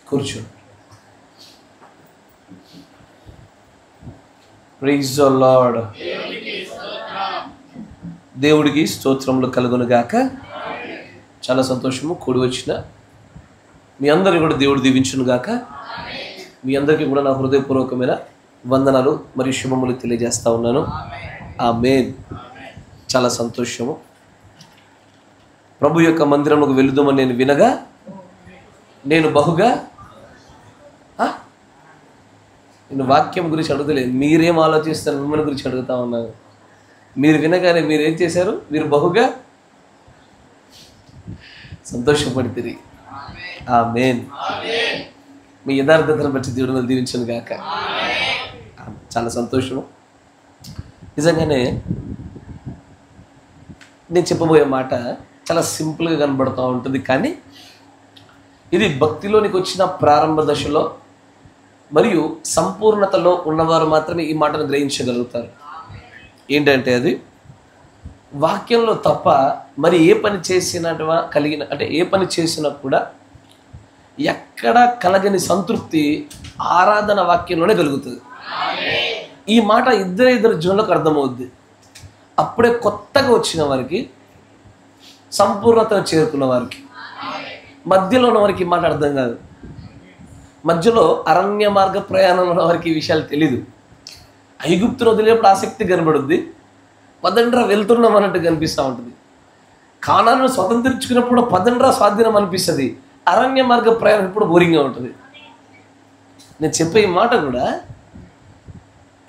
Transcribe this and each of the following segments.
కూర్చోండి. Praise the lord. దేవుడికి స్తోత్రములు కలుగును గాక. చాలా సంతోషము కూడి వచ్చిన మీ అందరిని కూడా దేవుడు దీవించును గాక. మీ అందరికీ కూడా నా హృదయపూర్వకమైన వందనాలు మరియు శుభములు తెలియజేస్తా ఉన్నాను. ఆమేన్. చాలా సంతోషము. ప్రభు యొక్క మందిరంలోకి వెళుదామని నేను వినగా నేను బహుగా నేను వాక్యం గురించి అడుగుతలేదు, మీరేం ఆలోచిస్తారు మిమ్మల్ని గురించి అడుగుతా ఉన్నాను. మీరు వినగానే మీరు ఏం చేశారు? మీరు బహుగా సంతోషపడితే. ఆమేన్. మీ యథార్థతను బట్టి దేవుడు దీవించను గాక. చాలా సంతోషము. నిజంగానే నేను చెప్పబోయే మాట చాలా సింపుల్గా కనబడుతూ ఉంటుంది, కానీ ఇది భక్తిలోనికి వచ్చిన ప్రారంభ దశలో మరియు సంపూర్ణతలో ఉన్నవారు మాత్రమే ఈ మాటను గ్రహించగలుగుతారు. ఏంటంటే అది వాక్యంలో తప్ప మరి ఏ పని చేసినట్టుగా ఏ పని చేసినా కూడా ఎక్కడ కలగని సంతృప్తి ఆరాధన వాక్యంలోనే కలుగుతుంది. ఈ మాట ఇద్దరు జనులకు అర్థమవుద్ది. అప్పుడే కొత్తగా వచ్చిన వారికి, సంపూర్ణతను చేరుకున్న వారికి, మధ్యలో ఉన్న వారికి ఈ మాట అర్థం కాదు. మధ్యలో అరణ్య మార్గ ప్రయాణంలో ఉన్న వారికి ఈ విషయాలు తెలీదు. ఐగుప్తును వదిలేప్పుడు ఆసక్తి కనబడుద్ది, పదండ్రా వెళ్తున్నాం అన్నట్టు కనిపిస్తూ ఉంటుంది. కానాను స్వతంత్రించుకున్నప్పుడు పదండ్రా స్వాధీనం అనిపిస్తుంది. అరణ్య మార్గ ప్రయాణం ఇప్పుడు బోరింగ్గా ఉంటుంది. నేను చెప్పే ఈ మాట కూడా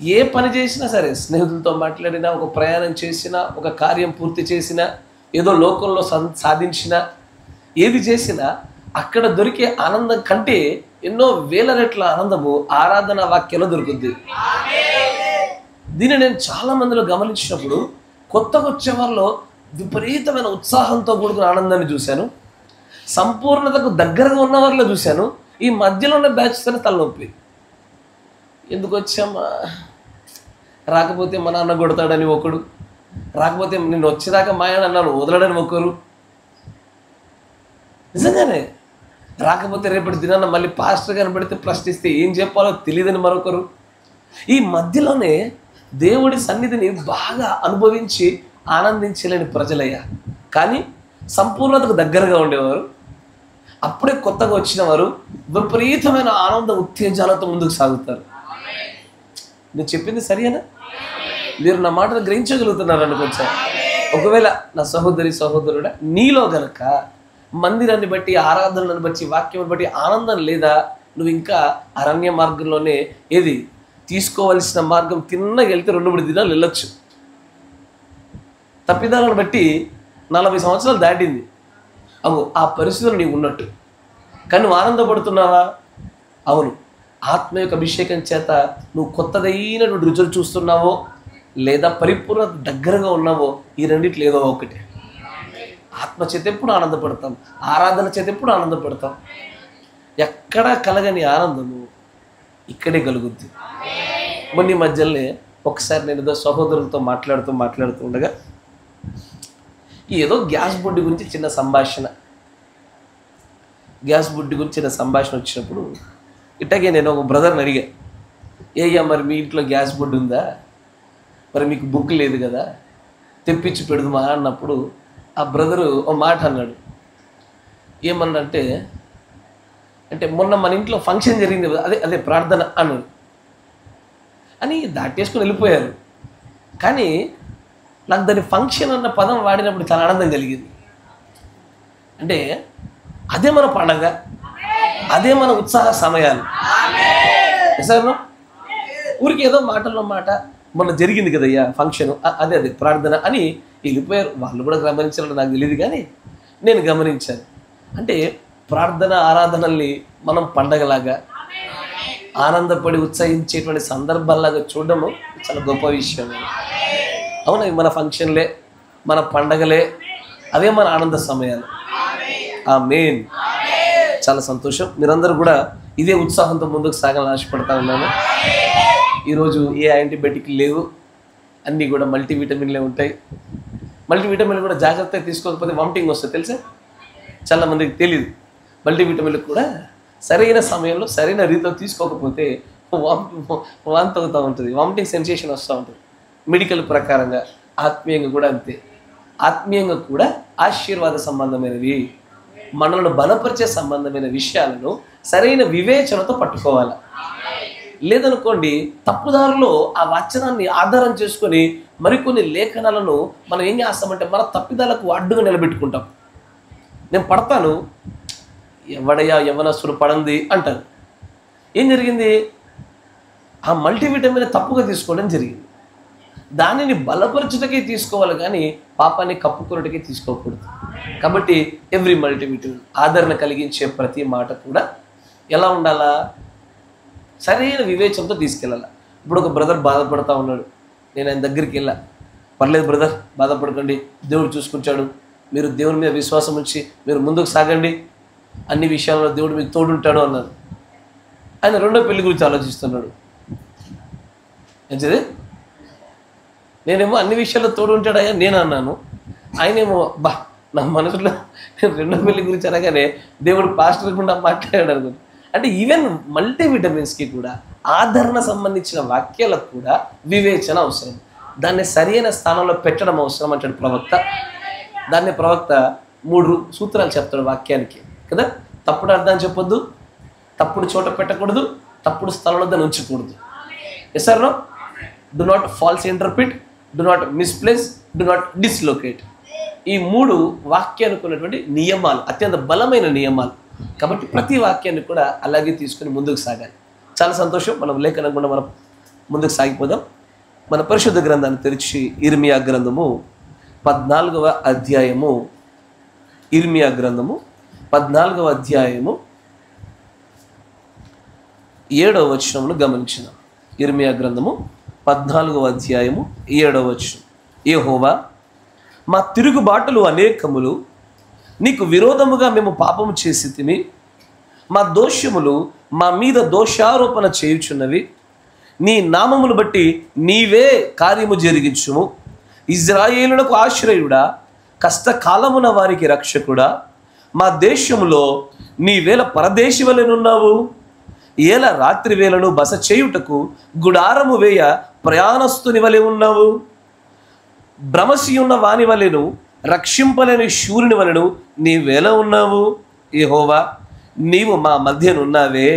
ఏ పని చేసినా సరే, స్నేహితులతో మాట్లాడినా, ఒక ప్రయాణం చేసినా, ఒక కార్యం పూర్తి చేసినా, ఏదో లోకంలో సాధించినా, ఏది చేసినా అక్కడ దొరికే ఆనందం కంటే ఎన్నో వేల రెట్ల ఆనందము ఆరాధన వాక్యంలో దొరుకుద్ది. దీన్ని నేను చాలా మందిలో గమనించినప్పుడు కొత్తగా వచ్చే వారిలో విపరీతమైన ఉత్సాహంతో కూడుకున్న ఆనందాన్ని చూశాను. సంపూర్ణతకు దగ్గరగా ఉన్న వారిలో చూశాను. ఈ మధ్యలో ఉన్న బ్యాచ్తోనే తలనొప్పి. ఎందుకు వచ్చామా, రాకపోతే మా నాన్న కొడతాడని ఒకడు, రాకపోతే నేను వచ్చేదాకా మా ఆయన నన్ను వదలడని ఒకరు, నిజంగానే రాకపోతే రేపటి దినాన్న మళ్ళీ పాస్టర్ కనబడితే ప్రశ్నిస్తే ఏం చెప్పాలో తెలియదని మరొకరు. ఈ మధ్యలోనే దేవుడి సన్నిధిని బాగా అనుభవించి ఆనందించలేని ప్రజలయ్యా. కానీ సంపూర్ణతకు దగ్గరగా ఉండేవారు, అప్పుడే కొత్తగా వచ్చిన వారు విపరీతమైన ఆనంద ఉత్తేజాలతో ముందుకు సాగుతారు. నేను చెప్పింది సరియేనా? మీరు నా మాటను గ్రహించగలుగుతున్నారు అనుకోవచ్చా? ఒకవేళ నా సహోదరుడా, నీలో గనక మందిరాన్ని బట్టి, ఆరాధనలను బట్టి, వాక్యం బట్టి ఆనందం లేదా, నువ్వు ఇంకా అరణ్య మార్గంలోనే ఏది తీసుకోవలసిన మార్గం తిన్నగా వెళ్తే 2-3 దినాలు వెళ్ళొచ్చు. తప్పిదాలను బట్టి 40 సంవత్సరాలు దాటింది. అవును, ఆ పరిస్థితులు నీవు ఉన్నట్టు. కానీ నువ్వు ఆనందపడుతున్నావా? అవును, ఆత్మ యొక్క అభిషేకం చేత నువ్వు కొత్తదైనటువంటి రుచులు చూస్తున్నావో లేదా పరిపూర్ణత దగ్గరగా ఉన్నావో, ఈ రెండిట్లు ఏదో ఒకటి. ఆత్మ చేత ఎప్పుడు ఆనందపడతాం, ఆరాధన చేత ఎప్పుడు ఆనందపడతాం. ఎక్కడా కలగని ఆనందము ఇక్కడే కలుగుద్ది. మొన్న మధ్యలోనే ఒకసారి నేను ఏదో సహోదరులతో మాట్లాడుతూ ఉండగా ఏదో గ్యాస్ బుడ్డి గురించి చిన్న సంభాషణ వచ్చినప్పుడు ఇట్లాగే నేను ఒక బ్రదర్ని అడిగా, ఏయ్యా మరి మీ ఇంట్లో గ్యాస్ బుడ్డి ఉందా, మరి మీకు బుక్ లేదు కదా, తెప్పించి పెడుదుమా అన్నప్పుడు ఆ బ్రదరు ఒక మాట అన్నాడు. ఏమన్నాడంటే, మొన్న మన ఇంట్లో ఫంక్షన్ జరిగింది కదా, అదే ప్రార్థన అన్నాడు అని దాటేసుకుని వెళ్ళిపోయారు. కానీ నాకు దాని ఫంక్షన్ అన్న పదం వాడినప్పుడు చాలా ఆనందం కలిగింది. అంటే అదే మన పండగ, అదే మన ఉత్సాహ సమయాలు. సార్ ఊరికి ఏదో మాటల్లో మాట మొన్న జరిగింది కదయ్యా ఫంక్షన్, అదే ప్రార్థన అని వెళ్ళిపోయారు. వాళ్ళు కూడా గమనించాలని నాకు తెలియదు, కానీ నేను గమనించాను. అంటే ప్రార్థన ఆరాధనల్ని మనం పండగలాగా ఆనందపడి ఉత్సహించేటువంటి సందర్భాల్లాగా చూడడము చాలా గొప్ప విషయం. అవునా, మన ఫంక్షన్లే, మన పండగలే, అవే మన ఆనంద సమయాలు. ఆమేన్. చాలా సంతోషం. మీరందరూ కూడా ఇదే ఉత్సాహంతో ముందుకు సాగాలని ఆశపడతా ఉన్నాను. ఈరోజు ఏ యాంటీబయాటిక్ లేవు, అన్నీ కూడా మల్టీవిటమిన్లే ఉంటాయి. మల్టీవిటమిన్లు కూడా జాగ్రత్తగా తీసుకోకపోతే వామిటింగ్ వస్తుంది తెలుసా? చాలామందికి తెలియదు. మల్టీవిటమిన్లు కూడా సరైన సమయంలో సరైన రీతిలో తీసుకోకపోతే వాంతి అవుతూ ఉంటుంది, వామిటింగ్ సెన్సేషన్ వస్తూ ఉంటుంది. మెడికల్ ప్రకారంగా ఆత్మీయంగా కూడా అంతే. ఆత్మీయంగా కూడా ఆశీర్వాద సంబంధమైనవి, మనల్ని బలపరిచే సంబంధమైన విషయాలను సరైన వివేచనతో పట్టుకోవాలి. లేదనుకోండి తప్పుదారిలో ఆ వచనాన్ని ఆధారం చేసుకొని మరికొన్ని లేఖనాలను మనం ఏం చేస్తామంటే మన తప్పిదాలకు అడ్డుగా నిలబెట్టుకుంటాం. నేను పడతాను, ఎవడయ్యా యవనస్తుడు పడంది అంటాను. ఏం జరిగింది? ఆ మల్టీవిటమిన్ తప్పుగా తీసుకోవడం జరిగింది. దానిని బలపరచుటకే తీసుకోవాలి కానీ పాపాన్ని కప్పుకొనటకే తీసుకోకూడదు. కాబట్టి ఎవ్రీ మల్టీవిటమిన్ ఆదరణ కలిగించే ప్రతి మాట కూడా ఎలా ఉండాలా? సరైన వివేచనతో తీసుకెళ్ళాలి. ఇప్పుడు ఒక బ్రదర్ బాధపడతా ఉన్నాడు, నేను ఆయన దగ్గరికి వెళ్ళా, పర్లేదు బ్రదర్ బాధపడకండి, దేవుడు చూసుకుంటాడు, మీరు దేవుని మీద విశ్వాసం ఉంచి మీరు ముందుకు సాగండి, అన్ని విషయాల్లో దేవుడు మీకు తోడుంటాడు అన్నాడు. ఆయన రెండో పెళ్లి గురించి ఆలోచిస్తున్నాడు. మంచిది, నేనేమో అన్ని విషయాల్లో తోడు ఉంటాడయ్యా నేను అన్నాను, ఆయనేమో నా మనసులో నేను రెండో పెళ్లి గురించి అనగానే దేవుడు పాస్టర్ కూడా మాట్లాడాడు అనుకుంటు. అంటే ఈవెన్ మల్టీవిటమిన్స్కి కూడా ఆదరణ సంబంధించిన వాక్యాలకు కూడా వివేచన అవసరం, దాన్ని సరైన స్థానంలో పెట్టడం అవసరం అంటాడు ప్రవక్త. దాన్ని ప్రవక్త 3 సూత్రాలు చెప్తాడు వాక్యానికి కదా. తప్పుడు అర్థం చెప్పొద్దు, తప్పుడు చోట పెట్టకూడదు, తప్పుడు స్థలంలో దాన్ని ఉంచకూడదు. Yes or no? Do not false interpret, do not misplace, do not dislocate. ఈ 3 వాక్యానికి ఉన్నటువంటి నియమాలు, అత్యంత బలమైన నియమాలు. కాబట్టి ప్రతి వాక్యాన్ని కూడా అలాగే తీసుకుని ముందుకు సాగాలి. చాలా సంతోషం. మనం లేఖనం కూడా మనం ముందుకు సాగిపోదాం. మన పరిశుద్ధ గ్రంథాన్ని తెరిచి ఇర్మియా గ్రంథము 14వ అధ్యాయము, ఇర్మియా గ్రంథము 14వ అధ్యాయము 7వ వచనమును గమనించినాం. ఇర్మియా గ్రంథము 14వ అధ్యాయము 7వ వచనం. యెహోవా, మా తిరుగుబాటులు అనేకములు, నీకు విరోధముగా మేము పాపము చేసితిమి, మా దోషములు మా మీద దోషారోపణ చేయుచున్నవి, నీ నామమును బట్టి నీవే కార్యము జరిగించుము. ఇజ్రాయేలులకు ఆశ్రయుడా, కష్టకాలమున వారికి రక్షకుడా, మా దేశములో నీవేళ పరదేశి వలెనున్నావు. ఏల రాత్రి వేళను బస చేయుటకు గుడారము వేయ ప్రయాణస్తుని వలె ఉన్నావు. భ్రమసి ఉన్న వాని వలెను, రక్షింపలేని శూరుని వలెను నీవేళ ఉన్నావు. యెహోవా, నీవు మా మధ్యనున్నావే,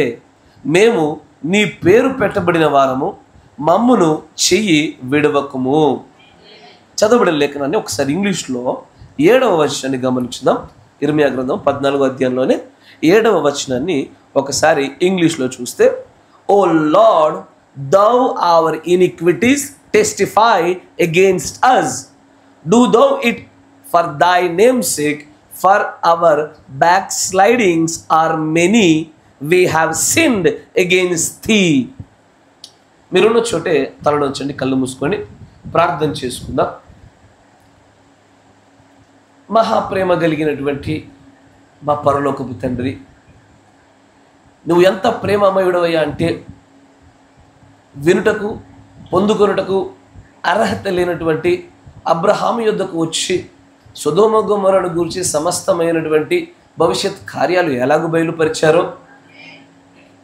మేము నీ పేరు పెట్టబడిన వారము, మమ్మును చెయ్యి విడవకము. చదవబడిన లేఖనాన్ని ఒకసారి ఇంగ్లీష్లో 7వ వచనాన్ని గమనించుదాం. ఇర్మియా గ్రంథం 14వ అధ్యాయంలోనే 7వ వచనాన్ని ఒకసారి ఇంగ్లీష్లో చూస్తే, ఓ lord, thou our iniquities testify against us, do thou it for thy name's sake, for our backslidings are many, we have sinned against thee. మీరున్న చోటే తలలోంచండి, కళ్ళు మూసుకొని ప్రార్థన చేసుకుందాం. మహాప్రేమ కలిగినటువంటి మా పరలోకపు తండ్రి, నువ్వు ఎంత ప్రేమమయుడవయ్యా అంటే వినుటకు పొందుకొనుటకు అర్హత లేనటువంటి అబ్రహాము యొద్దకు వచ్చి సొదొమ గొమొర్రాను గురించి సమస్తమైనటువంటి భవిష్యత్ కార్యాలు ఎలాగూ బయలుపరిచారో,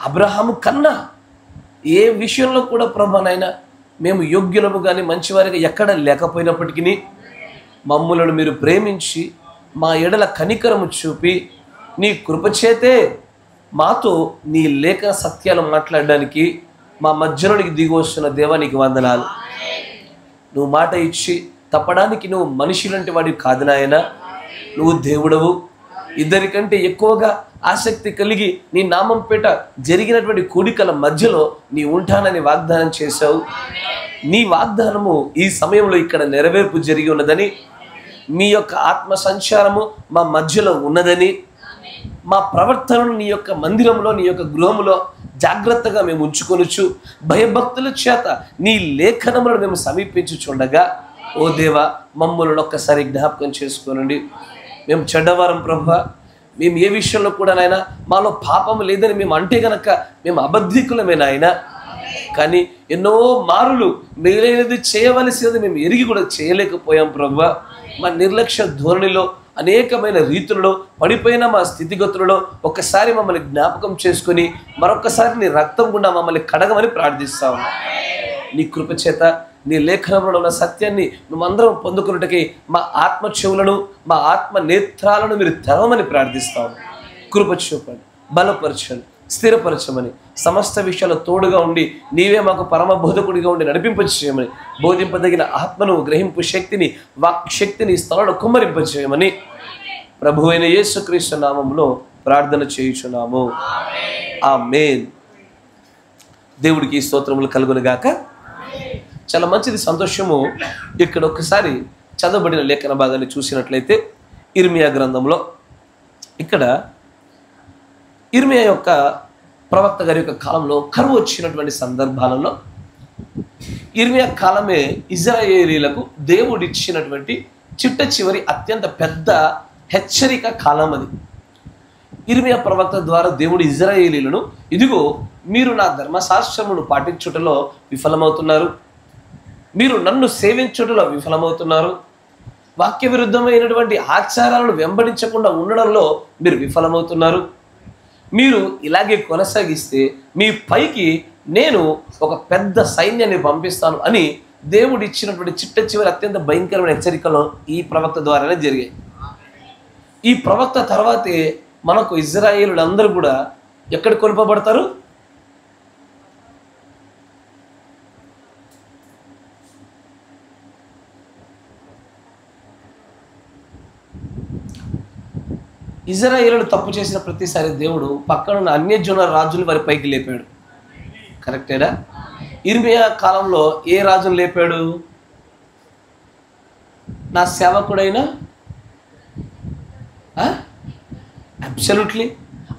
అబ్రహాము కన్నా ఏ విషయంలో కూడా ప్రభువైనా మేము యోగ్యులము కానీ మంచివారిగా ఎక్కడ లేకపోయినప్పటికీ మమ్ములను మీరు ప్రేమించి మా ఎడల కనికరము చూపి నీ కృపచేతే మాతో నీ లేఖ సత్యాలు మాట్లాడడానికి మా మధ్యలోనికి దిగి వస్తున్న దేవా, నీకు వందనాలు. నువ్వు మాట ఇచ్చి తప్పడానికి నువ్వు మనిషి లాంటి వాడివి కాదు నాయన, నువ్వు దేవుడవు. ఇద్దరికంటే ఎక్కువగా ఆసక్తి కలిగి నీ నామం పేట జరిగినటువంటి కూడికల మధ్యలో నీ ఉంటానని వాగ్దానం చేశావు. నీ వాగ్దానము ఈ సమయంలో ఇక్కడ నెరవేర్పు జరిగి ఉన్నదని, మీ యొక్క ఆత్మ సంచారము మా మధ్యలో ఉన్నదని, మా ప్రవర్తనను నీ యొక్క మందిరంలో నీ యొక్క గృహములో జాగ్రత్తగా మేము ఉంచుకొనుచు భయభక్తుల చేత నీ లేఖనములను మేము సమీపించుచుండగా, ఓ దేవా, మమ్మల్ని ఒక్కసారి జ్ఞాపకం చేసుకోనండి. మేము చెడ్డవారం ప్రభువా, మేము ఏ విషయంలో కూడా నాయన మాలో పాపం లేదని మేము అంటే గనక మేము అబద్ధికులమే నాయన. కానీ ఎన్నో మారులు మేలైనది చేయవలసినది మేము ఎరిగి కూడా చేయలేకపోయాం ప్రభువా. మా నిర్లక్ష్య ధోరణిలో అనేకమైన రీతులలో పడిపోయిన మా స్థితిగతులలో ఒక్కసారి మమ్మల్ని జ్ఞాపకం చేసుకొని మరొకసారి నీ రక్తం గుండా మమ్మల్ని కడగమని ప్రార్థిస్తా ఉన్నాం. నీ కృప చేత నీ లేఖనంలో ఉన్న సత్యాన్ని మేమందరం పొందుకున్నట్టుకి మా ఆత్మ చెవులను మా ఆత్మ నేత్రాలను మీరు తెరవమని ప్రార్థిస్తా ఉన్నాం. కృప చూపండి, బలపరచండి, స్థిరపరచమని, సమస్త విషయాలు తోడుగా ఉండి నీవే మాకు పరమ బోధకుడిగా ఉండి నడిపింపచేయమని, బోధింపదగిన ఆత్మను, గ్రహింపు శక్తిని, వాక్ శక్తిని స్థలంలో కుమ్మరింపచేయమని ప్రభు అయిన యేసుక్రీస్తు నామములో ప్రార్థన చేయుచున్నాము. ఆమేన్. దేవుడికి స్తోత్రములు కలుగును గాక. చాలా మంచిది, సంతోషము. ఇక్కడ ఒకసారి చదవబడిన లేఖన భాగాన్ని చూసినట్లయితే ఇర్మియా గ్రంథంలో ఇక్కడ ఇర్మియా యొక్క ప్రవక్త గారి యొక్క కాలంలో కరువు వచ్చినటువంటి సందర్భాలలో ఇర్మియా కాలమే ఇజ్రాయేలీలకు దేవుడు ఇచ్చినటువంటి చిట్ట చివరి అత్యంత పెద్ద హెచ్చరిక కాలం అది. ఇర్మియా ప్రవక్త ద్వారా దేవుడు ఇజ్రాయేలీలను, ఇదిగో మీరు నా ధర్మశాస్త్రమును పాటించుటలో విఫలమవుతున్నారు, మీరు నన్ను సేవించుటలో విఫలమవుతున్నారు, వాక్య విరుద్ధమైనటువంటి ఆచారాలను వెంబడించకుండా ఉండడంలో మీరు విఫలమవుతున్నారు, మీరు ఇలాగే కొనసాగిస్తే మీ పైకి నేను ఒక పెద్ద సైన్యాన్ని పంపిస్తాను అని దేవుడు ఇచ్చినటువంటి చిట్ట చివరి అత్యంత భయంకరమైన హెచ్చరికలు ఈ ప్రవక్త ద్వారానే జరిగాయి. ఈ ప్రవక్త తర్వాతే మనకు ఇజ్రాయేలులందరూ కూడా ఎక్కడ కొనుపబడతారు? ఇజ్రాయేలు తప్పు చేసిన ప్రతిసారి దేవుడు పక్కనున్న అన్యజన రాజులు వారి పైకి లేపాడు. కరెక్టేనా? ఇర్మియా కాలంలో ఏ రాజును లేపాడు? నా సేవకుడైన అబ్సల్యూట్లీ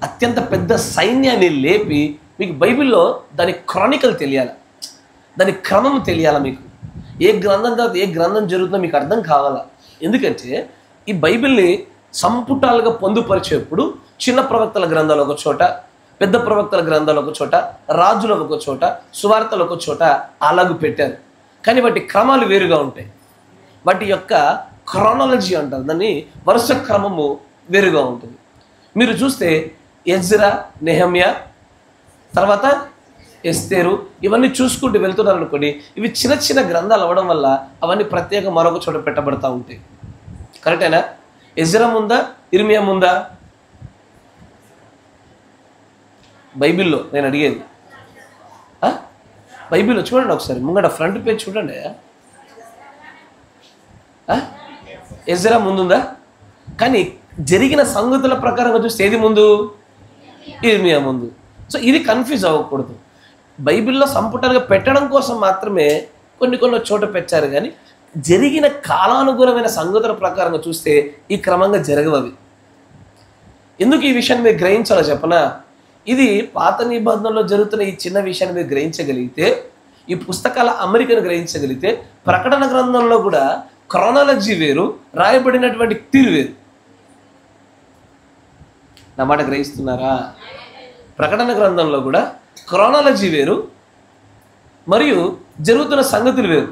అత్యంత పెద్ద సైన్యాన్ని లేపి, మీకు బైబిల్లో దాని క్రానికల్ తెలియాలి, దాని క్రమం తెలియాలా, మీకు ఏ గ్రంథం తర్వాత ఏ గ్రంథం జరుగుతుందో మీకు అర్థం కావాలా. ఎందుకంటే ఈ బైబిల్ని సంపుటాలుగా పొందుపరిచేప్పుడు చిన్న ప్రవక్తల గ్రంథాలు ఒక చోట, పెద్ద ప్రవక్తల గ్రంథాలు ఒక చోట, రాజులు ఒక చోట, సువార్తలు ఒక చోట అలాగూ పెట్టారు. కానీ వాటి క్రమాలు వేరుగా ఉంటాయి. వాటి యొక్క క్రానాలజీ అంటారు, దాన్ని వరుస క్రమము వేరుగా ఉంటుంది. మీరు చూస్తే ఎజ్రా, నెహమ్యా, తర్వాత ఎస్తేరు, ఇవన్నీ చూసుకుంటూ వెళ్తున్నారు అనుకోండి, ఇవి చిన్న చిన్న గ్రంథాలు అవ్వడం వల్ల అవన్నీ ప్రత్యేక మరొక చోట పెట్టబడతా ఉంటాయి. కరెక్టేనా? ఎజ్రా ముందా, ఇర్మియా ముందా? బైబిల్లో నేను అడిగేది, బైబిల్లో చూడండి ఒకసారి, ముంగట ఫ్రంట్ పేజ్ చూడండి. ఎజ్రా ముందుందా? కానీ జరిగిన సంగతుల ప్రకారంగా చూస్తే ఏది ముందు? ఇర్మియా ముందు. సో ఇది కన్ఫ్యూజ్ అవ్వకూడదు. బైబిల్లో సంపుటాలుగా పెట్టడం కోసం మాత్రమే కొన్ని చోట పెట్టారు, కానీ జరిగిన కాలానుగుణమైన సంగతుల ప్రకారంగా చూస్తే ఈ క్రమంగా జరగవవి. ఎందుకు ఈ విషయాన్ని మీరు గ్రహించాలో చెప్పనా? ఇది పాత నిబంధనలో జరుగుతున్న ఈ చిన్న విషయాన్ని మీరు గ్రహించగలిగితే, ఈ పుస్తకాల అమెరికను గ్రహించగలిగితే, ప్రకటన గ్రంథంలో కూడా క్రానాలజీ వేరు, రాయబడినటువంటి తీరు వేరు. నా మాట గ్రహిస్తున్నారా? ప్రకటన గ్రంథంలో కూడా క్రానాలజీ వేరు మరియు జరుగుతున్న సంగతులు వేరు.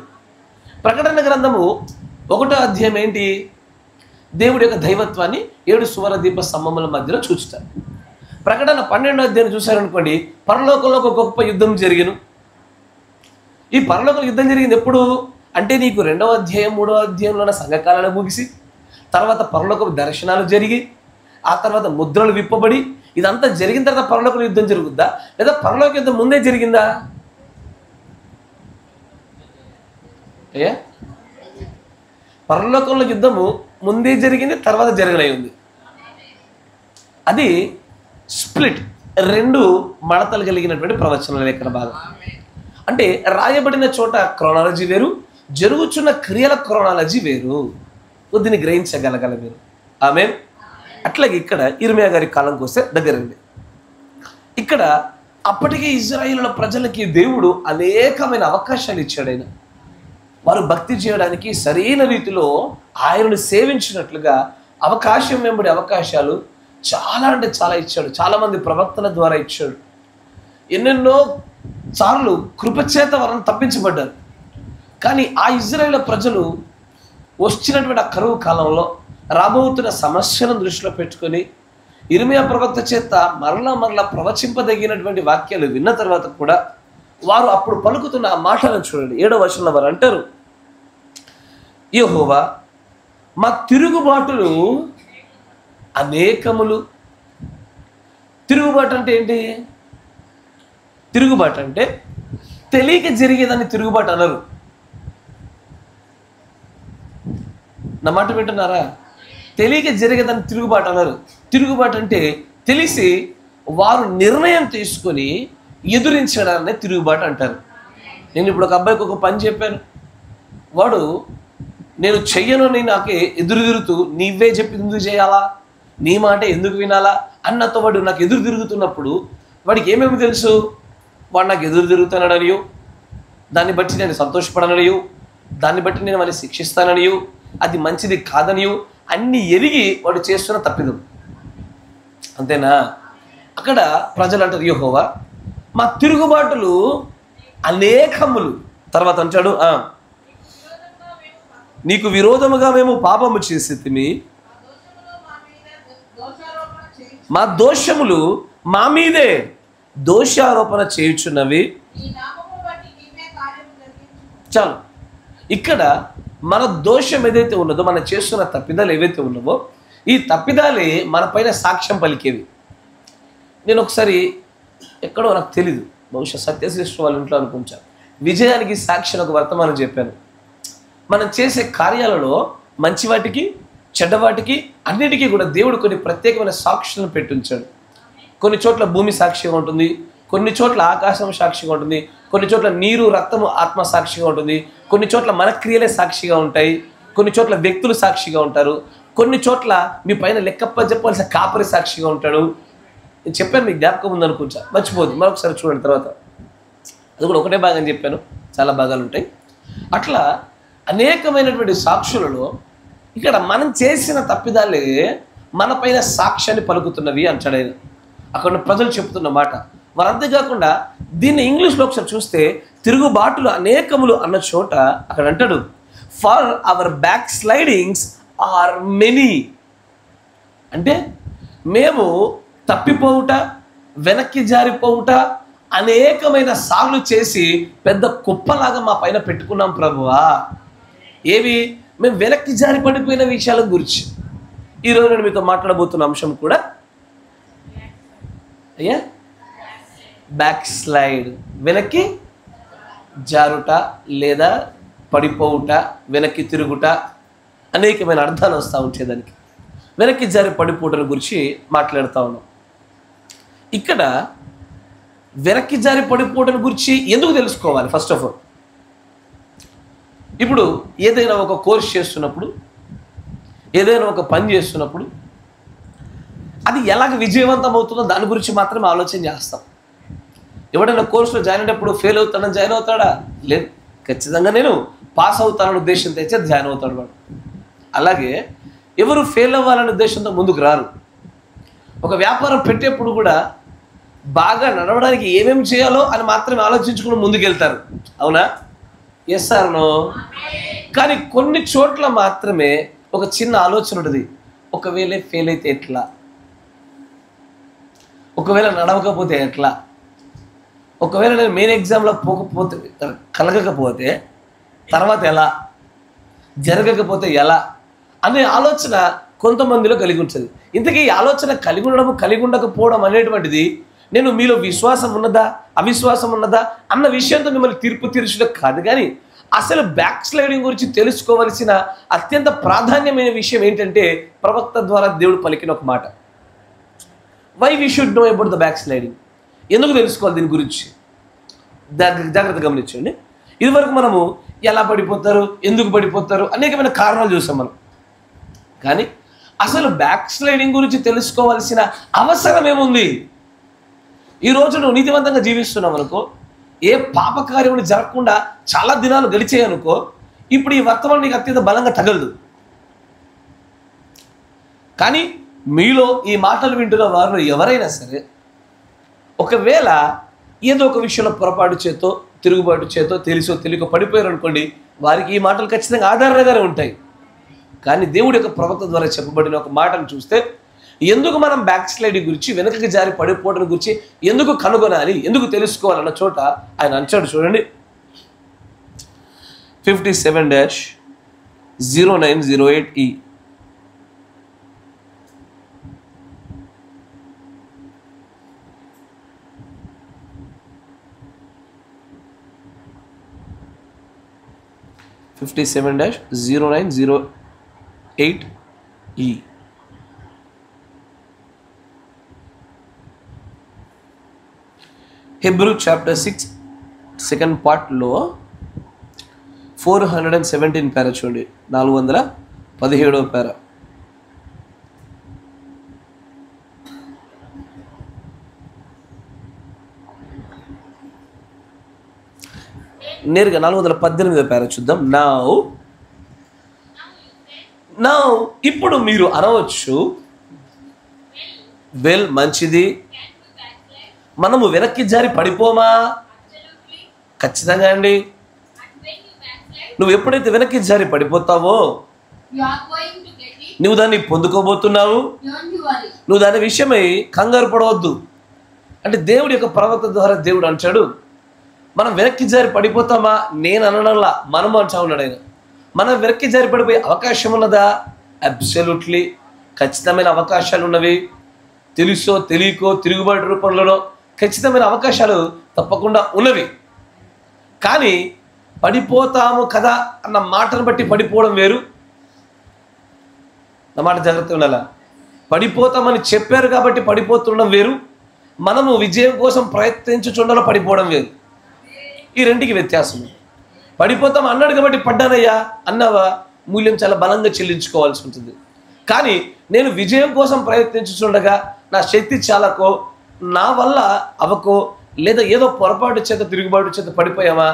ప్రకటన గ్రంథము 1వ అధ్యాయం ఏంటి? దేవుడి యొక్క దైవత్వాన్ని 7 సువర్ణ దీప స్తంభముల మధ్యలో చూచుతారు. ప్రకటన 12వ అధ్యాయం చూశారనుకోండి, పరలోకంలో ఒక గొప్ప యుద్ధం జరిగిను. ఈ పరలోకంలో యుద్ధం జరిగింది ఎప్పుడు అంటే, నీకు 2వ అధ్యాయం 3వ అధ్యాయంలో సంఘకాలను ముగిసి, తర్వాత పరలోక దర్శనాలు జరిగి, ఆ తర్వాత ముద్రలు విప్పబడి, ఇదంతా జరిగిన తర్వాత పరలోక యుద్ధం జరుగుద్దా, లేదా పరలోక యుద్ధం ముందే జరిగిందా? అయ్యా, పరలోకంలో యుద్ధము ముందే జరిగింది, తర్వాత జరగనై ఉంది. అది స్ప్లిట్, 2 మడతలు కలిగినటువంటి ప్రవచన లేఖన భాగం. అంటే రాయబడిన చోట క్రోనాలజీ వేరు, జరుగుతున్న క్రియల క్రోనాలజీ వేరు. దీన్ని గ్రహించగలగాలి మీరు. ఆమేన్. అట్లాగే ఇక్కడ ఇర్మియా గారి కాలంకి వస్తే దగ్గరండి. ఇక్కడ అప్పటికే ఇజ్రాయేలు ప్రజలకి దేవుడు అనేకమైన అవకాశాలు ఇచ్చాడు. ఆయన వారు భక్తి చేయడానికి సరైన రీతిలో ఆయనను సేవించినట్లుగా అవకాశం వెంబడి అవకాశాలు చాలా అంటే చాలా ఇచ్చాడు. చాలామంది ప్రవక్తల ద్వారా ఇచ్చాడు. ఎన్నెన్నో సార్లు కృపచేత వారిని తప్పించబడ్డారు. కానీ ఆ ఇజ్రాయేలు ప్రజలు వచ్చినటువంటి ఆ కరువు కాలంలో రాబోతున్న సమస్యను దృష్టిలో పెట్టుకొని ఇర్మియా ప్రవక్త చేత మరలా ప్రవచింపదగినటువంటి వాక్యాలు విన్న తర్వాత కూడా వారు అప్పుడు పలుకుతున్న ఆ మాటలను చూడండి. 7వ వచనంలో వారు అంటారు, యెహోవా మా తిరుగుబాటులు అనేకములు. తిరుగుబాటు అంటే ఏంటి? తిరుగుబాటు అంటే తెలియక జరిగేదాన్ని తిరుగుబాటు అనరు. నా మాట వింటున్నారా? తెలియక జరిగేదాన్ని తిరుగుబాటు అనరు. తిరుగుబాటు అంటే తెలిసి వారు నిర్ణయం తీసుకొని ఎదురించడాన్ని తిరుగుబాటు అంటారు. నేను ఇప్పుడు ఒక అబ్బాయికి ఒక పని చెప్పాను, వాడు నేను చెయ్యను అని నాకే ఎదురు తిరుగుతూ నీవే చెప్పి ఎందుకు చేయాలా, నీ మాట ఎందుకు వినాలా అన్నతో వాడు నాకు ఎదురు తిరుగుతున్నప్పుడు వాడికి ఏమేమి తెలుసు? వాడు నాకు ఎదురు తిరుగుతాననియో, దాన్ని బట్టి నేను సంతోషపడననియో, దాన్ని బట్టి నేను వాడిని శిక్షిస్తాననియో, అది మంచిది కాదనియో అన్ని ఎరిగి వాడు చేస్తున్న తప్పిదం. అంతేనా? అక్కడ ప్రజలు అంటారు, యెహోవా మా తిరుగుబాటులు అనేకములు. తర్వాత అంటాడు, నీకు విరోధముగా మేము పాపము చేసేతిమి, మా దోషములు మా మీదే దోషారోపణ చేయుచున్నవి. చాలు. ఇక్కడ మన దోషం ఏదైతే ఉన్నదో, మనం చేస్తున్న తప్పిదాలు ఏవైతే ఉన్నావో, ఈ తప్పిదాలే మన పైన సాక్ష్యం పలికేవి. నేను ఒకసారి ఎక్కడో నాకు తెలీదు, బహుశా సత్యశ్రేష్ఠ వాళ్ళ ఇంట్లో అనుకుంటా, విజయానికి సాక్షి ఒక వర్తమానం చెప్పాను. మనం చేసే కార్యాలలో మంచి వాటికి చెడ్డవాటికి అన్నిటికీ కూడా దేవుడు కొన్ని ప్రత్యేకమైన సాక్షులను పెట్టించాడు. కొన్ని చోట్ల భూమి సాక్షిగా ఉంటుంది, కొన్ని చోట్ల ఆకాశం సాక్షిగా ఉంటుంది, కొన్ని చోట్ల నీరు రక్తము ఆత్మ సాక్షిగా ఉంటుంది, కొన్ని చోట్ల మన క్రియలే సాక్షిగా ఉంటాయి, కొన్ని చోట్ల వ్యక్తులు సాక్షిగా ఉంటారు, కొన్ని చోట్ల మీ పైన లెక్కప్ప చెప్పాల్సిన కాపరి సాక్షిగా ఉంటాడు. నేను చెప్పాను, మీకు జ్ఞాపకం ఉందనుకుంటా, మర్చిపోదు, మరొకసారి చూడండి తర్వాత. అది కూడా ఒకటే భాగం చెప్పాను, చాలా భాగాలు ఉంటాయి. అట్లా అనేకమైనటువంటి సాక్షులలో ఇక్కడ మనం చేసిన తప్పిదాలే మన పైన సాక్ష్యాన్ని పలుకుతున్నవి అంటాడు ఆయన. అక్కడ ప్రజలు చెప్తున్న మాట. మరి అంతేకాకుండా దీన్ని ఇంగ్లీష్లో ఒకసారి చూస్తే తిరుగుబాటులు అనేకములు అన్న చోట అక్కడ అంటాడు, for our back slidings are many. అంటే మేము తప్పిపోవుట, వెనక్కి జారిపోవుట అనేకమైన సార్లు చేసి పెద్ద కుప్పలాగా మా పైన పెట్టుకున్నాం ప్రభువా. ఏవి? మేము వెనక్కి జారి పడిపోయిన విషయాల గురించి. ఈరోజు నేను మీతో మాట్లాడబోతున్న అంశం కూడా అయ్యా బ్యాక్ స్లైడ్, వెనక్కి జారుట లేదా పడిపోవుట, వెనక్కి తిరుగుట, అనేకమైన అర్థాలు వస్తూ ఉంటాయి దానికి. వెనక్కి జారి పడిపోవటం గురించి మాట్లాడుతూ ఉన్నాం. ఇక్కడ వెనక్కి జారి పడిపోవటం గురించి ఎందుకు తెలుసుకోవాలి? ఫస్ట్ ఆఫ్ ఆల్, ఇప్పుడు ఏదైనా ఒక కోర్స్ చేస్తున్నప్పుడు, ఏదైనా ఒక పని చేస్తున్నప్పుడు అది ఎలాగ విజయవంతం అవుతుందో దాని గురించి మాత్రమే ఆలోచన చేస్తాం. ఎవడైనా కోర్సులో జాయిన్ అయినప్పుడు ఫెయిల్ అవుతాడని జాయిన్ అవుతాడా? లేదు, ఖచ్చితంగా నేను పాస్ అవుతానని ఉద్దేశంతో అయితే జాయిన్ అవుతాడు వాడు. అలాగే ఎవరు ఫెయిల్ అవ్వాలనే ఉద్దేశంతో ముందుకు రారు. ఒక వ్యాపారం పెట్టేప్పుడు కూడా బాగా నడవడానికి ఏమేమి చేయాలో అని మాత్రమే ఆలోచించుకుని ముందుకెళ్తారు. అవునా? Yes or no? కానీ కొన్ని చోట్ల మాత్రమే ఒక చిన్న ఆలోచన ఉంటుంది, ఒకవేళ ఫెయిల్ అయితే ఎట్లా, ఒకవేళ నడవకపోతే ఎట్లా, ఒకవేళ నేను మెయిన్ ఎగ్జామ్లో కలగకపోతే తర్వాత ఎలా, జరగకపోతే ఎలా అనే ఆలోచన కొంతమందిలో కలిగి ఉంటుంది. ఇంతకీ ఈ ఆలోచన కలిగి ఉండడం కలిగి ఉండకపోవడం అనేటువంటిది నేను మీలో విశ్వాసం ఉన్నదా అవిశ్వాసం ఉన్నదా అన్న విషయంతో మిమ్మల్ని తీర్పు తీర్చడం కాదు. కానీ అసలు బ్యాక్ స్లైడింగ్ గురించి తెలుసుకోవలసిన అత్యంత ప్రాధాన్యమైన విషయం ఏంటంటే ప్రవక్త ద్వారా దేవుడు పలికిన ఒక మాట. Why we should know about the back sliding. ఎందుకు తెలుసుకోవాలి దీని గురించి? జాగ్రత్తగా గమనించండి. ఇదివరకు మనము ఎలా పడిపోతారు, ఎందుకు పడిపోతారు అనేకమైన కారణాలు చూసాం మనం. కానీ అసలు బ్యాక్ స్లైడింగ్ గురించి తెలుసుకోవాల్సిన అవసరం ఏముంది? ఈరోజు నువ్వు నీతివంతంగా జీవిస్తున్నావు అనుకో, ఏ పాపకార్యములు జరగకుండా చాలా దినాలు గడిచాయి అనుకో, ఇప్పుడు ఈ వర్తమానం నీకు అత్యంత బలంగా తగలదు. కానీ మీలో ఈ మాటలు వింటున్న వారు ఎవరైనా సరే ఒకవేళ ఏదో ఒక విషయంలో పొరపాటు చేతో తిరుగుబాటు చేతో తెలిసో తెలియక పడిపోయారు అనుకోండి, వారికి ఈ మాటలు ఖచ్చితంగా ఆధారంగానే ఉంటాయి. కానీ దేవుడి యొక్క ప్రవక్త ద్వారా చెప్పబడిన ఒక మాటను చూస్తే ఎందుకు మనం బ్యాక్ స్లైడింగ్ గురించి, వెనకకి జారి పడిపోవడం గురించి ఎందుకు కనుగొనాలి, ఎందుకు తెలుసుకోవాలన్న చోట ఆయన అంచాడు. చూడండి, 57-0908E. Hebrew chapter 6 second part లో 417 పేర చూడండి, 417వ పేర. నేరుగా 418వ పేర చూద్దాం. నౌ ఇప్పుడు మీరు అనవచ్చు, వెల్ మంచిది, మనము వెనక్కి జారి పడిపోమా? ఖచ్చితంగా అండి. నువ్వు ఎప్పుడైతే వెనక్కి జారి పడిపోతావో నువ్వు దాన్ని పొందుకోబోతున్నావు. నువ్వు దాని విషయమై కంగారు పడవద్దు. అంటే దేవుడి యొక్క ప్రవక్త ద్వారా దేవుడు అంటాడు, మనం వెనక్కి జారి పడిపోతామా? నేను అనడంలా, మనము అంటా ఉన్నాడు ఆయన. మనం వెనక్కి జారి పడిపోయే అవకాశం ఉన్నదా? అబ్సల్యూట్లీ ఖచ్చితమైన అవకాశాలు ఉన్నవి. తెలుసో తెలియకో తిరుగుబాటు రూపంలోనో ఖచ్చితమైన అవకాశాలు తప్పకుండా ఉన్నవి. కానీ పడిపోతాము కదా అన్న మాటను బట్టి పడిపోవడం వేరు. నా మాట జాగ్రత్తగా ఉండాలా. పడిపోతామని చెప్పారు కాబట్టి పడిపోతుండడం వేరు, మనము విజయం కోసం ప్రయత్నించుచుండలో పడిపోవడం వేరు. ఈ రెండుకి వ్యత్యాసం. పడిపోతాం అన్నాడు కాబట్టి పడ్డానయ్యా అన్నావా, మూల్యం చాలా బలంగా చెల్లించుకోవాల్సి ఉంటుంది. కానీ నేను విజయం కోసం ప్రయత్నించుచుండగా నా శక్తి చాలకో, నా వల్ల అవకో, లేదా ఏదో పొరపాటు చేత తిరుగుబాటు చేత పడిపోయామా,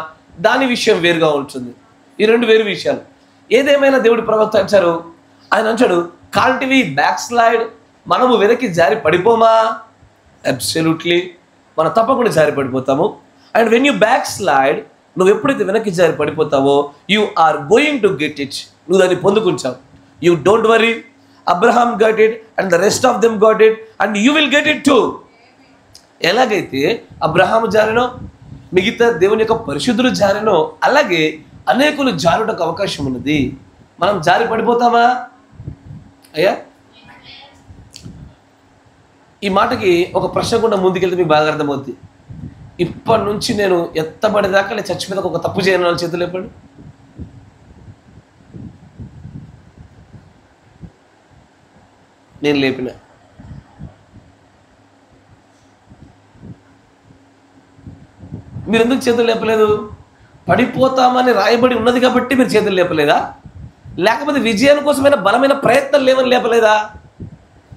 దాని విషయం వేరుగా ఉంటుంది. ఈ రెండు వేరు విషయాలు. ఏదేమైనా దేవుడి ప్రవక్త అంటారు, ఆయన అంటాడు, కాంట్ వి బ్యాక్ స్లైడ్, మనము వెనక్కి జారి పడిపోమా? అబ్సల్యూట్లీ మనం తప్పకుండా జారి పడిపోతాము. And when you backslide, నువ్వు ఎప్పుడైతే వెనక్కి జారి పడిపోతావో you are going to get it, నువ్వు దాన్ని పొందుకుంటావు. You don't worry, Abraham got it and the rest of them got it and you will get it too. ఎలాగైతే అబ్రహాము జారినో, మిగతా దేవుని యొక్క పరిశుద్ధులు జారినో, అలాగే అనేకులు జారుటకు అవకాశం ఉన్నది. మనం జారి పడిపోతామా అయ్యా? ఈ మాటకి ఒక ప్రశ్న కూడా ముందుకెళ్తే మీకు బాగా అర్థమవుద్ది. ఇప్పటి నుంచి నేను ఎత్తబడేదాకా నేను చచ్చి మీద ఒక తప్పు చేయని వాళ్ళు చేతులు లేపండి. నేను లేపిన. మీరు ఎందుకు చేతులు లేపలేదు? పడిపోతామని రాయబడి ఉన్నది కాబట్టి మీరు చేతులు లేపలేదా? లేకపోతే విజయం కోసమైన బలమైన ప్రయత్నం లేవని లేపలేదా?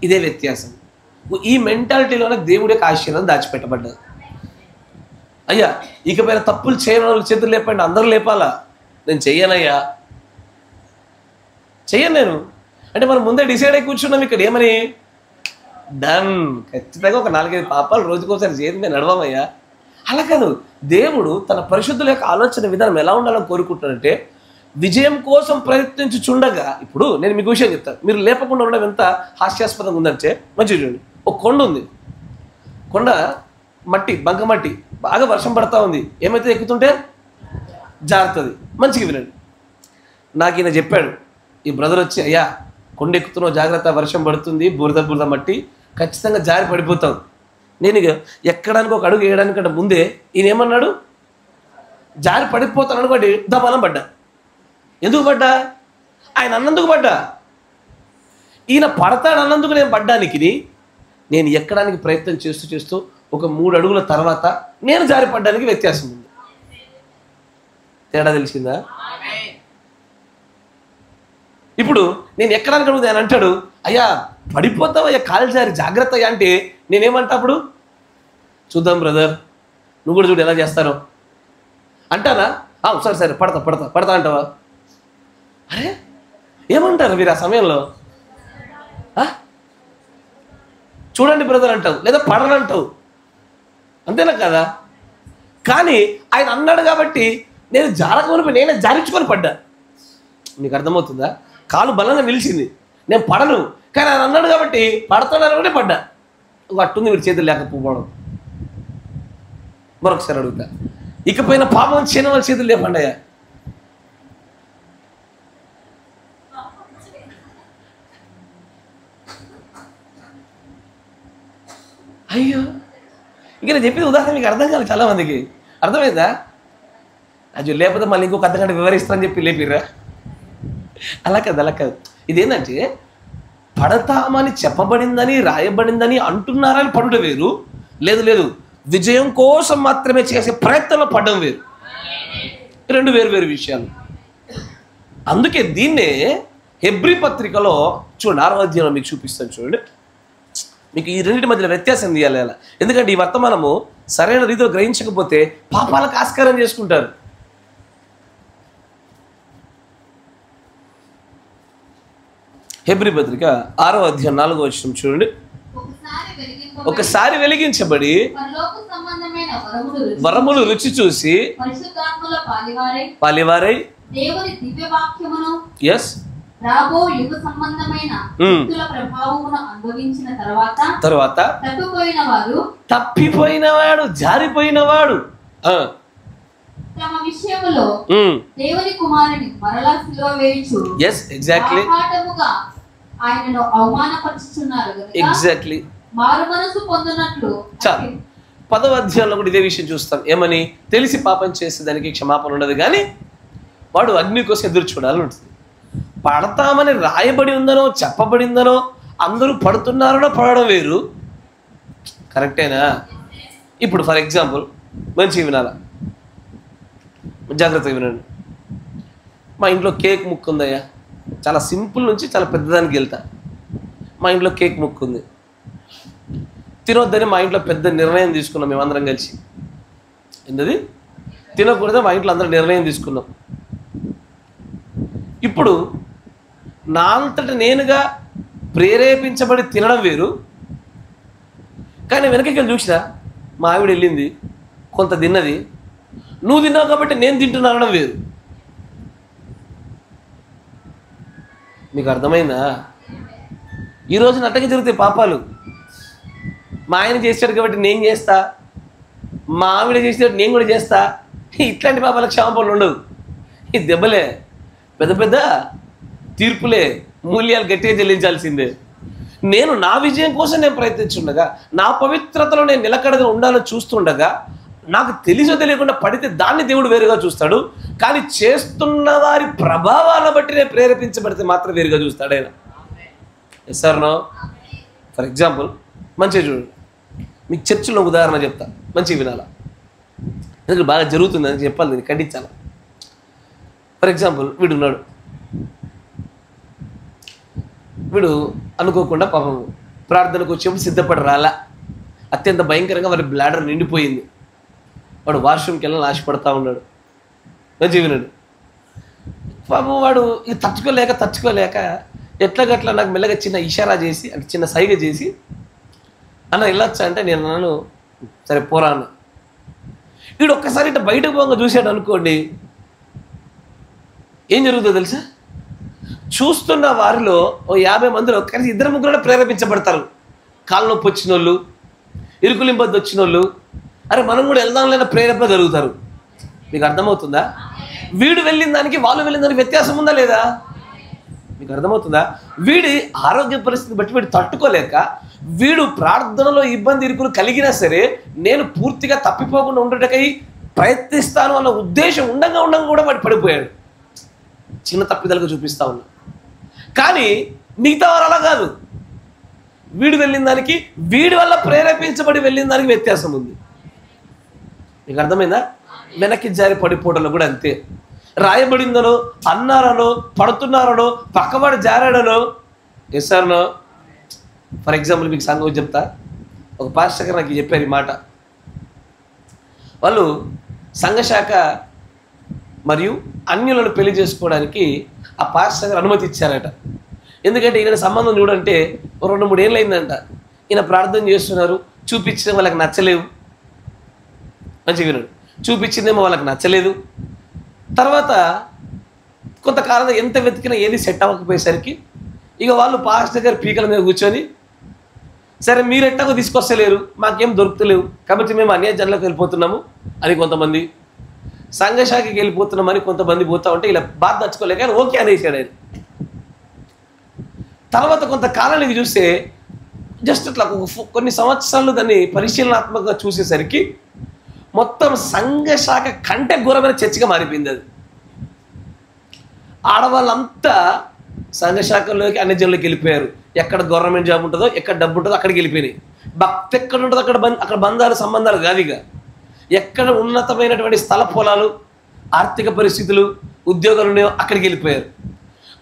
ఇదే వ్యత్యాసం. ఈ మెంటాలిటీలోనే దేవుడి యొక్క ఆశీర్వాదం దాచిపెట్టబడ్డది. అయ్యా ఇకపైన తప్పులు చేయని వాళ్ళు చేతులు లేపండి. అందరూ లేపాలా? నేను చెయ్యనయ్యా, చెయ్యను నేను అంటే మనం ముందే డిసైడ్ అయి కూర్చున్నాం ఇక్కడ. ఏమని? డన్, ఖచ్చితంగా ఒక 4-5 పాపాలు రోజుకోసారి చేతి మీద నడవమయ్యా. అలా కాదు. దేవుడు తన పరిశుద్ధుల యొక్క ఆలోచన విధానం ఎలా ఉండాలని కోరుకుంటాడంటే, విజయం కోసం ప్రయత్నించుచుండగా, ఇప్పుడు నేను మీకు విషయం చెప్తాను, మీరు లేపకుండా ఉండడం ఎంత హాస్యాస్పదంగా ఉందంటే, మంచిగా చూడండి. ఒక కొండ ఉంది, కొండ మట్టి, బంక మట్టి, బాగా వర్షం పడతా ఉంది. ఏమైతే ఎక్కుతుంటే జారుతుంది. మంచిగా వినండి. నాకు ఈయన చెప్పాడు, ఈ బ్రదర్ వచ్చి, అయ్యా కొండ ఎక్కుతున్నావు జాగ్రత్త, వర్షం పడుతుంది, బురద బురద మట్టి, ఖచ్చితంగా జారి పడిపోతావు. నేను ఎక్కడానికి ఒక అడుగు వేయడానికంటే ముందే ఈయన ఏమన్నాడు? జారి పడిపోతాను అనుకోండి, దబలం పడ్డా. ఎందుకు పడ్డా? ఆయన అన్నందుకు పడ్డా. ఈయన పడతాడు అన్నందుకు నేను పడ్డానికి, నేను ఎక్కడానికి ప్రయత్నం చేస్తూ చేస్తూ ఒక 3 అడుగుల తర్వాత నేను జారి పడ్డానికి వ్యత్యాసం ఉంది. తేడా తెలిసిందా? ఇప్పుడు నేను ఎక్కడానికి అడుగుతా, ఆయన అంటాడు, అయ్యా పడిపోతావు అయ్యా, కాలు జారి జాగ్రత్త అయ్యా అంటే నేనేమంటా? అప్పుడు చూద్దాం బ్రదర్, నువ్వు కూడా చూడు ఎలా చేస్తారో అంటానా? సరే సరే పడతా పడతా పడతా అంటావా? అరే ఏమంటారు మీరు ఆ సమయంలో? చూడండి బ్రదర్ అంటావు, లేదా పడనంటావు, అంతేనా కదా? కానీ ఆయన అన్నాడు కాబట్టి నేను జారకమని నేనే జారించుకొని పడ్డా. మీకు అర్థమవుతుందా? కాలు బలంగా నిలిచింది, నేను పడను, కానీ ఆయన అన్నాడు కాబట్టి పడతాడని పడ్డా. అట్టుంది మీరు చేతులు లేకపోవడం. మరొకసారి అడుగుతా, ఇకపైన పాపం చేయని వాళ్ళ చేతులు లేపండి అయ్యా. అయ్యో, ఇంకా నేను చెప్పేది ఉదాహరణ మీకు అర్థం కాదు, చాలా మందికి అర్థమైందా? అది లేకపోతే మళ్ళీ ఇంకొక అర్ధగంట వివరిస్తానని చెప్పి లేపిర్రా? అలా కాదు. ఇదేంటంటే పడతామని చెప్పబడిందని రాయబడిందని అంటున్నారని పడుట వేరు, లేదు విజయం కోసం మాత్రమే చేసే ప్రయత్నంలో పడడం వేరు. రెండు వేరు విషయాలు. అందుకే దీన్నే హెబ్రీ పత్రికలో చూడండి 6వ అధ్యాయంలో మీకు చూపిస్తాను. చూడండి, మీకు ఈ రెండింటి మధ్యలో వ్యత్యాసం తీయాలి. ఎందుకంటే ఈ వర్తమానము సరైన రీతిలో గ్రహించకపోతే పాపాలకు ఆస్కారం చేసుకుంటారు. హెబ్రీ పత్రిక 6వ అధ్యాయం 4వ వచనం చూడండి. ఒకసారి వెలిగించబడి వరములు రుచి చూసి పాలివారై తర్వాత తప్పిపోయినవాడు జారిపోయినవాడు తమ విషయములో దేవుని కుమారుని మరలా సిలువ వేయుచు ఎగ్జాక్ట్లీ ఆయనను అవమానపరుచుచున్నారు గనుక ఎగ్జాక్ట్లీ మారు మనసు పొందునట్లు. 10వ అధ్యాయంలో కూడా ఇదే విషయం చూస్తాం. ఏమని? తెలిసి పాపం చేసే దానికి క్షమాపణ ఉండదు, కానీ వాడు అగ్ని కోసం ఎదురు చూడాలని ఉంటుంది. పడతామని రాయబడి ఉందనో చెప్పబడిందనో అందరూ పడుతున్నారనో పడడం వేరు. కరెక్టేనా? ఇప్పుడు ఫర్ ఎగ్జాంపుల్ మంచిగా వినాలా, జాగ్రత్తగా వినండి. మా ఇంట్లో కేక్ ముక్కు ఉందయ్యా, చాలా సింపుల్ నుంచి చాలా పెద్దదానికి వెళ్తా. మా ఇంట్లో కేక్ ముక్కు ఉంది, తినొద్దని మా ఇంట్లో పెద్ద నిర్ణయం తీసుకున్నాం మేమందరం కలిసి. ఏంటది? తినకూడదు మా ఇంట్లో అందరం నిర్ణయం తీసుకున్నాం. ఇప్పుడు నా అంతట నేనుగా ప్రేరేపించబడి తినడం వేరు, కానీ వెనకకి చూసినా మా ఆవిడ వెళ్ళింది కొంత తిన్నది, నువ్వు తిన్నావు కాబట్టి నేను తింటున్నా అనడం వేరు. మీకు అర్థమైందా? ఈరోజు నట్టకి జరుగుతాయి పాపాలు. మా ఆయన చేస్తాడు కాబట్టి నేను చేస్తా, మా ఆవిడ చేసేటట్టు నేను కూడా చేస్తా. ఇట్లాంటి పాపాలకు క్షమాపణలు ఉండవు. ఈ దెబ్బలే, పెద్ద పెద్ద తీర్పులే, మూల్యాలు గట్టిగా చెల్లించాల్సిందే. నేను నా విజయం కోసం నేను ప్రయత్నించుండగా, నా పవిత్రతలో నేను నిలకడగా ఉండాలని చూస్తుండగా, నాకు తెలిసో తెలియకుండా పడితే దాన్ని దేవుడు వేరుగా చూస్తాడు. కానీ చేస్తున్న వారి ప్రభావాలను బట్టి నేను ప్రేరేపించబడితే మాత్రం వేరుగా చూస్తాడు ఆయన. Yes or no? For example మంచిగా చూడండి, మీకు చర్చిలో ఉదాహరణ చెప్తా, మంచిగా వినాలా, ఎందుకంటే బాగా జరుగుతుంది అని చెప్పాలి, నేను ఖండించాలి. ఫర్ ఎగ్జాంపుల్ వీడు ఉన్నాడు, వీడు అనుకోకుండా పాపం ప్రార్థనకు వచ్చేప్పుడు సిద్ధపడి రాలా, అత్యంత భయంకరంగా వారి బ్లాడర్ నిండిపోయింది. వాడు వాష్రూమ్కి వెళ్ళాలని ఆశపడతా ఉన్నాడు. మంచిగా విన్నాడు. పాపం వాడు ఇది తట్టుకోలేక ఎట్లాగట్లా నాకు మెల్లగా చిన్న ఇషారా చేసి, అంటే చిన్న సైగ చేసి, అన్న వెళ్ళొచ్చా అంటే నేను అన్నాను సరే పోరా అన్న. వీడు ఒక్కసారి ఇట్లా బయటకు పోగా చూశాడు అనుకోండి, ఏం జరుగుతుందో తెలుసా? చూస్తున్న వారిలో ఓ 50 మందిలో కనీసం 2-3 ప్రేరేపించబడతారు. కాళ్ళ నొప్పి వచ్చిన వాళ్ళు, ఇరుకులింపద్దు వచ్చిన వాళ్ళు, అరే మనం కూడా వెళ్దాం లేని ప్రేరేపణ జరుగుతారు. మీకు అర్థమవుతుందా? వీడు వెళ్ళిన దానికి వాళ్ళు వెళ్ళిన దానికి వ్యత్యాసం ఉందా లేదా? మీకు అర్థమవుతుందా? వీడి ఆరోగ్య పరిస్థితి బట్టి వీడు తట్టుకోలేక, వీడు ప్రార్థనలో ఇబ్బంది ఇరుకులు కలిగినా సరే నేను పూర్తిగా తప్పిపోకుండా ఉండటకై ప్రయత్నిస్తాను అన్న ఉద్దేశం ఉండగా కూడా వాడు పడిపోయాడు. చిన్న తప్పిదలుగా చూపిస్తా ఉన్నా. కానీ మిగతా వారు అలా కాదు. వీడు వెళ్ళిన దానికి, వీడి వల్ల ప్రేరేపించబడి వెళ్ళిన దానికి వ్యత్యాసం ఉంది. మీకు అర్థమైందా? వెనక్కి జారి పడిపోవడంలో కూడా అంతే. రాయబడిందనో అన్నారనో పడుతున్నారనో పక్కవాడు జారాడనో ఎస్ఆర్నో. ఫర్ ఎగ్జాంపుల్ మీకు సంగతి చెప్తా. ఒక పాస్టర్ గారు నాకు చెప్పారు ఈ మాట. వాళ్ళు సంఘశాఖ మరియు అన్యులను పెళ్లి చేసుకోవడానికి ఆ పాస్టర్ గారు అనుమతి ఇచ్చారట. ఎందుకంటే ఈయన సంబంధం చూడంటే 2-3 ఏళ్ళు అయిందంట. ఈయన ప్రార్థన చేస్తున్నారు, చూపించిన వాళ్ళకి నచ్చలేవు. మంచిగా విన్నాడు, చూపించిందేమో వాళ్ళకి నచ్చలేదు. తర్వాత కొంతకాలంగా ఎంత వెతికినా ఏది సెట్ అవ్వకపోయేసరికి ఇక వాళ్ళు పాస్టర్ గారి పీకల మీద కూర్చొని, సరే మీరు ఎట్టకు తీసుకొస్తలేరు, మాకేం దొరుకుతలేవు కాబట్టి మేము అన్య జనులకు వెళ్ళిపోతున్నాము అని కొంతమంది, సంఘశాఖకి వెళ్ళిపోతున్నామని కొంతమంది పోతా ఉంటే ఇలా బాధ తెచ్చుకోలేక ఆయన ఓకే అనేసాడు ఆయన. తర్వాత కొంతకాలానికి చూస్తే జస్ట్ ఇట్లా కొన్ని సంవత్సరాలు దాన్ని పరిశీలనాత్మకంగా చూసేసరికి మొత్తం సంఘశాఖ కంటే ఘోరమైన చర్చగా మారిపోయింది. అది ఆడవాళ్ళంతా సంఘశాఖలోకి అన్ని జనులకు వెళ్ళిపోయారు. ఎక్కడ గవర్నమెంట్ జాబ్ ఉంటుందో, ఎక్కడ డబ్బు ఉంటుందో అక్కడికి వెళ్ళిపోయినాయి. భక్తి ఎక్కడ ఉంటుందో అక్కడ బంధాలు సంబంధాలు కాదు. ఇక ఎక్కడ ఉన్నతమైనటువంటి స్థల పొలాలు, ఆర్థిక పరిస్థితులు, ఉద్యోగాలు ఉన్నాయో అక్కడికి వెళ్ళిపోయారు.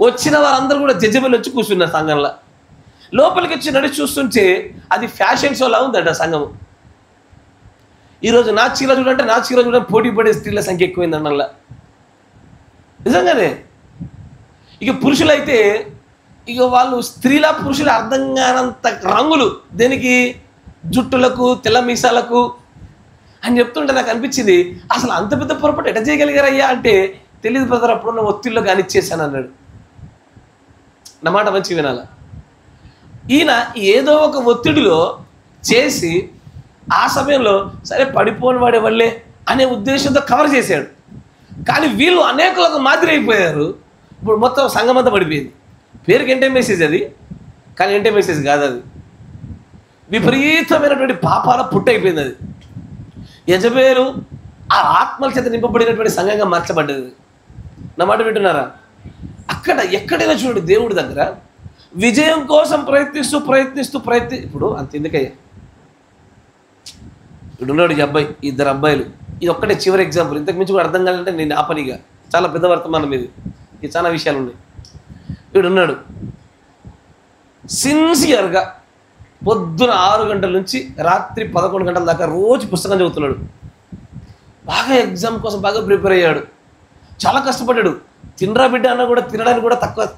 వచ్చిన వారందరూ కూడా జడ్జిమెంట్ వచ్చి కూర్చున్నారు సంఘంలో. లోపలికి వచ్చి నడిచి చూస్తుంటే అది ఫ్యాషన్ షోలా ఉందట సంఘము. ఈరోజు నా చీర చూడంటే నా చీర చూడండి పోటీ పడే స్త్రీల సంఖ్య ఎక్కువైంది అన్నల్లా. నిజంగానే. ఇక పురుషులైతే ఇక వాళ్ళు స్త్రీల పురుషులు అర్థం కానంత రంగులు, దేనికి జుట్టులకు తెల్ల మీసాలకు అని చెప్తుంటే నాకు అనిపించింది, అసలు అంత పెద్ద పొరపాటు ఎట చేయగలిగారయ్యా అంటే, తెలియదు బ్రదర్, అప్పుడున్న ఒత్తిడిలో కానిచ్చేసాను అన్నాడు. నా మాట మంచి వినాల. ఈయన ఏదో ఒక ఒత్తిడిలో చేసి ఆ సమయంలో సరే పడిపోని వాడే వాళ్ళే అనే ఉద్దేశంతో కవర్ చేశాడు. కానీ వీళ్ళు అనేకులకు మాదిరి అయిపోయారు. ఇప్పుడు మొత్తం సంఘం అంతా పడిపోయింది. పేరుకి ఎంటే మెసేజ్ అది, కానీ ఎంటే మెసేజ్ కాదు అది. విపరీతమైనటువంటి పాపాల పుట్టయిపోయింది అది. యజబేలు ఆ ఆత్మల చేత నింపబడినటువంటి సంఘంగా మార్చబడ్డది. నా మాట వింటున్నారా? అక్కడ ఎక్కడైనా చూడండి, దేవుడి దగ్గర విజయం కోసం ప్రయత్నిస్తూ ఇప్పుడు అంత ఎందుకయ్యా, ఇప్పుడు ఉన్నాడు ఈ అబ్బాయి, ఇద్దరు అబ్బాయిలు, ఇది ఒక్కటే చివరి ఎగ్జాంపుల్. ఇంతకు మించి కూడా అర్థం కావాలంటే నేను ఆ పనిగా చాలా పెద్ద వర్తమానం ఇది, ఇది చాలా విషయాలు ఉన్నాయి. వీడు ఉన్నాడు సిన్సియర్గా పొద్దున 6 గంటల నుంచి రాత్రి 11 గంటల దాకా రోజు పుస్తకం చదువుతున్నాడు. బాగా ఎగ్జామ్ కోసం బాగా ప్రిపేర్ అయ్యాడు, చాలా కష్టపడ్డాడు. తినరా బిడ్డ అన్న కూడా తినడానికి కూడా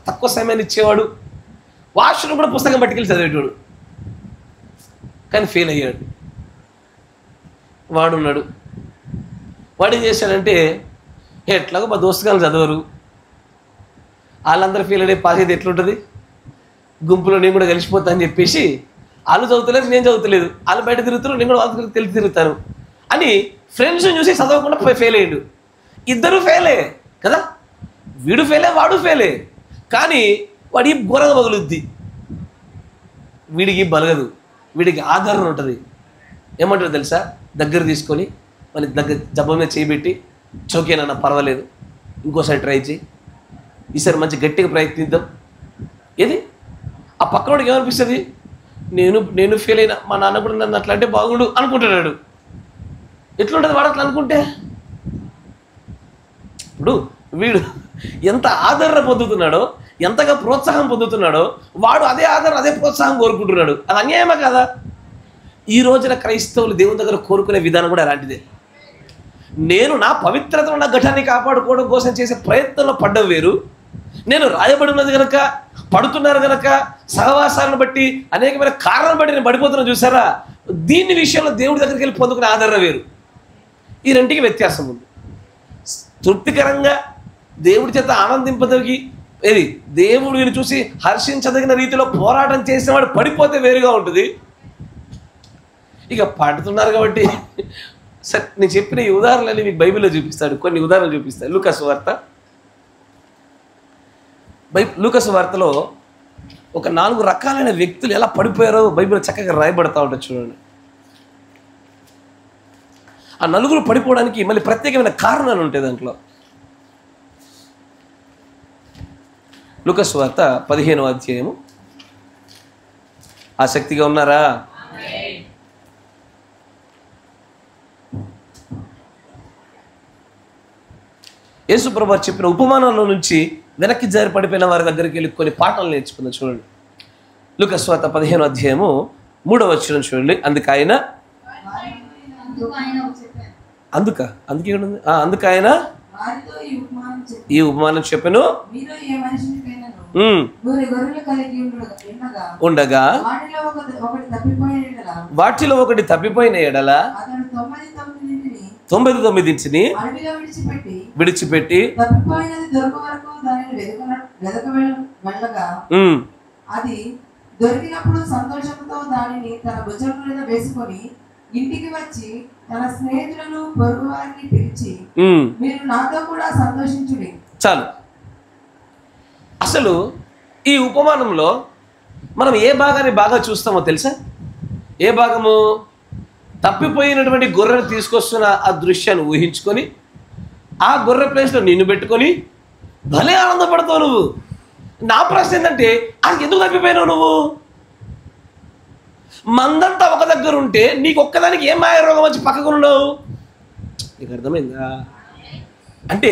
తక్కువ సమయాన్ని ఇచ్చేవాడు. వాష్రూమ్ కూడా పుస్తకం పట్టుకెళ్ళి చదివేవాడు. కానీ ఫెయిల్ అయ్యాడు. వాడున్నాడు, వాడు ఏం చేశాడంటే, ఎట్లాగో మా దోస్తుగాలు చదవరు, వాళ్ళందరూ ఫెయిల్ అయ్యే పాస్ అయితే ఎట్లుంటుంది, గుంపులో నేను కూడా కలిసిపోతా అని చెప్పేసి, వాళ్ళు చదువుతలేదు నేను చదువుతలేదు, వాళ్ళు బయట తిరుగుతారు నేను కూడా వాళ్ళకి తెలిసి తిరుగుతాను అని ఫ్రెండ్స్ని చూసి చదవకుండా ఫెయిల్ అయ్యాడు. ఇద్దరు ఫెయిలే కదా, వీడు ఫెయిలే వాడు ఫెయిలే. కానీ వాడి ఘోరంగా పగులుద్ది, వీడికి బలగదు, వీడికి ఆదరణ ఉంటుంది. ఏమంటారు తెలుసా, దగ్గర తీసుకొని మన దగ్గర జబ్బ మీద చేయబెట్టి, చోకేనన్నా పర్వాలేదు, ఇంకోసారి ట్రై చేయి, ఈసారి మంచి గట్టిగా ప్రయత్నిద్దాం. ఏది ఆ పక్కనోడికి ఏమనిపిస్తుంది, నేను ఫెయిల్ అయినా మా నాన్న కూడా నన్ను అట్లా అంటే బాగుండు అనుకుంటున్నాడు. ఎట్లుంటుంది వాడు అట్లా అనుకుంటే? ఇప్పుడు వీడు ఎంత ఆదరణ పొందుతున్నాడో, ఎంతగా ప్రోత్సాహం పొందుతున్నాడో, వాడు అదే ఆదరణ అదే ప్రోత్సాహం కోరుకుంటున్నాడు. అది అన్యాయమా కాదా? ఈ రోజున క్రైస్తవులు దేవుని దగ్గర కోరుకునే విధానం కూడా అలాంటిదే. నేను నా పవిత్రతను నా ఘటాన్ని కాపాడుకోవడం కోసం చేసే ప్రయత్నంలో పడ్డం వేరు, నేను రాయబడి ఉన్నది కనుక పడుతున్నారు కనుక సహవాసాలను బట్టి అనేకమైన కారణాలను బట్టి నేను పడిపోతున్నాను చూసారా, దీని విషయంలో దేవుడి దగ్గరికి వెళ్ళి పొందుకునే ఆదరణ వేరు. ఈ రెంటికి వ్యత్యాసం ఉంది. తృప్తికరంగా దేవుడి చేత ఆనందింపదగి ఏది దేవుడిని చూసి హర్షించదగిన రీతిలో పోరాటం చేసిన వాడు పడిపోతే వేరుగా ఉంటుంది. ఇక పడుతున్నారు కాబట్టి సరే, నేను చెప్పిన ఈ ఉదాహరణలు మీకు బైబిల్లో చూపిస్తాడు, కొన్ని ఉదాహరణలు చూపిస్తాడు. లూకాసు వార్తలో ఒక 4 రకాలైన వ్యక్తులు ఎలా పడిపోయారో బైబిల్ చక్కగా రాయబడతా ఉంటుంది చూడండి. ఆ 4 పడిపోవడానికి మళ్ళీ ప్రత్యేకమైన కారణాలు ఉంటాయి దాంట్లో. లూకాసు వార్త 15వ అధ్యాయము. ఆసక్తిగా ఉన్నారా? యేసు ప్రభువు చెప్పిన ఉపమానంలో నుంచి వెనక్కి జారి పడిపోయిన వారి దగ్గరికి వెళ్ళి కొన్ని పాఠాలు నేర్చుకుందాం చూడండి. లూకాసు వార్త 15వ అధ్యాయము 3వ వచనం చూడండి. అందుకు ఆయన ఈ ఉపమానం చెప్పెను, ఉండగా వాటిలో ఒకటి తప్పిపోయిన ఎడల 99 విడిచిపెట్టి వెదక వెళ్ళగా అది దొరికినప్పుడు సంతోషంతో దానిని తన భుజం మీద వేసుకొని ఇంటికి వచ్చి తన స్నేహితులను పొరుగు వారిని పిలిచి మీరు నాతో కూడా సంతోషించుడి. చాలు. అసలు ఈ ఉపమానంలో మనం ఏ భాగాన్ని బాగా చూస్తామో తెలుసా? ఏ భాగము? తప్పిపోయినటువంటి గొర్రెను తీసుకొస్తున్న ఆ దృశ్యాన్ని ఊహించుకొని ఆ గొర్రె ప్లేస్లో నిన్ను పెట్టుకొని భలే ఆనందపడతావు నువ్వు. నా ప్రశ్న ఏంటంటే, అది ఎందుకు తప్పిపోయినావు నువ్వు? మందంతా ఒక దగ్గర ఉంటే నీకు ఒక్కదానికి ఏం మాయ రోగం వచ్చి పక్కకు ఉండవు? నీకు అర్థమైందా? అంటే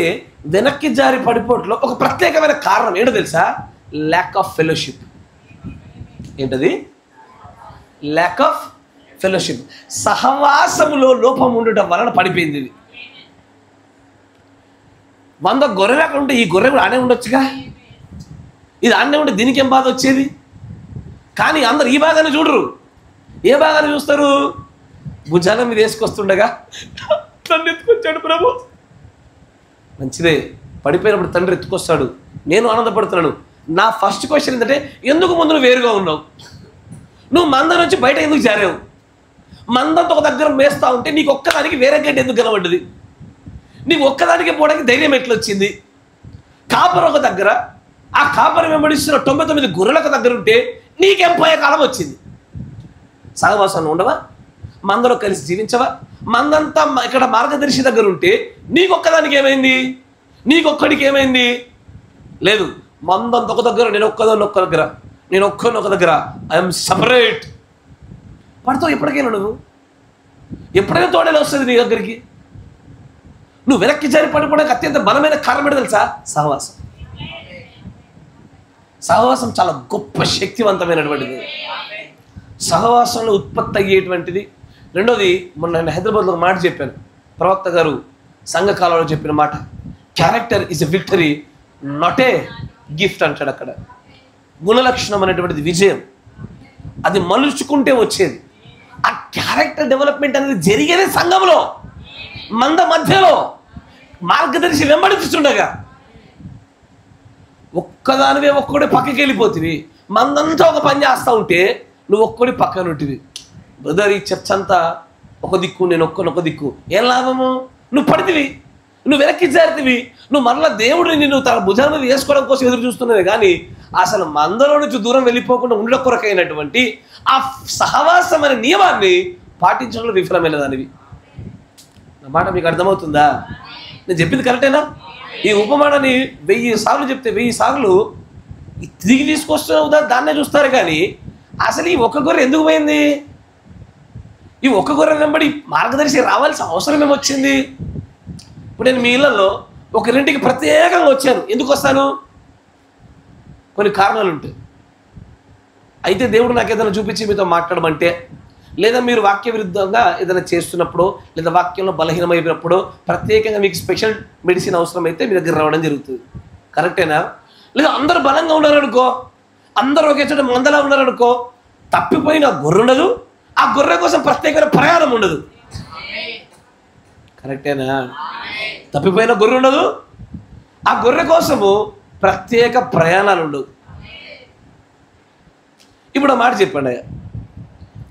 వెనక్కి జారి పడిపోవట్లో ఒక ప్రత్యేకమైన కారణం ఏంటో తెలుసా? Lack of fellowship. ఏంటది? Lack of fellowship. సహవాసములో లోపం ఉండటం వలన పడిపోయింది ఇది. 100 గొర్రెలు అక్కడ ఉంటే ఈ గొర్రె కూడా ఆనే ఉండొచ్చుగా. ఇది ఆనే ఉంటే దీనికి ఏం బాధ వచ్చేది? కానీ అందరు ఈ భాగాన్ని చూడరు. ఏ భాగాన్ని చూస్తారు? భుజాల మీద వేసుకొస్తుండగా తండ్రి ఎత్తుకొచ్చాడు ప్రభు. మంచిదే, పడిపోయినప్పుడు తండ్రి ఎత్తుకొస్తాడు. నేను ఆనందపడుతున్నాను. నా ఫస్ట్ క్వశ్చన్ ఏంటంటే, ఎందుకు ముందు నువ్వు వేరుగా ఉన్నావు? నువ్వు మంద నుంచి బయట ఎందుకు జారావు? మందంతో ఒక దగ్గర మేస్తా ఉంటే నీకు ఒక్కదానికి వేరే గడ్డి ఎందుకు కనబడ్డది? నీకు ఒక్కదానికి పోవడానికి ధైర్యం ఎట్లొచ్చింది? కాపర్ ఒక దగ్గర, ఆ కాపర్ వెంబడిస్తున్న 99 గొర్రెలకు దగ్గర ఉంటే నీకేం పోయే కాలం వచ్చింది? సహవాసాన్ని ఉండవా? మందలో కలిసి జీవించవా? మందంతా ఇక్కడ మార్గదర్శి దగ్గర ఉంటే నీకొక్కదానికి ఏమైంది? నీకొక్కడికి ఏమైంది? లేదు. మందంతా ఒక దగ్గర, నేను ఒక్కదాన్ని ఒక్క దగ్గర, నేను ఒక్కరిని ఒక దగ్గర. I'm separate. పడతావు ఎప్పటికైనా. నువ్వు ఎప్పుడైనా తోడేలు వస్తుంది నీ దగ్గరికి. నువ్వు వెనక్కి జారి పడిపోవడానికి అత్యంత బలమైన కారణం ఏంటో తెలుసా? సహవాసం. సహవాసం చాలా గొప్ప శక్తివంతమైనటువంటిది. సహవాసంలో ఉత్పత్తి అయ్యేటువంటిది. రెండోది, మొన్న నేను హైదరాబాద్లో ఒక మాట చెప్పాను. ప్రవక్త గారు సంఘకాలంలో చెప్పిన మాట, character is a victory not a gift అంటాడు. అక్కడ గుణలక్షణం అనేటువంటిది విజయం, అది మలుచుకుంటే వచ్చేది. ఆ క్యారెక్టర్ డెవలప్మెంట్ అనేది జరిగేదే సంఘంలో, మంద మధ్యలో, మార్గదర్శి వెంబడించుండగా. ఒక్కదానివే ఒక్కడే పక్కకి వెళ్ళిపోతుంది. మందంతా ఒక పని చేస్తూ ఉంటే నువ్వు ఒక్కడి పక్కన ఉంటుంది. బ్రదర్, ఈ చర్చ్ అంతా ఒక దిక్కు, నేను ఒక్క దిక్కు. ఏం లాభము? నువ్వు పడితివి, నువ్వు వెనక్కి జారితివి. నువ్వు మరలా దేవుడిని నిన్ను తన భుజాల మీద వేసుకోవడం కోసం ఎదురు చూస్తున్నది. కానీ అసలు మందలో నుంచి దూరం వెళ్ళిపోకుండా ఉండడం కొరకైనటువంటి ఆ సహవాసం అనే నియమాన్ని పాటించడంలో విఫలమైన దానివి. నా మాట మీకు అర్థమవుతుందా? నేను చెప్పింది కరెక్టేనా? ఈ ఉపమానాన్ని 1000 సార్లు చెప్తే 1000 సార్లు తిరిగి తీసుకొస్తున్న దాన్నే చూస్తారు. కానీ అసలు ఈ ఒక్క గొర్రె ఎందుకు పోయింది? ఈ ఒక్క గొర్రె వెంబడి మార్గదర్శి రావాల్సిన అవసరం ఏమొచ్చింది? ఇప్పుడు నేను మీ ఇళ్లలో ఒకరింటికి ప్రత్యేకంగా వచ్చాను. ఎందుకు వస్తాను? కొన్ని కారణాలు ఉంటాయి. అయితే దేవుడు నాకు ఏదైనా చూపించి మీతో మాట్లాడమంటే, లేదా మీరు వాక్య విరుద్ధంగా ఏదైనా చేస్తున్నప్పుడు, లేదా వాక్యంలో బలహీనమైనప్పుడు ప్రత్యేకంగా మీకు స్పెషల్ మెడిసిన్ అవసరం అయితే మీ దగ్గర రావడం జరుగుతుంది. కరెక్టేనా? లేదా అందరూ బలంగా ఉన్నారనుకో, అందరూ ఒకే చోట మందలా ఉన్నారనుకో, తప్పిపోయిన గొర్రె ఉండదు. ఆ గొర్రె కోసం ప్రత్యేకమైన ప్రయాణం ఉండదు. కరెక్టేనా? తప్పిపోయిన గొర్రె ఉండదు. ఆ గొర్రె కోసము ప్రత్యేక ప్రయాణాలు ఉండవు. ఇప్పుడు ఆ మాట చెప్పండి.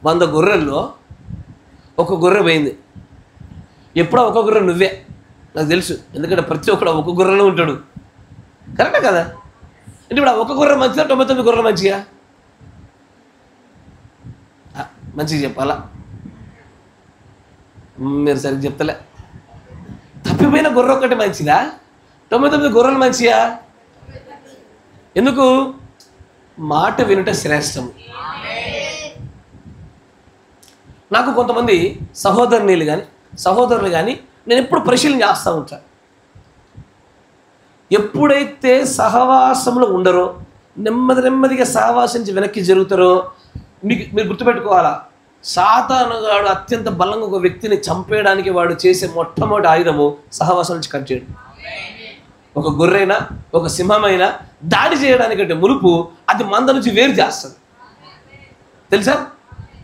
100 గొర్రెల్లో ఒక గొర్రె పోయింది. ఎప్పుడో ఒక గొర్రె నువ్వే, నాకు తెలుసు. ఎందుకంటే ప్రతి ఒక్కడు ఒక గొర్రెలో ఉంటాడు. కరెక్టే కదా? అంటే ఇప్పుడు ఒక గొర్రె మంచిదా, 99 గొర్రెలు మంచిగా? మంచిగా చెప్పాలా? మీరు సరిగ్గా చెప్తలే. తప్పిపోయిన గొర్రె ఒక్కటి మంచిదా, 99 గొర్రెలు మంచియా? ఎందుకు? మాట వినుట శ్రేష్టము. నాకు కొంతమంది సహోదరులు కానీ నేను ఎప్పుడు పరిశీలన చేస్తూ ఉంటాను. ఎప్పుడైతే సహవాసంలో ఉండరో, నెమ్మదిగా సహవాసం నుంచి వెనక్కి జరుగుతారో, మీరు గుర్తుపెట్టుకోవాలా, సాతానుగాడు అత్యంత బలంగా ఒక వ్యక్తిని చంపేయడానికి వాడు చేసే మొట్టమొదటి ఆయుధము సహవాసం నుంచి కట్ చేయడం. ఒక గొర్రెైనా ఒక సింహమైనా దాడి చేయడానికంటే మునుపు అది మంద నుంచి వేరు చేస్తుంది. తెలుసా?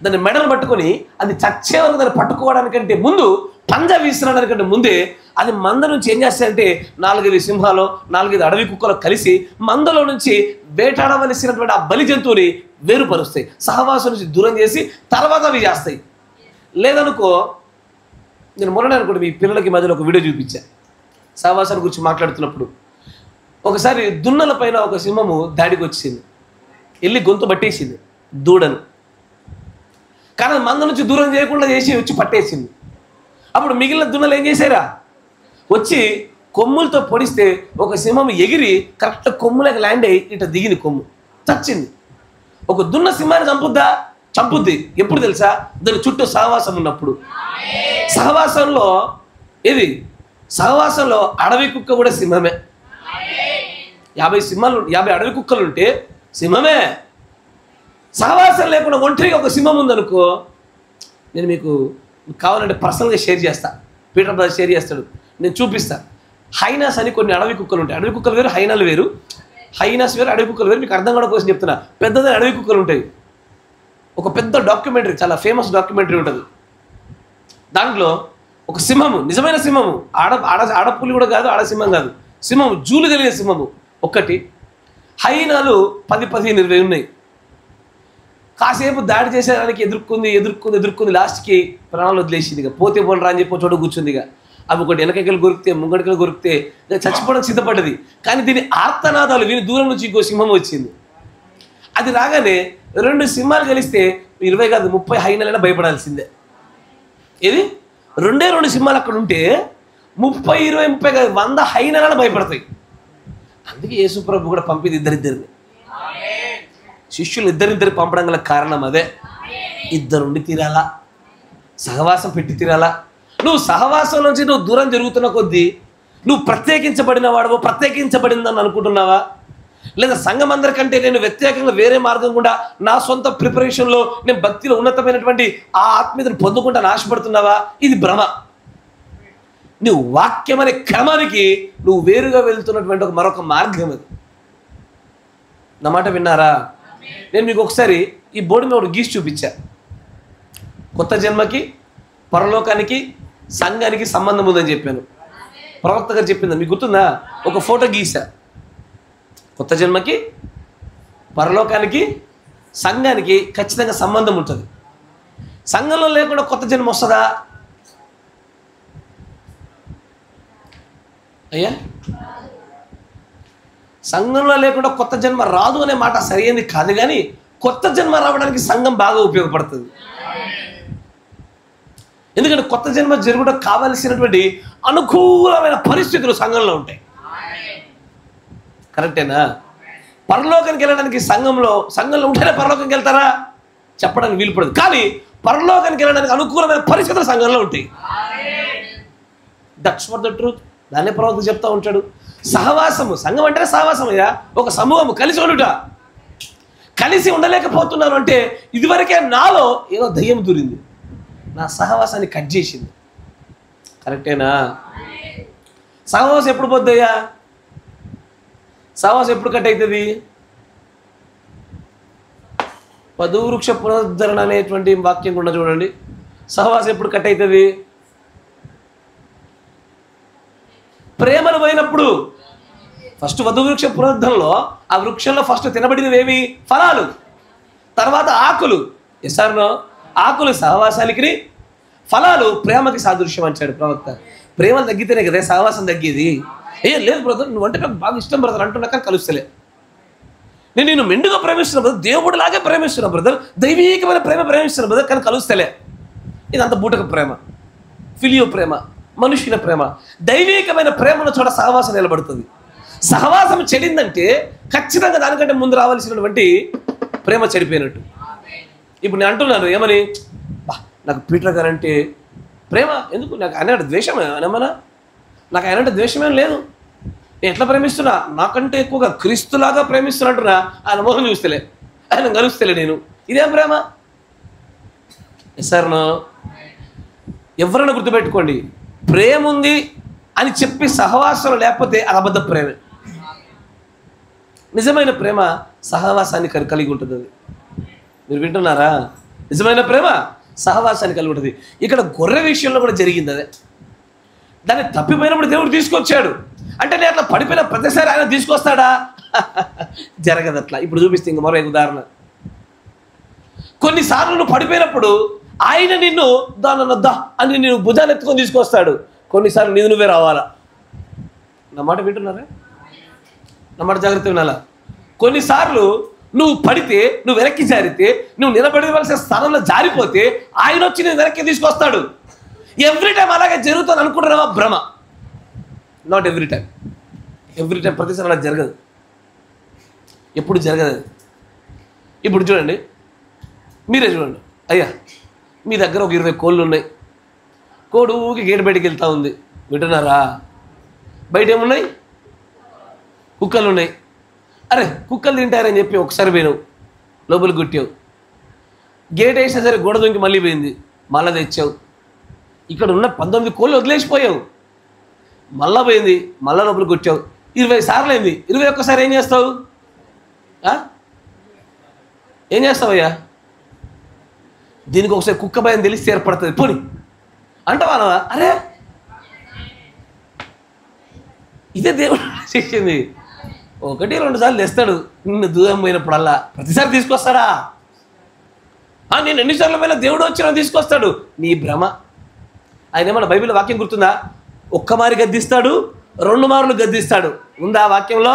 దాన్ని మెడలు పట్టుకొని అది చచ్చే వరకు దాన్ని పట్టుకోవడానికంటే ముందు, పంజా విసిరడానికంటే ముందే అది మంద నుంచి ఏం చేస్తాయంటే 4-5 సింహాలు 4-5 అడవి కుక్కలు కలిసి మందలో నుంచి వేటాడవలసినటువంటి ఆ బలి జంతువుని వేరుపరుస్తాయి, సహవాసం నుంచి దూరం చేసి తర్వాత అవి చేస్తాయి. లేదనుకో, నేను మొన్న అనుకోండి మీ పిల్లలకి మధ్యలో ఒక వీడియో చూపించా సహవాసాన్ని గురించి మాట్లాడుతున్నప్పుడు. ఒకసారి దున్నల పైన ఒక సింహము దాడికి వచ్చింది, వెళ్ళి గొంతు పట్టేసింది దూడను. కానీ మంద నుంచి దూరం చేయకుండా చేసి వచ్చి పట్టేసింది. అప్పుడు మిగిలిన దున్నలు ఏం చేశారా, వచ్చి కొమ్ములతో పొడిస్తే ఒక సింహం ఎగిరి కరెక్ట్ కొమ్ములకు ల్యాండ్ అయ్యి ఇట దిగింది, కొమ్ము చచ్చింది. ఒక దున్న సింహాన్ని చంపుద్ది ఎప్పుడు తెలుసా, దాని చుట్టూ సహవాసం ఉన్నప్పుడు. సహవాసంలో సహవాసంలో అడవి కుక్క కూడా సింహమే. 50 అడవి కుక్కలు ఉంటే సింహమే. సహవాసం లేకుండా ఒంటరిగా ఒక సింహం ఉందనుకో, నేను మీకు కావాలంటే పర్సనల్గా షేర్ చేస్తా, పీటర్ బ్రదర్ షేర్ చేస్తాడు, నేను చూపిస్తా. హైనాస్ అని కొన్ని అడవి కుక్కలు ఉంటాయి. అడవి కుక్కలు వేరు, హైనాలు వేరు. హైనాస్ వేరు, అడవి కుక్కలు వేరు. మీకు అర్థం కావడం కోసం చెప్తున్నా. పెద్దదైన అడవి కుక్కలు ఉంటాయి. ఒక పెద్ద డాక్యుమెంటరీ, చాలా ఫేమస్ డాక్యుమెంటరీ ఉంటుంది. దాంట్లో ఒక సింహము, నిజమైన సింహము, ఆడపులి కూడా కాదు, ఆడసింహం కాదు, సింహము, జూలు కలిగిన సింహము ఒక్కటి. హైనాలు 10-15-20 ఉన్నాయి. కాసేపు దాడి చేసేదానికి ఎదుర్కొంది లాస్ట్కి ప్రాణాలు వదిలేసింది. ఇక పోతే పోను రా అని చెప్పి చోట కూర్చుంది. ఇక అవి ఒకటి వెనకకెళ్ళి కొరికితే, ముంగడికెళ్ళి కొరికితే చచ్చిపోవడానికి సిద్ధపడ్డది. కానీ దీని ఆర్తనాదాలు విని దూరం నుంచి ఇంకో సింహం వచ్చింది. అది రాగానే 2 సింహాలు కలిస్తే 20 కాదు 30 హైనాలైనా భయపడాల్సిందే. ఏది 2 సింహాలు అక్కడ ఉంటే 30, 20, 30 కాదు 100 హైనాలైనా భయపడతాయి. అందుకే యేసుప్రభు కూడా పంపింది ఇద్దరిద్దరిని. శిష్యులు ఇద్దరిద్దరు పంపడం గల కారణం అదే. ఇద్దరుండి తీరాలా, సహవాసం పెట్టి తీరాలా. నువ్వు సహవాసం నుంచి నువ్వు దూరం జరుగుతున్న కొద్దీ నువ్వు ప్రత్యేకించబడిన వాడవో, ప్రత్యేకించబడిందని అనుకుంటున్నావా? లేదా సంఘం అందరికంటే నేను వ్యతిరేకంగా వేరే మార్గం కూడా నా సొంత ప్రిపరేషన్లో నేను భక్తిలో ఉన్నతమైనటువంటి ఆ ఆత్మీయతను పొందుకుంటాను ఆశపడుతున్నావా? ఇది భ్రమ. నువ్వు వాక్యం అనే క్రమానికి నువ్వు వేరుగా వెళ్తున్నటువంటి మరొక మార్గం అది. నా మాట విన్నారా? నేను మీకు ఒకసారి ఈ బోర్డు మీద ఒకటి గీసి చూపించా. కొత్త జన్మకి, పరలోకానికి, సంఘానికి సంబంధం ఉందని చెప్పాను. ప్రవక్త గారు చెప్పిందా మీకు గుర్తుందా? ఒక ఫోటో గీసా. కొత్త జన్మకి, పరలోకానికి, సంఘానికి ఖచ్చితంగా సంబంధం ఉంటుంది. సంఘంలో లేకుండా కొత్త జన్మ వస్తుందా అయ్యా? సంఘంలో లేకుండా కొత్త జన్మ రాదు అనే మాట సరైనది కాదు, కానీ కొత్త జన్మ రావడానికి సంఘం బాగా ఉపయోగపడుతుంది. ఎందుకంటే కొత్త జన్మ జరగడం కావలసినటువంటి అనుకూలమైన పరిస్థితులు సంఘంలో ఉంటాయి. కరెక్టేనా? పరలోకానికి వెళ్ళడానికి సంఘంలో ఉంటేనే పరలోకానికి వెళ్తారా చెప్పడానికి వీలు పడదు, కానీ పరలోకానికి వెళ్ళడానికి అనుకూలమైన పరిస్థితులు సంఘంలో ఉంటాయి. That's for the truth. దాన్నే ప్రవక్త చెప్తా ఉంటాడు. సహవాసము, సంఘం అంటేనే సహవాసం అయ్యా. ఒక సమూహము కలిసి ఉండుట. కలిసి ఉండలేకపోతున్నాను అంటే ఇదివరకే నాలో ఏదో దయ్యం దూరింది, నా సహవాసాన్ని కట్ చేసింది. కరెక్టేనా? సహవాసం ఎప్పుడు పోద్దయ్యా? సహవాసం ఎప్పుడు కట్ అవుతుంది? వధూవృక్ష పునరుద్ధరణ అనేటువంటి వాక్యం కూడా చూడండి. సహవాసం ఎప్పుడు కట్ అవుతుంది? ప్రేమను పోయినప్పుడు. ఫస్ట్ వధువృక్ష పునరుద్ధరణలో ఆ వృక్షంలో ఫస్ట్ తినబడినవేవి? ఫలాలు, తర్వాత ఆకులు. ఎస్ఆర్నో? ఆకులు సహవాసానికి, ఫలాలు ప్రేమకి సాదృశ్యం అంటాడు ప్రవక్త. ప్రేమలు తగ్గితేనే కదా సహవాసం తగ్గేది. లేదు బ్రదర్, నువ్వంటే నాకు బాగా ఇష్టం బ్రదర్ అంటున్నా కానీ కలుస్తలే. నేను మెండుగా ప్రేమిస్తున్నా బ్రదర్, దేవుడిలాగే ప్రేమిస్తున్నా బ్రదర్, దైవీకమైన ప్రేమ ప్రేమిస్తున్నా బ్రదర్, కానీ కలుస్తలే. ఇదంతా బూటక ప్రేమ, ఫిలియో ప్రేమ, మనుషుల ప్రేమ. దైవీకమైన ప్రేమను చోట సహవాసం నిలబడుతుంది. సహవాసం చెడిందంటే ఖచ్చితంగా దానికంటే ముందు రావాల్సినటువంటి ప్రేమ చెడిపోయినట్టు. ఇప్పుడు నేను అంటున్నాను ఏమని, నాకు పీటర్ గారు అంటే ప్రేమ ఎందుకు, నాకు ఆయన ద్వేషమే ఏమన్నా, నాకు ఆయన ద్వేషమేం లేదు. నేను ఎట్లా ప్రేమిస్తున్నా, నాకంటే ఎక్కువగా క్రీస్తులాగా ప్రేమిస్తున్నా అంటున్నా. ఆయన మొహం చూస్తలే, ఆయన కలుస్తలే, నేను ఇదేం ప్రేమ? సార్నో ఎవరైనా గుర్తుపెట్టుకోండి, ప్రేమ ఉంది అని చెప్పి సహవాసం లేకపోతే అది అబద్ధ ప్రేమే. నిజమైన ప్రేమ సహవాసాన్ని కలిగి ఉంటుంది. అది మీరు వింటున్నారా? నిజమైన ప్రేమ సహవాసాన్ని కలిగి ఉంటుంది. ఇక్కడ గొర్రె విషయంలో కూడా జరిగింది అదే. దాన్ని తప్పిపోయినప్పుడు దేవుడు తీసుకొచ్చాడు. అంటే నేను అట్లా పడిపోయిన ప్రతిసారి ఆయన తీసుకొస్తాడా? జరగదు అట్లా. ఇప్పుడు చూపిస్తే ఇంక మరో ఉదాహరణ. కొన్నిసార్లు నువ్వు పడిపోయినప్పుడు ఆయన నిన్ను దానొద్దా అని నేను భుజాన్ని ఎత్తుకొని తీసుకొస్తాడు. కొన్నిసార్లు నీది నువ్వే రావాలా. నా మాట వింటున్నారా? నా మాట జాగ్రత్త వినాలా? కొన్నిసార్లు నువ్వు పడితే, నువ్వు వెనక్కి జారితే, నువ్వు నిలబడవలసిన స్థానంలో జారిపోతే ఆయన వచ్చి నేను వెనక్కి తీసుకొస్తాడు. ఎవ్రీ టైం అలాగే జరుగుతుంది అనుకుంటున్నావా? భ్రమ. Not every time. Every time ప్రతిసారి అలా జరగదు. ఎప్పుడు జరగదు. ఇప్పుడు చూడండి, మీరే చూడండి. అయ్యా మీ దగ్గర ఒక 20 కోళ్ళు ఉన్నాయి. కోడి ఊకి గేటు బయటికి వెళ్తూ ఉంది. వింటున్నారా? బయట ఏమున్నాయి? కుక్కలు ఉన్నాయి. అరే కుక్కలు తింటారని చెప్పి ఒకసారి పోయినావు, లోపలికి కొట్టావు. గేట్ వేసినా సరే గోడ దొంగి మళ్ళీ పోయింది, మళ్ళీ తెచ్చావు. ఇక్కడ ఉన్న 19 కోళ్ళు వదిలేసిపోయావు, మళ్ళా పోయింది, మళ్ళా లోపలికి కొట్టావు. 20 సార్లు అయింది. 21 సారి ఏం చేస్తావు? ఏం చేస్తావయ్యా? దీనికి ఒకసారి కుక్క భయం తెలిసి ఏర్పడుతుంది. పోని అంటావా? అరే ఇదే దేవుడు చేసింది. 1-2 సార్లు తెస్తాడు. నిన్ను దూరం పోయినప్పుడల్లా ప్రతిసారి తీసుకొస్తాడా? నేను ఎన్నిసార్లు పోయినా దేవుడు వచ్చినా తీసుకొస్తాడు. నీ భ్రమ. ఆయన ఏమన్నా బైబిల్ వాక్యం గుర్తుందా? 1 మారి గద్దిస్తాడు, 2 మార్లు గద్దిస్తాడు. ఉందా వాక్యంలో?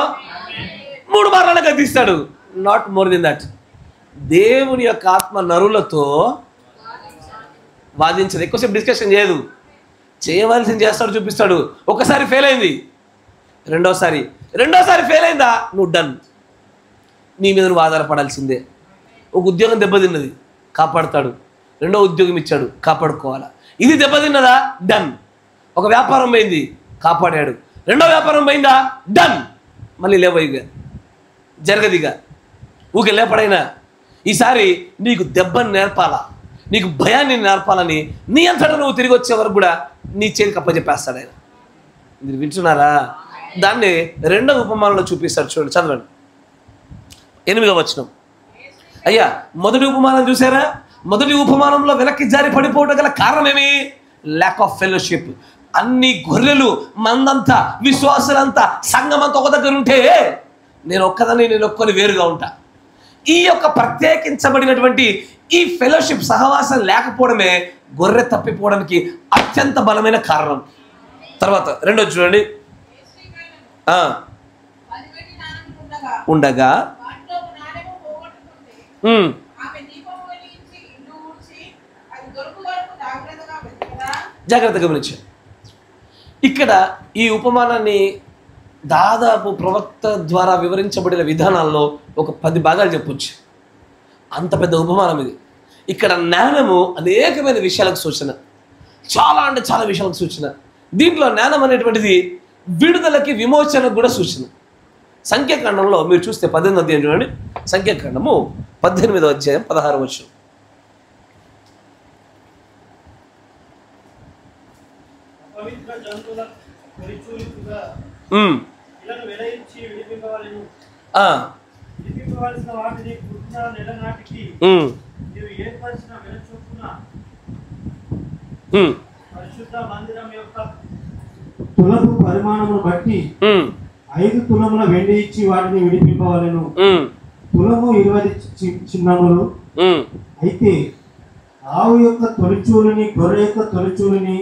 3 మార్లు గద్దిస్తాడు. Not more than that. దేవుని యొక్క ఆత్మ నరులతో వాదించదు. ఎక్కువసేపు డిస్కషన్ చేయదు. చేయవలసింది చేస్తాడు, చూపిస్తాడు. ఒకసారి ఫెయిల్ అయింది, రెండోసారి ఫెయిల్ అయిందా, నువ్వు డన్. నీ మీద నువ్వు ఆధారపడాల్సిందే. ఒక ఉద్యోగం దెబ్బతిన్నది, కాపాడుతాడు. రెండో ఉద్యోగం ఇచ్చాడు, కాపాడుకోవాలా. ఇది దెబ్బతిన్నదా, డన్. ఒక వ్యాపారం పోయింది, కాపాడాడు. రెండో వ్యాపారం పోయిందా, డన్. మళ్ళీ లేవయిగా జరగదిగా. ఊకే లేపడైనా ఈసారి నీకు దెబ్బని నేర్పాలా, నీకు భయాన్ని నేర్పాలని నీ అంతటా నువ్వు తిరిగి వచ్చే వరకు కూడా నీ చేతికి అప్పచెప్పేస్తాడు ఆయన. మీరు వింటున్నారా? దాన్ని 2వ ఉపమానంలో చూపిస్తాడు. చూడండి, చదవండి. 8వ వచనం. అయ్యా మొదటి ఉపమానం చూసారా? మొదటి ఉపమానంలో వెనక్కి జారి పడిపోవడం గల కారణం ఏమి? Lakh of fellowship. అన్ని గొర్రెలు, మందంతా, విశ్వాసులంతా, సంఘమంతా ఒక దగ్గర ఉంటే నేను ఒక్కని వేరుగా ఉంటా. ఈ యొక్క ప్రత్యేకించబడినటువంటి ఈ ఫెలోషిప్ సహవాసం లేకపోవడమే గొర్రె తప్పిపోవడానికి అత్యంత బలమైన కారణం. తర్వాత 2వ చూడండి. ఉండగా జాగ్రత్తగా గమనించాను. ఇక్కడ ఈ ఉపమానాన్ని దాదాపు ప్రవక్త ద్వారా వివరించబడిన విధానాల్లో ఒక 10 భాగాలు చెప్పొచ్చు. అంత పెద్ద ఉపమానం ఇది. ఇక్కడ జ్ఞానము అనేకమైన విషయాలకు సూచన, చాలా అంటే చాలా విషయాలకు సూచన. దీంట్లో జ్ఞానం అనేటువంటిది విడుదలకి, విమోచనకు కూడా సూచన. సంఖ్యాకాండంలో మీరు చూస్తే 18వ అధ్యాయం చూడండి. సంఖ్యాకాండము 18వ అధ్యాయం 16వ వచనం. తులపు పరిమాణమును బట్టి 5 తులముల వెండి ఇచ్చి వాటిని విడిపింపవలెను. తులము 20 చిన్నములు. అయితే ఆవు యొక్క తొలిచూలుని, గొర్రె యొక్క తొలిచూలుని,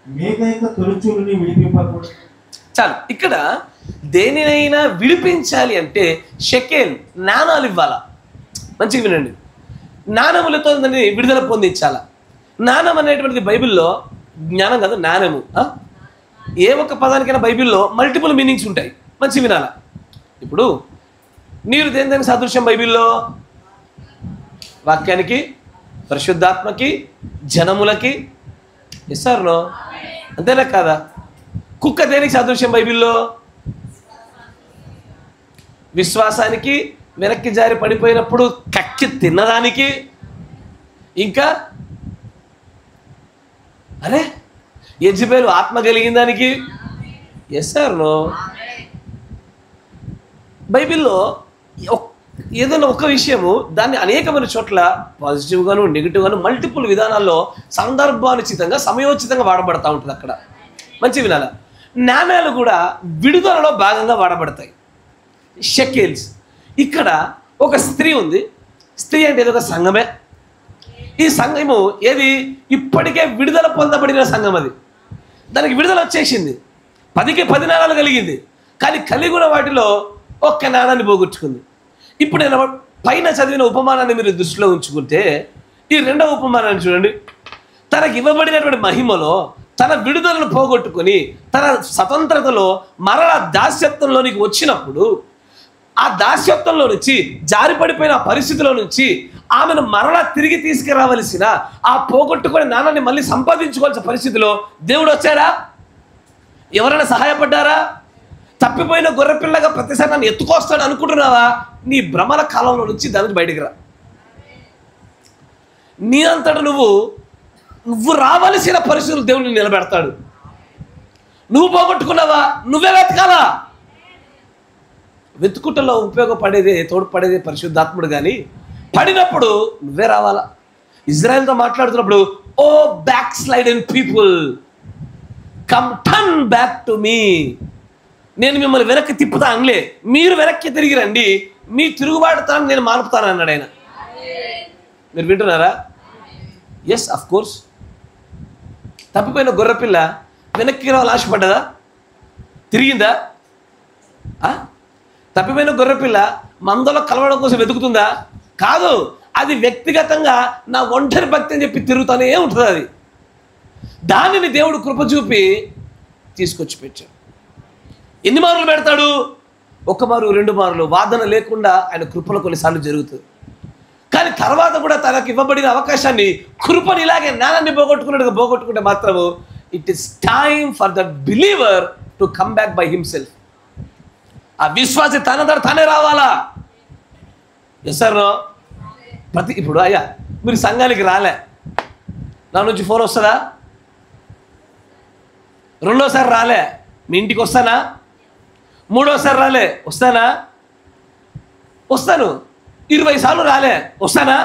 మేక యొక్క తొలిచూలుని విడిపింపకూడదు. చాలు. ఇక్కడ దేనినైనా విడిపించాలి అంటే షెకెల్, నాణాలు ఇవ్వాలా. మంచిగా వినండి. నాణములతో దాన్ని విడుదల పొందించాలా. నాణం అనేటువంటిది బైబిల్లో జ్ఞానం కాదు, నాణము. ఏ ఒక్క పదానికైనా బైబిల్లో మల్టిపుల్ మీనింగ్స్ ఉంటాయి. మంచి వినాలా. ఇప్పుడు నీరు దేని సాదృశ్యం బైబిల్లో? వాక్యానికి, పరిశుద్ధాత్మకి, జనములకి. Yes or no? అంతేనా కాదా? కుక్క దేనికి సాదృశ్యం బైబిల్లో? విశ్వాసానికి, వెనక్కి జారి పడిపోయినప్పుడు కక్కి తినడానికి, ఇంకా అరే యెజబెలు ఆత్మ కలిగిన దానికి. Yes or no? బైబిల్లో ఏదైనా ఒక విషయము దాన్ని అనేకమైన చోట్ల పాజిటివ్గాను నెగిటివ్గాను మల్టిపుల్ విధానాల్లో సందర్భానుచితంగా సమయోచితంగా వాడబడతా ఉంటుంది. అక్కడ మంచి వినాల. నాణ్యాలు కూడా విడుదలలో భాగంగా వాడబడతాయి. షెకెల్స్. ఇక్కడ ఒక స్త్రీ ఉంది. స్త్రీ అంటే ఏదో ఒక సంఘమే. ఈ సంఘము ఏది? ఇప్పటికే విడుదల పొందబడిన సంఘం. అది దానికి విడుదల వచ్చేసింది. 10కి 10 నాణాలు కలిగింది. కానీ కలిగి ఉన్న వాటిలో ఒక్క నాణాన్ని పోగొట్టుకుంది. ఇప్పుడు నేను పైన చదివిన ఉపమానాన్ని మీరు దృష్టిలో ఉంచుకుంటే ఈ రెండవ ఉపమానాన్ని చూడండి. తనకి ఇవ్వబడినటువంటి మహిమలో తన విడుదలను పోగొట్టుకొని తన స్వతంత్రతలో మరల దాస్యత్వంలోనికి వచ్చినప్పుడు ఆ దాస్యత్వంలో నుంచి జారిపడిపోయిన పరిస్థితిలో నుంచి ఆమెను మరలా తిరిగి తీసుకురావలసిన ఆ పోగొట్టుకునే నాణాన్ని మళ్ళీ సంపాదించుకోవాల్సిన పరిస్థితిలో దేవుడు వచ్చాడా? ఎవరైనా సహాయపడ్డారా? తప్పిపోయిన గొర్రెపిల్లగా ప్రతిసారి నన్ను ఎత్తుకొస్తాడు అనుకుంటున్నావా? నీ భ్రమల కాలంలో నుంచి దాని నుంచి బయటికి రా. నీ అంతటా నువ్వు రావలసిన పరిస్థితులు దేవుడిని నిలబెడతాడు. నువ్వు పోగొట్టుకున్నావా? నువ్వే వెతకాలా. వెతుకుటలో ఉపయోగపడేది తోడ్పడేది పరిశుద్ధాత్ముడు. కానీ పడినప్పుడు నువ్వే రావాలా. ఇజ్రాయెల్తో మాట్లాడుతున్నప్పుడు O backslidden people come turn back to me, నేను మిమ్మల్ని వెనక్కి తిప్పుతా అనలే, మీరు వెనక్కి తిరిగి రండి, మీ తిరుగుబాటుతాను నేను మానుపుతాను అన్నాడు ఆయన. మీరు వింటున్నారా? Yes, of course. తప్పిపోయిన గొర్రెపిల్ల వెనక్కి రావాలి ఆశపడ్డదా? తిరిగిందా? తప్పిపోయిన గొర్రెపిల్ల మందలో కలవడం కోసం వెతుకుతుందా? కాదు. అది వ్యక్తిగతంగా నా ఒంటరి భక్తి అని చెప్పి తిరుగుతానే ఉంటుంది. అది దానిని దేవుడు కృప చూపి తీసుకొచ్చి పెట్టాడు. ఎన్ని మార్లు పెడతాడు? 1 మారు 2 మార్లు వాదన లేకుండా ఆయన కృపలో కొన్నిసార్లు జరుగుతుంది. కానీ తర్వాత కూడా తనకు ఇవ్వబడిన అవకాశాన్ని కృపని ఇలాగే నానాన్ని పోగొట్టుకుంటే మాత్రము it is time for the believer to come back by himself. ఆ విశ్వాసి తనంతట తానే రావాలా. Yes sir. ఇప్పుడు అయ్యా మీరు సంఘానికి రాలే, నా నుంచి ఫోన్ వస్తుందా? రెండోసారి రాలే, మీ ఇంటికి వస్తానా? మూడోసారి రాలే, వస్తానా? వస్తాను. 20 సార్లు రాలే, వస్తానా?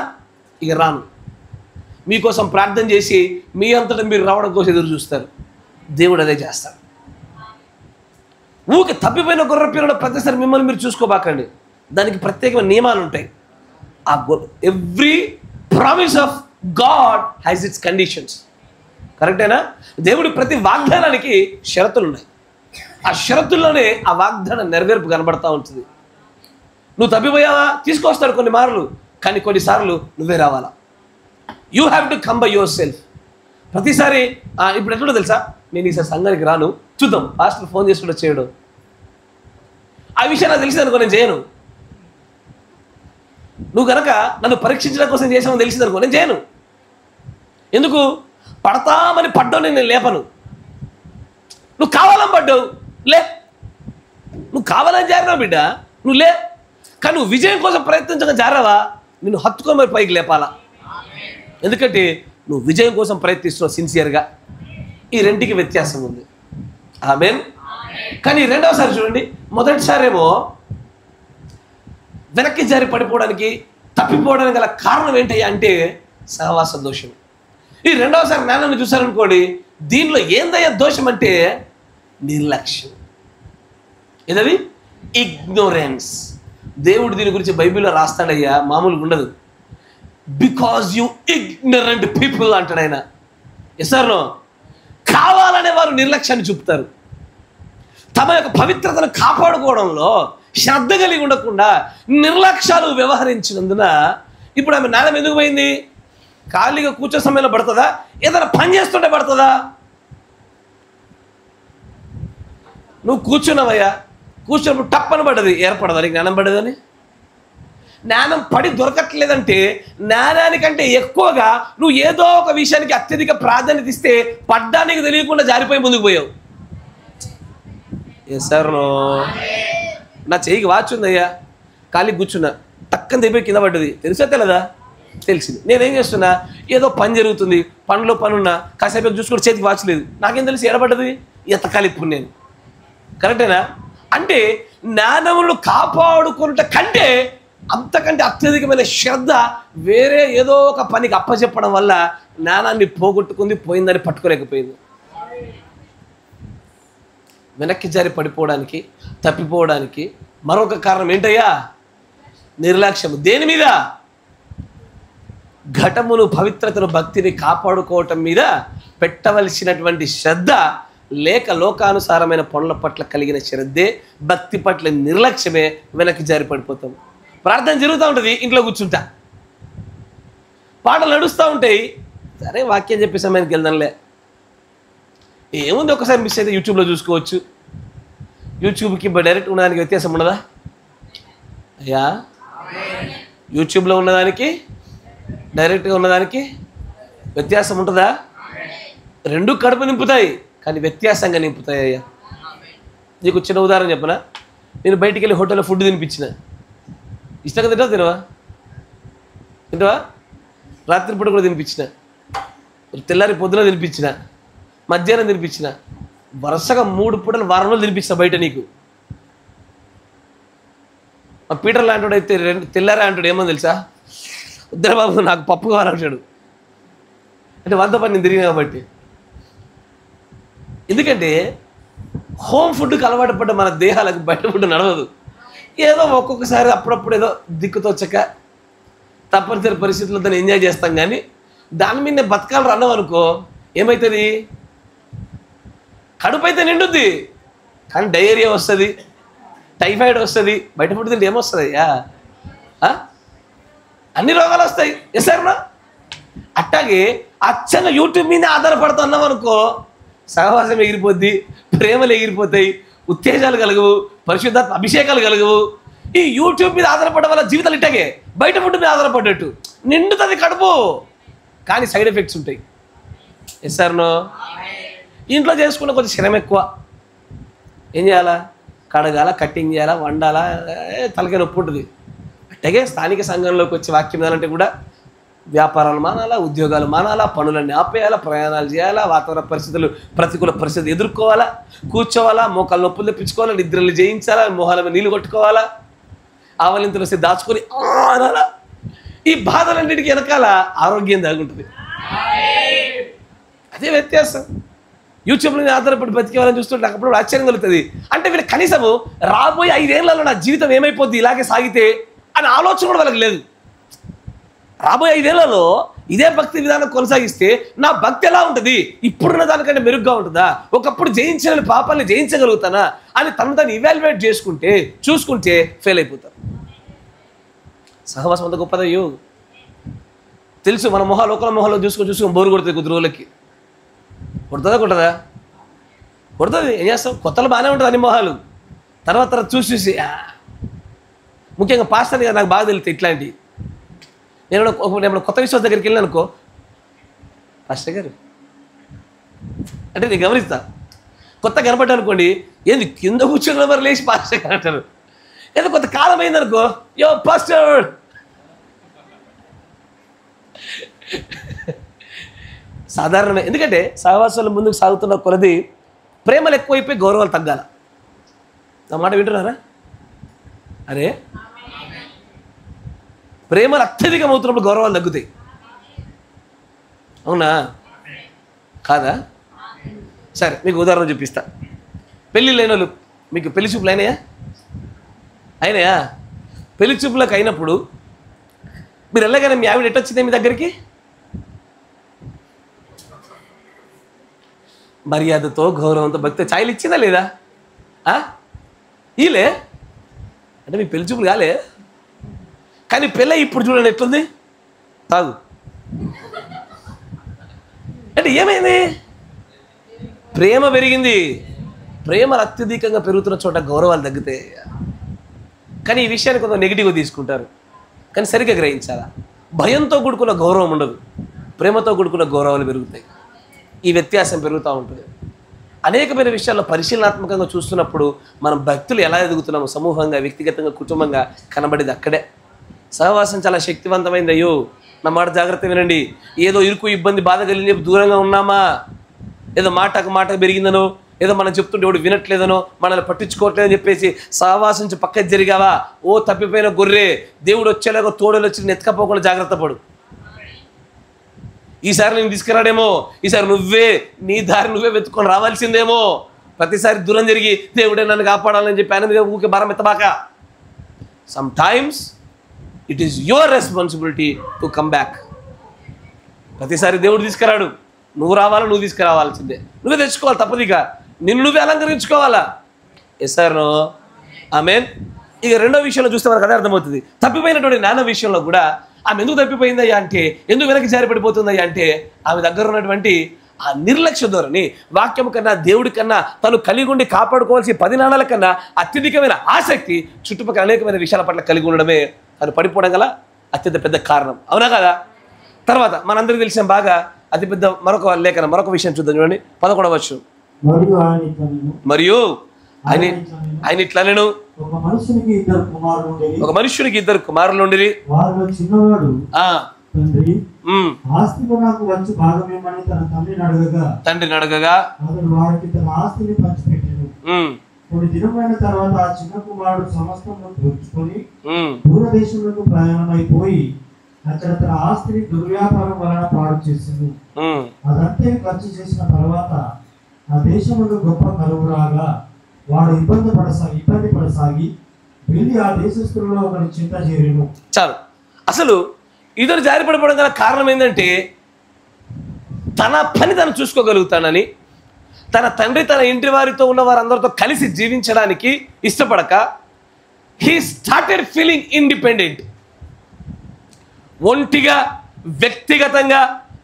ఇక రాను. మీకోసం ప్రార్థన చేసి మీ అంతటా మీరు రావడం కోసం ఎదురు చూస్తారు. దేవుడు అదే చేస్తాడు. ఊరికి తప్పిపోయిన గొర్రె పిల్లలు ప్రతిసారి మిమ్మల్ని మీరు చూసుకోబాకండి. దానికి ప్రత్యేకమైన నియమాలు ఉంటాయి. ఆ every promise of God has its conditions. కరెక్టేనా? దేవుడి ప్రతి వాగ్దానానికి షరతులు ఉన్నాయి. ఆ షరతుల్లోనే ఆ వాగ్దానం నెరవేర్పు కనబడతా ఉంటుంది. నువ్వు తప్పిపోయావా? తీసుకొస్తాడు కొన్ని మార్లు, కానీ కొన్నిసార్లు నువ్వే రావాలా. You have to come by your self. ప్రతిసారి ఇప్పుడు ఎట్లుంటో తెలుసా? నేను ఈసారి సంఘానికి రాను, చూద్దాం, పాస్టర్ ఫోన్ చేసుకుంటూ చేయడం, ఆ విషయం నాకు తెలిసింది అనుకో, నేను చేయను. నువ్వు కనుక నన్ను పరీక్షించడం కోసం చేసామని తెలిసింది అనుకో, నేను చేయను. ఎందుకు? పడతామని పడ్డావు, నేను లేపను. నువ్వు కావాలని పడ్డావు, లే. నువ్వు కావాలని జారినావు బిడ్డ, నువ్వు లే. కానీ నువ్వు విజయం కోసం ప్రయత్నించగా జారావా, నిన్ను హత్తుకొని మరి పైకి లేపాలా. ఎందుకంటే నువ్వు విజయం కోసం ప్రయత్నిస్తున్నావు సిన్సియర్గా. ఈ రెంటికి వ్యత్యాసం ఉంది. ఆమేన్. కానీ రెండవసారి చూడండి, మొదటిసారి ఏమో వెనక్కి జారి పడిపోవడానికి తప్పిపోవడానికి గల కారణం ఏంటయ్యా అంటే సహవాస దోషం. ఈ రెండవసారి నాన్నని చూసారనుకోండి, దీనిలో ఏందయ్యా దోషం అంటే నిర్లక్ష్యం. ఏదది? ఇగ్నోరెన్స్. దేవుడు దీని గురించి బైబిల్లో రాస్తాడయ్యా, మామూలుగా ఉండదు. బికాజ్ యూ ఇగ్నరెంట్ పీపుల్ అంటాడు ఆయన. ఎస్ఆర్నో? కావాలనే వారు నిర్లక్ష్యాన్ని చూపుతారు. తమ యొక్క పవిత్రతను కాపాడుకోవడంలో శ్రద్ధ కలిగి ఉండకుండా నిర్లక్ష్యాలు వ్యవహరించినందున ఇప్పుడు ఆమె నాణ్యం ఎందుకు పోయింది? ఖాళీగా కూర్చో సమయంలో పడుతుందా? ఏదైనా పని చేస్తుంటే పడుతుందా? నువ్వు కూర్చున్నావయ్యా, కూర్చున్నప్పుడు టప్పని పడ్డది, ఏర్పడదా నీకు జ్ఞానం పడ్డదని? జ్ఞానం పడి దొరకట్లేదంటే జ్ఞానానికంటే ఎక్కువగా నువ్వు ఏదో ఒక విషయానికి అత్యధిక ప్రాధాన్యత ఇస్తే పడ్డానికి తెలియకుండా జారిపోయి ముందుకు పోయావు. ఏ సార్, నా చెయ్యికి వాచ్ ఉందయ్యా, ఖాళీ కూర్చున్నా, టక్కన దిగిపోయి కింద పడ్డది. తెలుసా తెలదా? తెలిసింది. నేనేం చేస్తున్నా, ఏదో పని జరుగుతుంది, పనిలో పని ఉన్నా, కాసేపు చూసుకుంటే చేతికి వాచ్ లేదు, నాకేం తెలిసి ఎడబడ్డది, ఎత్తకాలి ఇప్పుడు నేను. కరెక్టేనా? అంటే జ్ఞానమును కాపాడుకున్నట కంటే అంతకంటే అత్యధికమైన శ్రద్ధ వేరే ఏదో ఒక పనికి అప్పచెప్పడం వల్ల జ్ఞానాన్ని పోగొట్టుకుంది, పోయిందని పట్టుకోలేకపోయింది. వెనక్కి జారి పడిపోవడానికి, తప్పిపోవడానికి మరొక కారణం ఏంటయ్యా? నిర్లక్ష్యం. దేని మీద? ఘటమును, పవిత్రతను, భక్తిని కాపాడుకోవటం మీద పెట్టవలసినటువంటి శ్రద్ధ లేక లోకానుసారమైన పనుల పట్ల కలిగిన శ్రద్ధే, భక్తి పట్ల నిర్లక్ష్యమే వెనక్కి జారి పడిపోతాం. ప్రార్థన జరుగుతూ ఉంటుంది, ఇంట్లో కూర్చుంటా, పాటలు నడుస్తూ ఉంటాయి, సరే వాక్యం చెప్పే సమయానికి వెళ్దాంలే, ఏముంది ఒకసారి మిస్ అయితే యూట్యూబ్లో చూసుకోవచ్చు. యూట్యూబ్కి డైరెక్ట్ ఉన్నదానికి వ్యత్యాసం ఉండదా అయ్యా? యూట్యూబ్లో ఉన్నదానికి డైరెక్ట్గా ఉన్నదానికి వ్యత్యాసం ఉంటుందా? రెండు కడుపు నింపుతాయి, కానీ వ్యత్యాసంగా నింపుతాయి అయ్యా. నీకు చిన్న ఉదాహరణ చెప్పనా? నేను బయటికి వెళ్ళి హోటల్లో ఫుడ్ తినిపించిన, ఇష్టంగా తింటావా? తినవా? రాత్రిపూట కూడా తినిపించిన, తెల్లారి పొద్దున తినిపించిన, మధ్యాహ్నం తినిపించిన, వరుసగా 3 పూటలు వారం రోజులు తినిపించిన బయట. నీకు మా పీటర్ లాంటి అయితే తెల్లారా అంటాడు, ఏమో తెలుసా? ఉద్దర బాబు నాకు పప్పు కావాలంటాడు. అంటే వంద పని నేను తిరిగిన కాబట్టి. ఎందుకంటే హోమ్ ఫుడ్కి అలవాటు పడ్డ మన దేహాలకు బయట ఫుడ్ నడవదు. ఏదో ఒక్కొక్కసారి అప్పుడప్పుడు ఏదో దిక్కుతోచక తప్పనిసరి పరిస్థితుల్లో దాన్ని ఎంజాయ్ చేస్తాం, కానీ దాని మీద బతకాలు రన్నం అనుకో ఏమవుతుంది? కడుపు అయితే నిండుద్ది, కానీ డయేరియా వస్తుంది, టైఫాయిడ్ వస్తుంది. బయట ఫుడ్ తింటే ఏమొస్తుంది అయ్యా? అన్ని రోగాలు వస్తాయి. ఎసారునా? అట్టాగే అచ్చంగా యూట్యూబ్ మీద ఆధారపడుతున్నాం అనుకో, సహవాసం ఎగిరిపోద్ది, ప్రేమలు ఎగిరిపోతాయి, ఉత్తేజాలు కలగవు, పరిశుద్ధాత్మ అభిషేకాలు కలగవు. ఈ యూట్యూబ్ మీద ఆధారపడడం వల్ల జీవితాలు ఇట్టాగే బయట ఫుడ్ మీద ఆధారపడ్డట్టు నిండుతుంది కడుపు, కానీ సైడ్ ఎఫెక్ట్స్ ఉంటాయి. ఎస్ఆర్నో? ఇంట్లో చేసుకున్న కొంచెం శ్రమ ఎక్కువ. ఏం చేయాలా? కడగాల, కట్టింగ్ చేయాలా, వండాలా, తలకాయ నొప్పి ఉంటుంది. అట్టాగే స్థానిక సంఘంలోకి వచ్చి వాక్యం వినాలంటే కూడా వ్యాపారాలు మానాలా, ఉద్యోగాలు మానాలా, పనులన్నీ ఆపేయాలా, ప్రయాణాలు చేయాలా, వాతావరణ పరిస్థితులు, ప్రతికూల పరిస్థితులు ఎదుర్కోవాలా, కూర్చోవాలా, మోకాలు నొప్పులు తెప్పించుకోవాలా, నిద్రలు చేయించాలా, మొహాల మీద నీళ్ళు కొట్టుకోవాలా, ఆవలింతలు వస్తే దాచుకొని అనాలా. ఈ బాధలన్నిటికీ వెనకాల ఆరోగ్యం దాగుంటుంది. అదే వ్యత్యాసం. యూట్యూబ్లో ఆధారపడి బతికేవాలని చూస్తుంటే నాకు అప్పుడు ఆశ్చర్యం కలుగుతుంది. అంటే వీళ్ళు కనీసము రాబోయే 5 ఏళ్లలో నా జీవితం ఏమైపోద్ది ఇలాగే సాగితే అనే ఆలోచన కూడా వాళ్ళకి లేదు. రాబోయే 5 ఏళ్లలో ఇదే భక్తి విధానం కొనసాగిస్తే నా భక్తి ఎలా ఉంటుంది? ఇప్పుడున్న దానికంటే మెరుగ్గా ఉంటుందా? ఒకప్పుడు జయించిన పాపాన్ని జయించగలుగుతానా అని తను ఇవాల్యుయేట్ చేసుకుంటే, చూసుకుంటే ఫెయిల్ అయిపోతారు. సహవాసం అంత గొప్పదయ్యో. తెలుసు మన లోకల మొహాలు చూసుకొని బోరు కొడుతుంది కొద్ది రోజులకి. కొడుతుందా? కొడుతుంది. ఏం చేస్తాం? కొత్తలు బాగానే ఉంటుంది అన్ని మొహాలు. తర్వాత చూసి ముఖ్యంగా పాస్టర్ గారు నాకు బాగా తెలుస్తాయి ఇట్లాంటివి. నేను కొత్త విశ్వాస దగ్గరికి వెళ్ళాను అనుకో, పాస్టర్ గారు అంటే నేను గమనిస్తా, కొత్త కనపడ్డా అనుకోండి, ఏంది కింద కూర్చొని మరి లేచి పాస్టర్ గారు అంటారు. ఏదో కొంత కాలం అయిందనుకో, యో పాస్టర్. సాధారణమే. ఎందుకంటే సహవాసాలు ముందుకు సాగుతున్న కొలది ప్రేమలు ఎక్కువైపోయి గౌరవాలు తగ్గాల. నా మాట వింటున్నారా? అరే ప్రేమలు అత్యధికం అవుతున్నప్పుడు గౌరవాలు తగ్గుతాయి. అవునా కాదా? సరే మీకు ఉదాహరణ చూపిస్తా. పెళ్ళిళ్ళు అయిన వాళ్ళు, మీకు పెళ్లి చూపులు అయినాయా? పెళ్లి చూపులకు అయినప్పుడు మీరు వెళ్ళగానే మీ ఆవిడ ఎట్టొచ్చిందే మీ దగ్గరికి? మర్యాదతో, గౌరవంతో, భక్తి ఛాయలు ఇచ్చిందా లేదా? ఈలే అంటే మీ పెళ్లి చూపులు కాలే, కానీ పెళ్ళి ఇప్పుడు చూడండి ఎట్లుంది. కాదు అంటే ఏమైంది? ప్రేమ పెరిగింది. ప్రేమలు అత్యధికంగా పెరుగుతున్న చోట గౌరవాలు తగ్గుతాయి. కానీ ఈ విషయాన్ని కొంత నెగిటివ్గా తీసుకుంటారు, కానీ సరిగ్గా గ్రహించాలా. భయంతో కూడుకున్న గౌరవం ఉండదు, ప్రేమతో కూడుకున్న గౌరవాలు పెరుగుతాయి. ఈ వ్యత్యాసం పెరుగుతూ ఉంటుంది. అనేకమైన విషయాల్లో పరిశీలనాత్మకంగా చూస్తున్నప్పుడు మనం భక్తులు ఎలా ఎదుగుతున్నాము, సమూహంగా, వ్యక్తిగతంగా, కుటుంబంగా కనబడేది అక్కడే. సహవాసం చాలా శక్తివంతమైంది. అయ్యో నా మాట జాగ్రత్త వినండి. ఏదో ఇరుకు, ఇబ్బంది, బాధ కలిగి దూరంగా ఉన్నామా, ఏదో మాటకు పెరిగిందనో, ఏదో మనం చెప్తుంటే ఎవడు వినట్లేదనో మనల్ని పట్టించుకోవట్లేదని చెప్పేసి సహవాసం నుంచి పక్కకి జరిగావా, ఓ తప్పిపోయిన గొర్రె, దేవుడు వచ్చేలాగా తోడలు వచ్చి నెత్తుకపోకుండా జాగ్రత్త పడు. ఈసారి నేను తీసుకురాడేమో, ఈసారి నువ్వే నీ దారి నువ్వే వెతుక్కొని రావాల్సిందేమో. ప్రతిసారి దూరం జరిగి దేవుడే నన్ను కాపాడాలని చెప్పి ఆయన మీద ఊకే భారం ఎత్తబాక. Sometimes it is your responsibility to come back. ప్రతిసారి దేవుడు తీసుకురాడు, నువ్వు రావాలా, నువ్వు తీసుకురావాల్సిందే, నువ్వే తెచ్చుకోవాలి, తప్పదిగా నిన్ను నువ్వే అలంకరించుకోవాలా. ఎస్ఆర్నో ఆమేన్. ఇక రెండో విషయంలో చూస్తే మనకు అదే అర్థమవుతుంది. తప్పిపోయినటువంటి నాన్న విషయంలో కూడా ఆమె ఎందుకు తప్పిపోయిందయ్యా అంటే, ఎందుకు వెనక్కి జారి పడిపోతుందయ్యా అంటే, ఆమె దగ్గర ఉన్నటువంటి ఆ నిర్లక్ష్య ధోరణి, వాక్యం కన్నా దేవుడి కన్నా తను కలిగి ఉండి కాపాడుకోవాల్సి 10 నాణాల కన్నా అత్యధికమైన ఆసక్తి చుట్టుపక్కల అనేకమైన విషయాల పట్ల కలిగి ఉండడమే తను పడిపోవడం గల అత్యంత పెద్ద కారణం. అవునా కదా? తర్వాత మనందరికీ తెలిసిన బాగా అతిపెద్ద మరొక లేఖనం, మరొక విషయం చూద్దాం చూడండి. 11వ వచనం. మరియు ఆయన ఇట్లా నేను ఒక మనుషునికి ఇద్దరు కుమారులు ఉండిరి. ఆస్తిలో నాకు వచ్చి భాగమేమని తన తండ్రిని అడగగా అతడు వారికి తన ఆస్తిని పంచిపెట్టాడు. కొన్ని దినమైన తర్వాత ఆ చిన్న కుమారుడు సమస్తము దోచుకొని దూరదేశంలో ప్రయాణమైపోయి అక్కడ తన ఆస్తిని దుర్వ్యాపారం వలన పాడు చేసింది. అదంతే ఖర్చు చేసిన తర్వాత ఆ దేశంలో గొప్ప కరువు రాగా వాడు ఇబ్బంది పడసాగి వెళ్ళి ఆ దేశస్తులలో ఒకరి చింత చేరేను. చాలు. అసలు ఇద్దరు జారిపడిపోవడం గల కారణం ఏంటంటే, తన పని తను చూసుకోగలుగుతానని, తన తండ్రి తన ఇంటి వారితో ఉన్న వారందరితో కలిసి జీవించడానికి ఇష్టపడక హీ స్టార్టెడ్ ఫీలింగ్ ఇండిపెండెంట్. ఒంటిగా వ్యక్తిగతంగా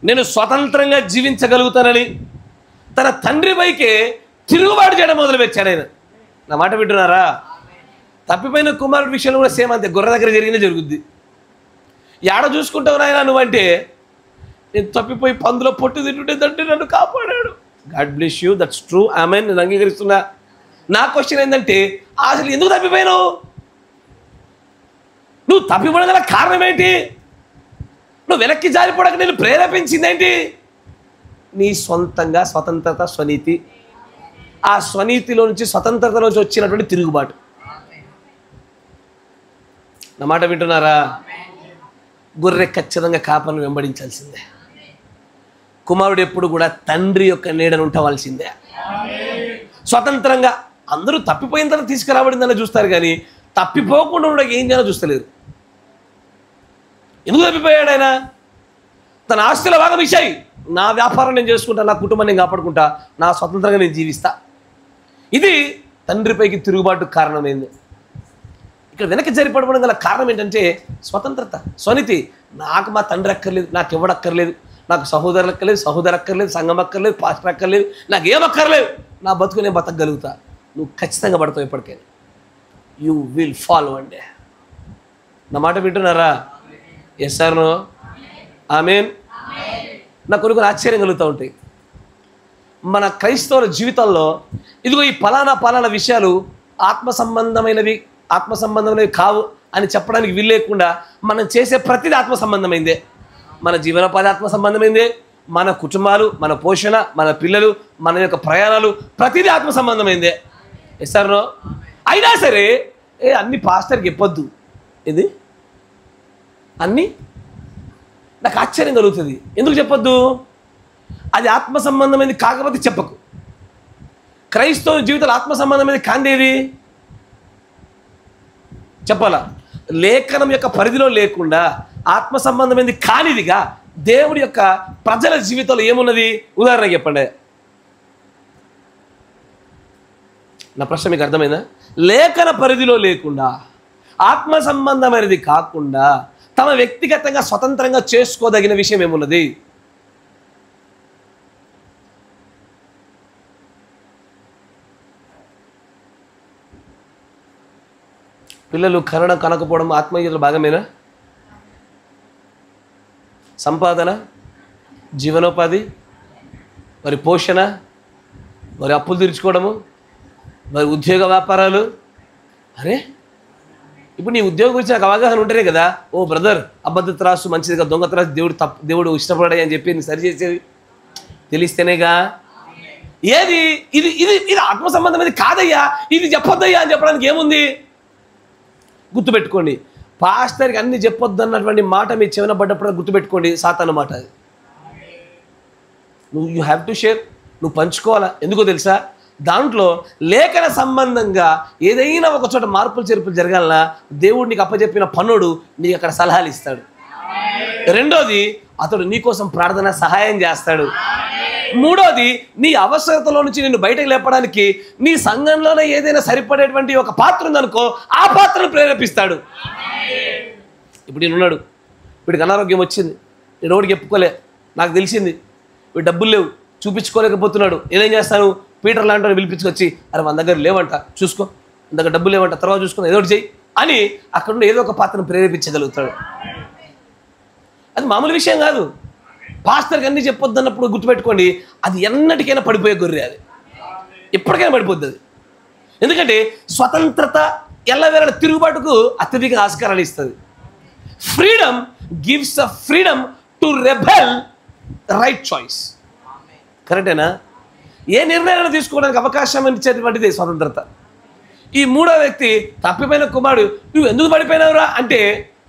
నేను స్వతంత్రంగా జీవించగలుగుతానని తన తండ్రి పైకే తిరుగుబాటు చేయడం మొదలుపెట్టాడు ఆయన. నా మాట వింటున్నారా? తప్పిపోయిన కుమారుడి విషయంలో కూడా సేమ్ అంతే. గొర్రె దగ్గర జరిగిందే జరుగుద్ది. ఏడ చూసుకుంటావు నాయన నువ్వంటే, నేను తప్పిపోయి పందులో పొట్టు తింటుంటే తండ్రి నన్ను కాపాడాడు. God bless you, that's true, amen, నేను అంగీకరిస్తున్నా. నా క్వశ్చన్ ఏంటంటే, అసలు ఎందుకు తప్పిపోయినావు? నువ్వు తప్పిపోవడం గల కారణం ఏంటి? నువ్వు వెనక్కి జారిపోవడానికి నేను ప్రేరేపించింది ఏంటి? నీ సొంతంగా స్వతంత్రత, స్వనీతి, ఆ స్వనీతిలో నుంచి స్వతంత్రతలోంచి వచ్చినటువంటి తిరుగుబాటు. నా మాట వింటున్నారా? గొర్రె ఖచ్చితంగా కాపరిని వెంబడించాల్సిందే. కుమారుడు ఎప్పుడు కూడా తండ్రి యొక్క నీడను ఉండవలసిందే. స్వతంత్రంగా అందరూ తప్పిపోయిన తర్వాత తీసుకురాబడిందని చూస్తారు, కానీ తప్పిపోకుండా ఉండడానికి ఏం చేయాలో చూస్తలేరు. ఎందుకు తప్పిపోయాడు ఆయన? తన ఆస్తిలో భాగం ఇచ్చాయి, నా వ్యాపారం నేను చేసుకుంటా, నా కుటుంబాన్ని నేను కాపాడుకుంటా, నా స్వతంత్రంగా నేను జీవిస్తా. ఇది తండ్రిపైకి తిరుగుబాటు కారణమైంది. ఇక్కడ వెనక్కి జరిపడడం గల కారణం ఏంటంటే స్వతంత్రత, స్వనీతి. నాకు మా తండ్రి అక్కర్లేదు, నాకు ఎవడక్కర్లేదు, నాకు సహోదరులు అక్కర్లేదు, సహోదరు అక్కర్లేదు, సంఘం అక్కర్లేదు, పాస్టర్ అక్కర్లేదు, నాకు ఏమక్కర్లేదు, నా బతుకు నేను బతకగలుగుతా. నువ్వు ఖచ్చితంగా పడతావు ఎప్పటికైనా. యూ విల్ ఫాలో అండి. నా మాట వింటున్నారా? ఎస్ సార్, నో, ఆమేన్. నాకు కొన్ని ఆశ్చర్యం కలుగుతూ ఉంటాయి మన క్రైస్తవుల జీవితాల్లో. ఇదిగో ఈ పలానా విషయాలు ఆత్మ సంబంధమైనవి కావు అని చెప్పడానికి వీలు లేకుండా మనం చేసే ప్రతిదీ ఆత్మ సంబంధమైందే. మన జీవనోపాధి ఆత్మ సంబంధమైందే, మన కుటుంబాలు, మన పోషణ, మన పిల్లలు, మన యొక్క ప్రయాణాలు ప్రతిదీ ఆత్మ సంబంధమైందే. Yes sir, no. అయినా సరే అన్ని పాస్టర్కి చెప్పొద్దు, ఇది అన్నీ నాకు ఆశ్చర్యం కలుగుతుంది. ఎందుకు చెప్పొద్దు? అది ఆత్మ సంబంధమైనది కాకపోతే చెప్పకు. క్రైస్తవ జీవితాలు ఆత్మ సంబంధమైనది కాందేది చెప్పాలా? లేఖనం యొక్క పరిధిలో లేకుండా ఆత్మ సంబంధమైనది కానిదిగా దేవుడి యొక్క ప్రజల జీవితంలో ఏమున్నది? ఉదాహరణ చెప్పండి. నా ప్రశ్న మీకు అర్థమైందా? లేఖన పరిధిలో లేకుండా ఆత్మ సంబంధమైనది కాకుండా తమ వ్యక్తిగతంగా స్వతంత్రంగా చేసుకోదగిన విషయం ఏమున్నది? పిల్లలు కనడం కనకపోవడం ఆత్మీయతల భాగమేనా? సంపాదన, జీవనోపాధి, మరి పోషణ, మరి అప్పులు తీర్చుకోవడము, మరి ఉద్యోగ వ్యాపారాలు. అరే ఇప్పుడు నీ ఉద్యోగం గురించి నాకు అవగాహన ఉంటేనే కదా, ఓ బ్రదర్ అబద్ధ త్రాసు మంచిది కదా, దొంగ త్రాసు దేవుడు ఇష్టపడాయి అని చెప్పి నేను సరి చేసేది తెలిస్తేనేగా. ఏది ఇది ఇది ఇది ఆత్మ సంబంధమైనది కాదయ్యా, ఇది చెప్పొద్దయ్యా అని చెప్పడానికి ఏముంది? గుర్తుపెట్టుకోండి, పాస్టర్కి అన్ని చెప్పొద్దు అన్నటువంటి మాట మీ చెవిన పడ్డప్పుడు గుర్తుపెట్టుకోండి, సాతాను మాట అది. యూ హ్యావ్ టు షేర్, నువ్వు పంచుకోవాలా. ఎందుకో తెలుసా? దాంట్లో లేఖన సంబంధంగా ఏదైనా ఒక చోట మార్పులు చేర్పులు జరగాలన్నా దేవుడు నీకు అప్పచెప్పిన పనుడు నీకు అక్కడ సలహాలు ఇస్తాడు. రెండోది, అతడు నీకోసం ప్రార్థన సహాయం చేస్తాడు. మూడోది, నీ అవసరతలో నుంచి నిన్ను బయటకు లేపడానికి నీ సంఘంలోనే ఏదైనా సరిపడేటువంటి ఒక పాత్ర ఉందనుకో, ఆ పాత్రను ప్రేరేపిస్తాడు. ఇప్పుడు నేనున్నాడు, వీడికి అనారోగ్యం వచ్చింది, నేను ఒకటికి చెప్పుకోలే, నాకు తెలిసింది, వీడు డబ్బులు లేవు, చూపించుకోలేకపోతున్నాడు. నేనేం చేస్తాను? పీటర్ లాంటి పిలిపించుకొచ్చి, అరే మన దగ్గర లేవంట, చూసుకో, మన దగ్గర డబ్బులు లేవంట, తర్వాత చూసుకుని ఏదో ఒకటి చెయ్యి అని అక్కడ ఏదో ఒక పాత్రను ప్రేరేపించగలుగుతాడు. అది మామూలు విషయం కాదు. పాస్టర్కి అన్నీ చెప్పొద్దు అన్నప్పుడు గుర్తుపెట్టుకోండి, అది ఎన్నటికైనా పడిపోయే గొర్రె, అది ఎప్పటికైనా పడిపోద్ది అది. ఎందుకంటే స్వతంత్రత ఎల్లవేళ తిరుగుబాటుకు అత్యధిక ఆస్కారాలు ఇస్తుంది. Freedom gives a freedom to rebel right choice. కరెక్టేనా? ఏ నిర్ణయాలు తీసుకోవడానికి అవకాశం ఇచ్చేటువంటిది స్వతంత్రత. ఈ మూడో వ్యక్తి తప్పిపోయిన కుమారుడు, నువ్వు ఎందుకు పడిపోయినావురా అంటే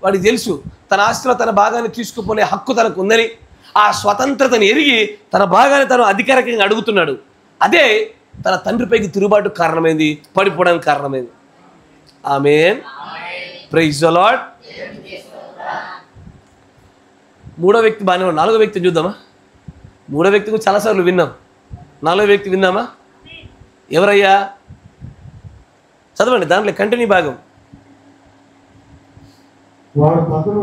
వాడికి తెలుసు తన ఆస్తిలో తన భాగాన్ని తీసుకుపోనే హక్కు తనకు ఉందని. ఆ స్వతంత్రతను ఎరిగి తన భాగాన్ని తను అధికారికంగా అడుగుతున్నాడు. అదే తన తండ్రిపైకి తిరుగుబాటు కారణమైంది, పడిపోవడానికి కారణమైంది. ఆమేన్, ప్రైజ్ ది లార్డ్. మూడో వ్యక్తి బాగానే ఉన్నాడు. నాలుగో వ్యక్తిని చూద్దామా? మూడో వ్యక్తి గురించి చాలాసార్లు విన్నాం, నాలుగో వ్యక్తి విన్నామా? ఎవరయ్యా? చదవండి, దాంట్లో కంటిన్యూ భాగం. వాడు పగలు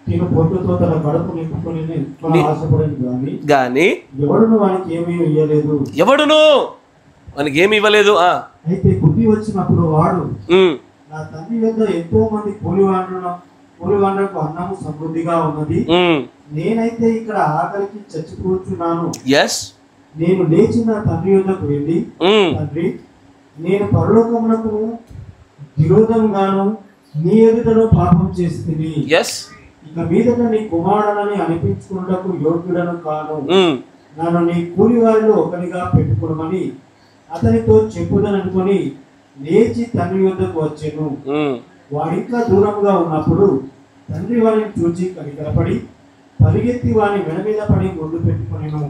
తిను పొట్టుతో తన కడుపు నింపుకొని ఆశపడింది కానీ ఎవడును వానికి ఏమీ ఇవ్వలేదు. ఎవడును వానికి ఏమి ఇవ్వలేదు. అయితే బుద్ధి వచ్చినప్పుడు వాడు, నా తండ్రి వద్ద ఎంతో మంది కూలివాండ్రకు అన్నము సమృద్ధిగా ఉన్నది, నేనైతే ఇక్కడ ఆకలికి చచ్చిపోతున్నాను. నేను లేచి నా తండ్రి వద్దకు వెళ్ళి, తండ్రి, నేను పరలోకమునకు విరోధంగాను నీ ఎదుటను పాపం చేస్తుంది, ఇక మీదట నీ కుమారుడని అనిపించుకున్నకు యోగ్యుడను కాను, నన్ను నీ కూలి వారిలో ఒకరిగా పెట్టుకోమని అతనితో చెప్పుదననుకొని లేచి తండ్రి వద్దకు వచ్చాను. వాడింకా దూరంగా ఉన్నప్పుడు తండ్రి వారిని చూచి కనికరపడి పరిగెత్తి వాని మెడ మీద పడి ముందు పెట్టుకునేను.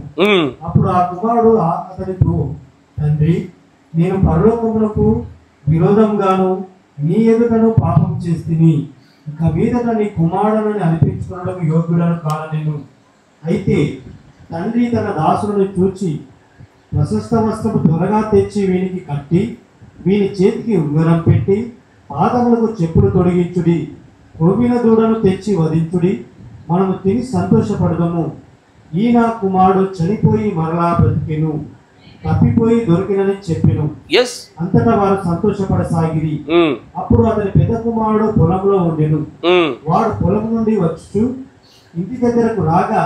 అప్పుడు ఆ కుమారుడు అతనితో, తండ్రి, నేను పరలోకమునకు విరోధంగాను నీ ఎదుటను పాపం చేస్తుని, ఇక మీదట నీ కుమారుడని అనిపించుకోవడం యోగ్యుడను కాననేను. అయితే తండ్రి తన దాసులను చూచి ప్రశస్త వస్త్రము త్వరగా తెచ్చి వీనికి కట్టి వీని చేతికి ఉంగరం పెట్టి పాదములకు చెప్పులు తొడిగించుడి, కొవ్విన దూడను తెచ్చి వధించుడి, మనము తిని సంతోషపడదాము. ఈ నా కుమారుడు చనిపోయి మరలా బ్రతికెను, తప్పిపోయి దొరికినని చెప్పెను. అంతటా వారు సంతోషపడసాగిరి. అప్పుడు అతని పెద్ద కుమారుడు పొలంలో ఉండెను. వాడు పొలం నుండి వచ్చు ఇంటి దగ్గరకు రాగా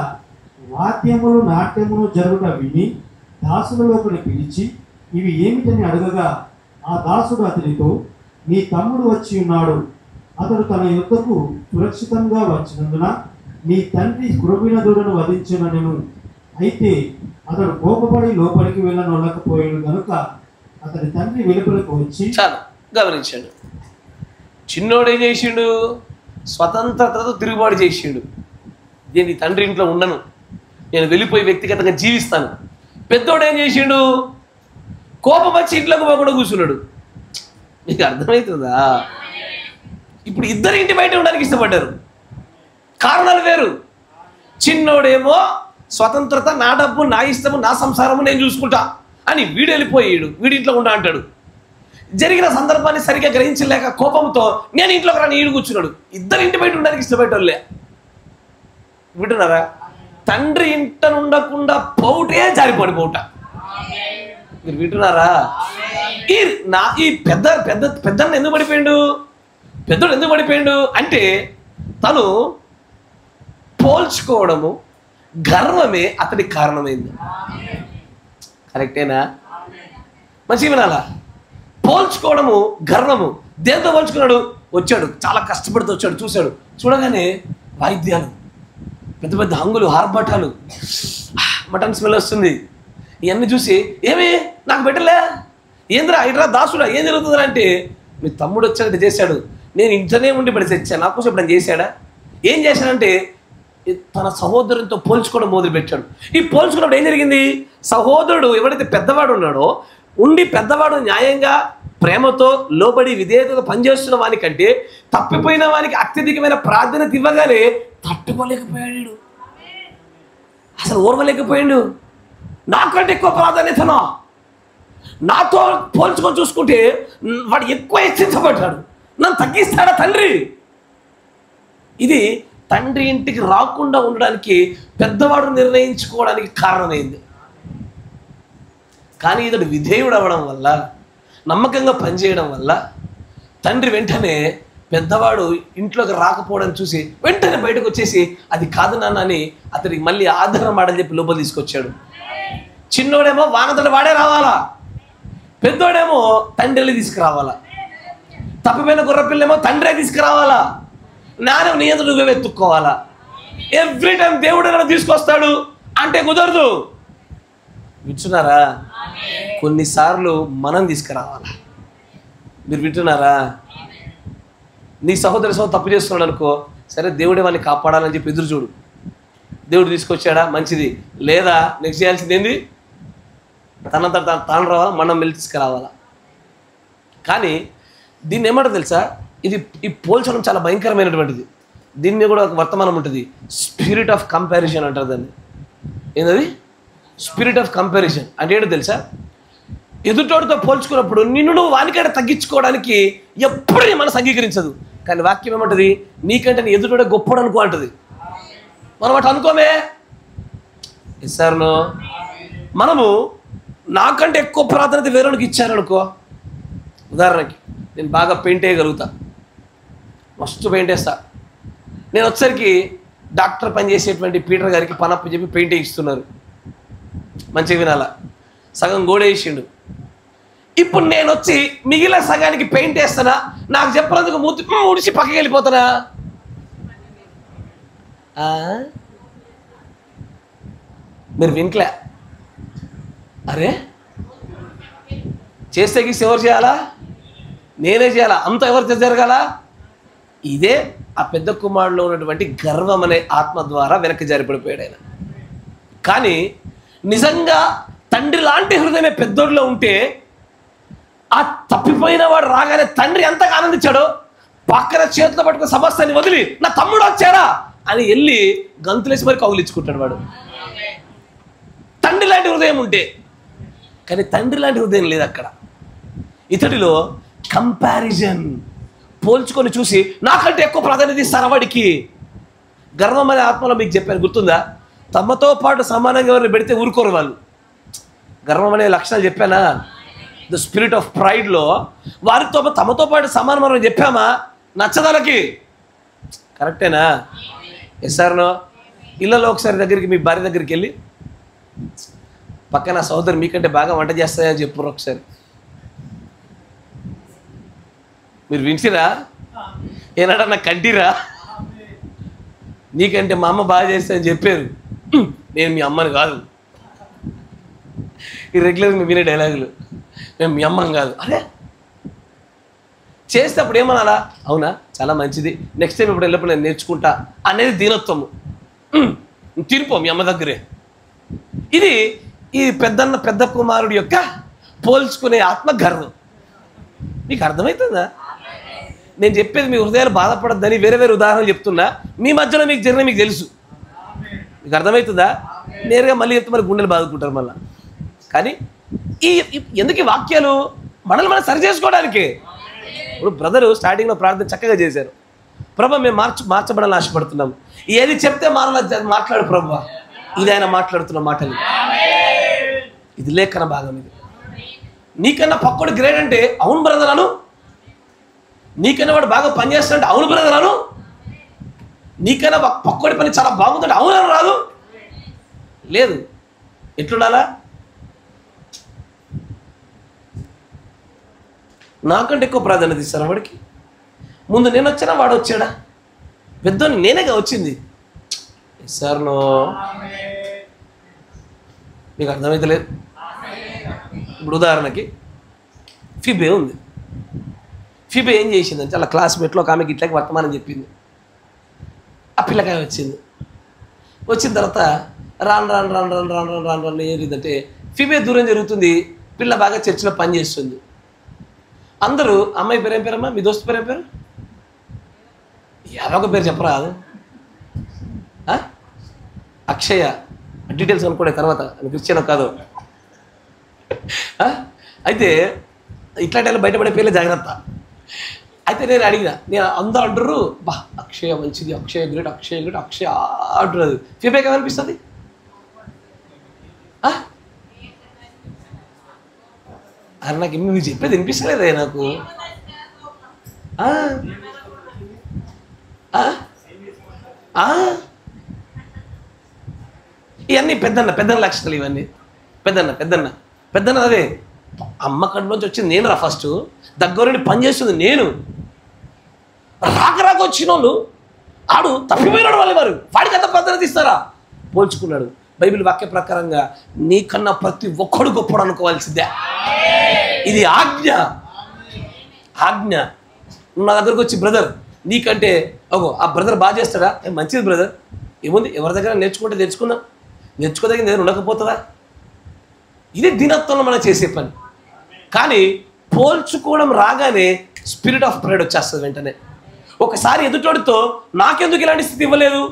వాద్యములు నాట్యములు జరుగుట విని దాసులలో ఒకని పిలిచి ఇవి ఏమిటని అడగగా ఆ దాసుడు అతనితో, నీ తమ్ముడు వచ్చి ఉన్నాడు, అతడు తన యొద్దకు సురక్షితంగా వచ్చినందున నీ తండ్రి క్రొవ్విన దూడను వధించనెను. అయితే అతడు కోపపడి లోపలికి వెళ్ళనొల్లకపోయాడు కనుక అతని తండ్రి వెలుపలకు వచ్చి చాలా గమనించాడు. చిన్నోడు ఏం చేసిండు? స్వతంత్రతతో తిరుగుబాటు చేసిండు. నేను తండ్రి ఇంట్లో ఉండను, నేను వెళ్ళిపోయి వ్యక్తిగతంగా జీవిస్తాను. పెద్దోడు ఏం చేసిండు? కోపం వచ్చి ఇంట్లోకి పోకుండా కూర్చున్నాడు. మీకు అర్థమవుతుందా? ఇప్పుడు ఇద్దరు ఇంటి బయట ఉండడానికి ఇష్టపడ్డారు, కారణాలు వేరు. చిన్నోడేమో స్వతంత్రత, నా డబ్బు, నా ఇష్టము, నా సంసారము నేను చూసుకుంటా అని వీడు వెళ్ళిపోయాడు, వీడి ఇంట్లో ఉండా అంటాడు. జరిగిన సందర్భాన్ని సరిగ్గా గ్రహించలేక కోపంతో నేను ఇంట్లోకి రాని ఈడు కూర్చున్నాడు. ఇద్దరు ఇంటి బయట ఉండడానికి ఇష్టపడేటోళ్ళే. వింటున్నారా? తండ్రి ఇంట ఉండకుండా పోటే జారిపోడు పోట. మీరు వింటున్నారా? ఈ పెద్దన్న ఎందుకు పడిపోయాడు? పెద్దోడు ఎందుకు పడిపోయాడు అంటే తను పోల్చుకోవడము, గర్వమే అతడికి కారణమైంది. కరెక్టేనా? మంచిగా వినాలా? పోల్చుకోవడము, గర్వము. దేంతో పోల్చుకున్నాడు? వచ్చాడు, చాలా కష్టపడుతూ వచ్చాడు, చూశాడు, చూడగానే వాయిద్యాలు, పెద్ద పెద్ద హంగులు, హార్బాటాలు, మటన్ స్మెల్ వస్తుంది, ఇవన్నీ చూసి ఏమి నాకు పెట్టలే, ఏంద్రా ఇట్రా దాసుడా ఏం జరుగుతుందిరా అంటే, మీ తమ్ముడు వచ్చాడు చేశాడు, నేను ఇంట్లోనే ఉండి ఇప్పుడు తెచ్చాను, నాకు కోసం ఇప్పుడు చేశాడా? ఏం చేశాడంటే తన సహోదరునితో పోల్చుకోవడం మొదలుపెట్టాడు. ఈ పోల్చుకున్నప్పుడు ఏం జరిగింది? సహోదరుడు ఎవడైతే పెద్దవాడు ఉన్నాడో ఉండి పెద్దవాడు న్యాయంగా ప్రేమతో లోబడి విధేయతతో పనిచేస్తున్న వానికంటే తప్పిపోయిన వానికి అత్యధికమైన ప్రాధాన్యత ఇవ్వగానే తట్టుకోలేకపోయాడు, అసలు ఓర్వలేకపోయాడు. నాకంటే ఎక్కువ ప్రాధాన్యతనా, నాతో పోల్చుకొని చూసుకుంటే వాడు ఎక్కువ హెచ్చించబడ్డాడు, నన్ను తగ్గిస్తాడా తండ్రి? ఇది తండ్రి ఇంటికి రాకుండా ఉండడానికి పెద్దవాడు నిర్ణయించుకోవడానికి కారణమైంది. కానీ ఇతడు విధేయుడు అవ్వడం వల్ల, నమ్మకంగా పనిచేయడం వల్ల తండ్రి వెంటనే పెద్దవాడు ఇంట్లోకి రాకపోవడం చూసి వెంటనే బయటకు వచ్చేసి అది కాదు నాన్న అని అతనికి మళ్ళీ ఆధారం ఆడని చెప్పి లోపల తీసుకొచ్చాడు. చిన్నోడేమో వానంతటి వాడే రావాలా, పెద్దోడేమో తండ్రిని తీసుకురావాలా, తప్పిపోయిన గుర్రపిల్లేమో తండ్రే తీసుకురావాలా, జ్ఞానం నియంత్రణ నువ్వే వెతుక్కోవాలా. ఎవ్రీ టైం దేవుడు నన్ను తీసుకొస్తాడు అంటే కుదరదు. వింటున్నారా? కొన్నిసార్లు మనం తీసుకురావాలా. మీరు వింటున్నారా? నీ సహోదరి తప్పు చేస్తున్నాడు అనుకో, సరే దేవుడే వాడిని కాపాడాలని చెప్పి ఎదురు చూడు. దేవుడు తీసుకొచ్చాడా మంచిది, లేదా నెక్స్ట్ చేయాల్సింది ఏంది? తనంత తాను రావాలా, మనం వెళ్ళి తీసుకురావాలా. కానీ దీన్ని ఏమంటారు తెలుసా? ఈ పోల్చడం చాలా భయంకరమైనటువంటిది. దీన్ని కూడా ఒక వర్తమానం ఉంటుంది, స్పిరిట్ ఆఫ్ కంపారిజన్ అంటారు దాన్ని. ఏంటది? స్పిరిట్ ఆఫ్ కంపారిజన్ అంటే ఏంటో తెలుసా? ఎదుటోడితో పోల్చుకున్నప్పుడు నిన్ను నువ్వు వానికంటే తగ్గించుకోవడానికి ఎప్పుడు నీ మనసు అంగీకరించదు. కానీ వాక్యం ఏమంటుంది? నీకంటే నీ ఎదుటోడే గొప్పడు అనుకో అంటుంది. మనం అటు అనుకోమే. ఇస్తారును మనము నాకంటే ఎక్కువ ప్రాధాన్యత వేరొకరికి ఇచ్చారనుకో. ఉదాహరణకి నేను బాగా పెయింట్ వేయగలుగుతా, మస్తు పెయింట్ వేస్తా. నేను వచ్చేసరికి డాక్టర్ పనిచేసేటువంటి పీటర్ గారికి పనప్ప చెప్పి పెయింట్ వేయిస్తున్నారు, మంచిగా వినాలా. సగం గోడ వేసిండు. ఇప్పుడు నేను వచ్చి మిగిలిన సగానికి పెయింట్ వేస్తానా? నాకు చెప్పినందుకు ఉడిచి పక్కకి వెళ్ళిపోతానా? మీరు వింట్లే. అరే చేస్తే గీసి ఎవరు చేయాలా? నేనే చేయాలా? అంతా ఎవరు జరగాల? ఇదే ఆ పెద్ద కుమారుడులో ఉన్నటువంటి గర్వం అనే ఆత్మ ద్వారా వెనక్కి జారిపడిపోయాడు ఆయన. కానీ నిజంగా తండ్రి లాంటి హృదయమే పెద్దోడిలో ఉంటే ఆ తప్పిపోయిన వాడు రాగానే తండ్రి ఎంతగా ఆనందించాడో, పక్కన చేతిలో పట్టుకుని సమస్తాన్ని వదిలి నా తమ్ముడు వచ్చాడా అని వెళ్ళి గంతులేసి మరి కౌగిలించుకుంటాడు వాడు. తండ్రి లాంటి హృదయం ఉంటే. కానీ తండ్రి లాంటి హృదయం లేదు అక్కడ. ఇతడిలో కంపారిజన్, పోల్చుకొని చూసి నాకంటే ఎక్కువ ప్రాధాన్యత ఇస్తారా వాడికి. గర్వం అనే ఆత్మలో మీకు చెప్పాను, గుర్తుందా? తమతో పాటు సమానంగా ఎవరిని పెడితే ఊరుకోరు వాళ్ళు. గర్వం అనే లక్షణాలు చెప్పానా? ద స్పిరిట్ ఆఫ్ ప్రైడ్లో వారితో తమతో పాటు సమానం మనం చెప్పామా? నచ్చదాలకి. కరెక్టేనా? ఎస్ఆర్నో? ఇళ్ళలో ఒకసారి దగ్గరికి మీ భార్య దగ్గరికి వెళ్ళి పక్కన సోదరు మీకంటే బాగా వంట చేస్తాయని చెప్పారు ఒకసారి. మీరు వింటిరా? ఏనాడా నాకు కంటిరా? నీకంటే మా అమ్మ బాగా చేస్తాయని చెప్పారు. నేను మీ అమ్మని కాదు. ఈ రెగ్యులర్ మీ వినే డైలాగులు, మేము మీ అమ్మని కాదు. అరే చేస్తే అప్పుడు ఏమనాలా? అవునా, చాలా మంచిది, నెక్స్ట్ టైం ఇప్పుడు వెళ్ళినప్పుడు నేను నేర్చుకుంటా అనేది దీనత్వము. తీరిపో మీ అమ్మ దగ్గరే. ఇది ఈ పెద్ద కుమారుడు యొక్క పోల్చుకునే ఆత్మ గర్వం. మీకు అర్థమవుతుందా? నేను చెప్పేది మీ హృదయాలు బాధపడద్దని వేరే వేరే ఉదాహరణలు చెప్తున్నా. మీ మధ్యలో మీకు జరిగిన మీకు తెలుసు. మీకు అర్థమవుతుందా? నేరుగా మళ్ళీ చెప్తే మరి గుండెలు బాదుకుంటారు మళ్ళీ. కానీ ఎందుకు ఈ వాక్యాలు? మనల్ని మనం సరి చేసుకోవడానికి. ఇప్పుడు బ్రదరు స్టార్టింగ్లో ప్రార్థన చక్కగా చేశారు. ప్రభా మేము మార్చబడాలని ఆశపడుతున్నాము. ఏది చెప్తే మాట్లాడు ప్రభా. ఇది ఆయన మాట్లాడుతున్న మాటలు. ఇది లేఖన భాగం. ఇది నీకన్నా పక్కోడు గ్రేడ్ అంటే అవును బ్రదర్ అను. నీకన్నా వాడు బాగా పనిచేస్తాడంటే అవును బ్రదర్ అను. నీకన్నా పక్కోడి పని చాలా బాగుందంటే అవును రాదు. లేదు, ఎట్లుండాలా? నాకంటే ఎక్కువ ప్రాధాన్యత ఇస్తాను వాడికి. ముందు నేను వచ్చానా వాడు వచ్చాడా? పెద్దోని నేనేగా వచ్చింది. సార్ నో, మీకు అర్థమైతే లేదు. ఇప్పుడు ఉదాహరణకి ఫిబే ఉంది. ఫిబే ఏం చేసిందంటే అలా క్లాస్మేట్లో ఒక ఆమెకి ఇట్లాకి వర్తమానం చెప్పింది. ఆ పిల్లకాయ వచ్చింది. వచ్చిన తర్వాత రాను రాను రాను రాను రాను రాను రాను రాను ఏరిందంటే ఫిబే దూరం జరుగుతుంది. పిల్ల బాగా చర్చిలో పని చేస్తుంది. అందరూ అమ్మాయి పేరు ఏం పేరమ్మా, మీ దోస్తు పేరు ఏం పేరు, ఏదో ఒక పేరు చెప్పరాదు, అక్షయ, డీటెయిల్స్ అనుకోండి తర్వాత, క్రిస్టియన్ కాదు. అయితే ఇట్లాంటి బయటపడే పేర్లే జాగ్రత్త. అయితే నేను అడిగిన, నేను అందరూ అంటారు బా అక్షయ మంచిది, అక్షయ గ్రేట్, అక్షయ గ్రేట్, అక్షయ అంటున్నది. ఫీడ్బ్యాక్ ఏమనిపిస్తుంది? అరే నాకు నువ్వు చెప్పేది వినిపిస్తలేదే నాకు. ఇవన్నీ పెద్దన్న లక్షణాలు, ఇవన్నీ పెద్దన్న అదే అమ్మ కడుపులోంచి వచ్చింది నేను రా. ఫస్ట్ దగ్గరుండి పని చేస్తుంది నేను. రాక వచ్చిన వాళ్ళు ఆడు తప్పిపోయినాడు, వారు వాడికి అంత ప్రాధాన్యత ఇస్తారా? పోల్చుకున్నాడు. బైబిల్ వాక్య ప్రకారంగా నీకన్నా ప్రతి ఒక్కడు గొప్పడు అనుకోవాల్సిందే. ఇది ఆజ్ఞ. నా దగ్గరకు వచ్చి బ్రదర్ నీకంటే అగో ఆ బ్రదర్ బాగా చేస్తాడా, మంచిది బ్రదర్, ఏముంది ఎవరి దగ్గర నేర్చుకుంటే నేర్చుకోదగిన దగ్గర ఉండకపోతుందా? ఇది దీనత్వంలో మనం చేసే పని. కానీ పోల్చుకోవడం రాగానే స్పిరిట్ ఆఫ్ ప్రైడ్ వచ్చేస్తుంది వెంటనే. ఒకసారి ఎదుటోడితో నాకెందుకు ఇలాంటి స్థితి ఇవ్వలేదు,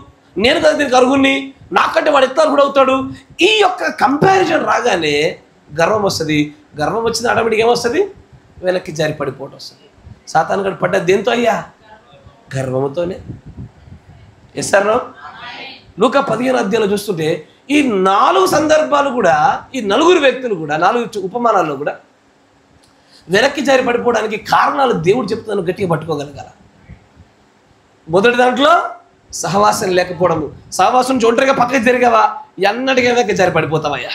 నేను కదా దీనికి అర్హుణ్ణి, నాకంటే వాడు ఎట్లా అర్హుడు అవుతాడు, ఈ యొక్క కంపారిజన్ రాగానే గర్వం వస్తుంది. గర్వం వచ్చింది ఆటోమేటిక్ ఏమొస్తుంది? వెనక్కి జారి పడిపోవటం వస్తుంది. సాతాను గడు పడ్డ దేంతో అయ్యా? గర్వముతోనే. ఎస్ఆర్నో? లూకా 15వ అధ్యాయంలో చూస్తుంటే ఈ 4 సందర్భాలు కూడా, ఈ 4 వ్యక్తులు కూడా, 4 ఉపమానాల్లో కూడా వెనక్కి జారి పడిపోవడానికి కారణాలు దేవుడు చెప్తాను గట్టిగా పట్టుకోగలగాల. మొదటి దాంట్లో సహవాసం లేకపోవడము. సహవాసం నుంచి ఒంటరిగా పక్కకి జరిగావా ఎన్నటికీ వెనక్కి జారి పడిపోతావయ్యా.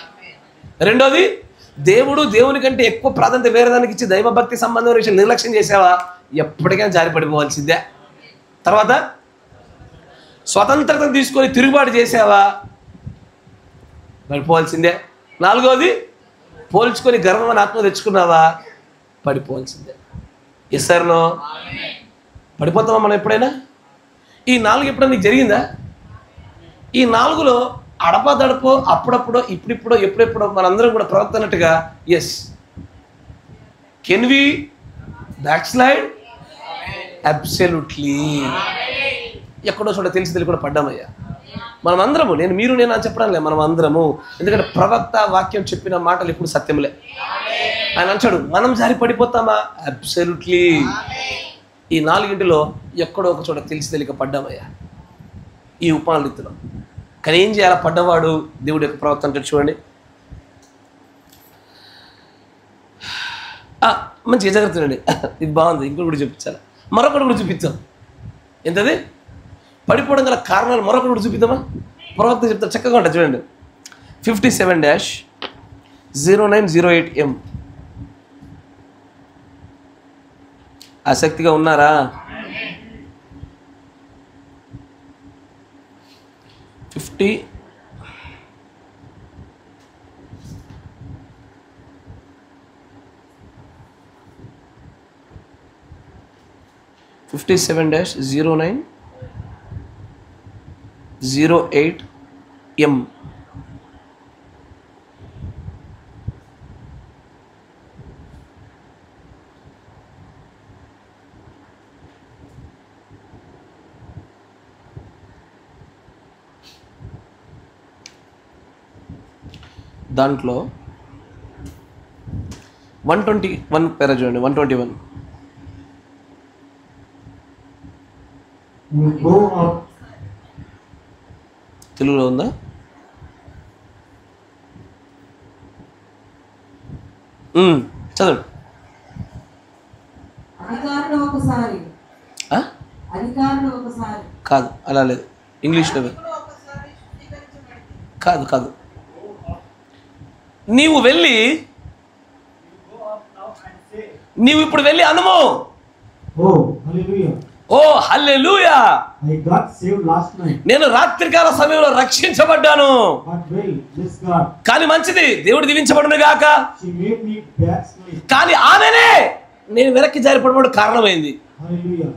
రెండోది, దేవుని కంటే ఎక్కువ ప్రాధాన్యత వేరే దానికి ఇచ్చి దైవభక్తి సంబంధమైన విషయం నిర్లక్ష్యం చేసావా ఎప్పటికైనా జారి పడిపోవాల్సిందే. తర్వాత స్వతంత్రతను తీసుకొని తిరుగుబాటు చేసావా పడిపోవాల్సిందే. నాలుగోది, పోల్చుకొని గర్వం ఆత్మ తెచ్చుకున్నావా పడిపోవాల్సిందే. ఎస్ఆర్నో? పడిపోతామా మనం ఎప్పుడైనా? ఈ 4 ఎప్పుడైనా నీకు జరిగిందా? ఈ 4లో అడపదడపో, అప్పుడప్పుడో, ఇప్పుడిప్పుడో, ఎప్పుడెప్పుడో మనందరం కూడా ప్రవర్తనట్టుగా yes can we backslide? Absolutely. ఎక్కడో చోట తెలిసి కూడా పడ్డామయ్యా మనం అందరము. నేను అని చెప్పడం లేదు, మనం అందరము. ఎందుకంటే ప్రవక్త వాక్యం చెప్పిన మాటలు ఇప్పుడు సత్యములే. ఆయన అంటాడు మనం జారి పడిపోతామా? అబ్సల్యూట్లీ. ఈ 4 ఎక్కడో ఒక చోట తెలియక పడ్డామయ్యా ఈ ఉపమానరీతిలో. కానీ ఏం చేయాలా? పడ్డవాడు దేవుడి యొక్క ప్రవర్తన అంటే చూడండి. మంచిగా జాగ్రత్త అండి, ఇది బాగుంది. ఇంకొకటి కూడా చూపించాలి, మరొకటి కూడా చూపించాం. ఎంతది? పడిపోవడం గల కారణాలు మరొకటి కూడా చూపిద్దామా? ప్రవక్త చెప్తారు, చక్కగా ఉంటుంది చూడండి. 57-0908M. ఆసక్తిగా ఉన్నారా? 57-0908M. దాంట్లో 121 పేరా చూడండి. 121 తెలుగులో ఉందా? చదవండి. కాదు, అలా లేదు, ఇంగ్లీష్లో కాదు. నీవు ఇప్పుడు వెళ్ళి అనుము, ఓ హల్లెలూయా, I got saved last night. నేను రాత్రికాల సమయంలో రక్షించబడ్డాను. But well, this God. కానీ మంచిది, దేవుడు దీవించబడును గాక. She made me backslide. కానీ ఆమెనే నేను వెనక్కి జారిపడబడు కారణమైంది. Hallelujah.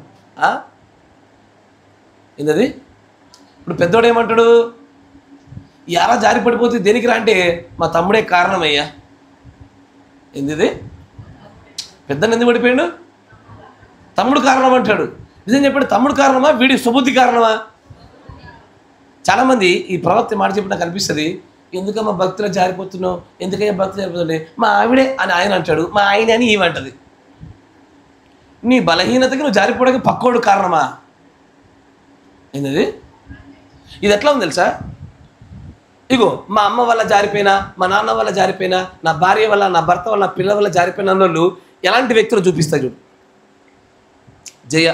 ఏంటది? ఇప్పుడు పెద్దోడు ఏమంటాడు? ఎలా జారి పడిపోతే దేనికి రా అంటే మా తమ్ముడే కారణమయ్యా. ఏంది? పెద్దని ఎందుకు పడిపోయాడు? తమ్ముడు కారణం అంటాడు. నిజం చెప్పాడు, తమ్ముడు కారణమా వీడి సుబుద్ధి కారణమా? చాలామంది ఈ ప్రవక్త మాట చెప్పి నాకు అనిపిస్తుంది, ఎందుకమ్మా భక్తులు జారిపోతున్నావు, ఎందుకయ్యా భక్తులు జారిపోతుండే, మా ఆవిడే అని ఆయన అంటాడు, మా ఆయన అని ఈమంటది. నీ బలహీనతకి నువ్వు జారిపోవడానికి పక్కోడు కారణమా? ఏంటది? ఇది ఎట్లా ఉంది తెలుసా? ఇగో మా అమ్మ వల్ల జారిపోయినా, మా నాన్న వల్ల జారిపోయినా, నా భార్య వల్ల, నా భర్త వల్ల, నా పిల్లల వల్ల జారిపోయిన వాళ్ళు ఎలాంటి వ్యక్తులు చూపిస్తారు చూడు. జయ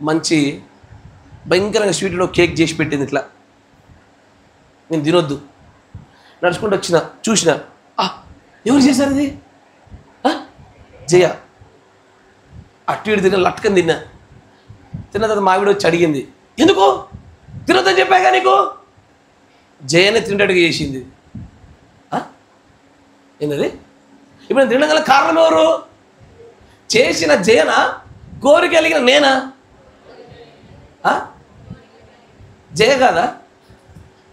మంచి భయంకరంగా స్వీట్లో కేక్ చేసి పెట్టింది, ఇట్లా నేను తినొద్దు, నడుచుకుంటూ వచ్చిన చూసిన, ఎవరు చేశారు ఇది? జయ అటు ఇటు తిన్న, లట్కని తిన్నా. తిన్న తర్వాత మావిడ వచ్చి అడిగింది, ఎందుకు తినొద్దని చెప్పాగా నీకు? జయనే తింటట్టుగా చేసింది. ఏంటది? ఇప్పుడు నేను తినగల కారణం ఎవరు? చేసిన జయన, కోరిక కలిగిన నేనా? జయ కాదా?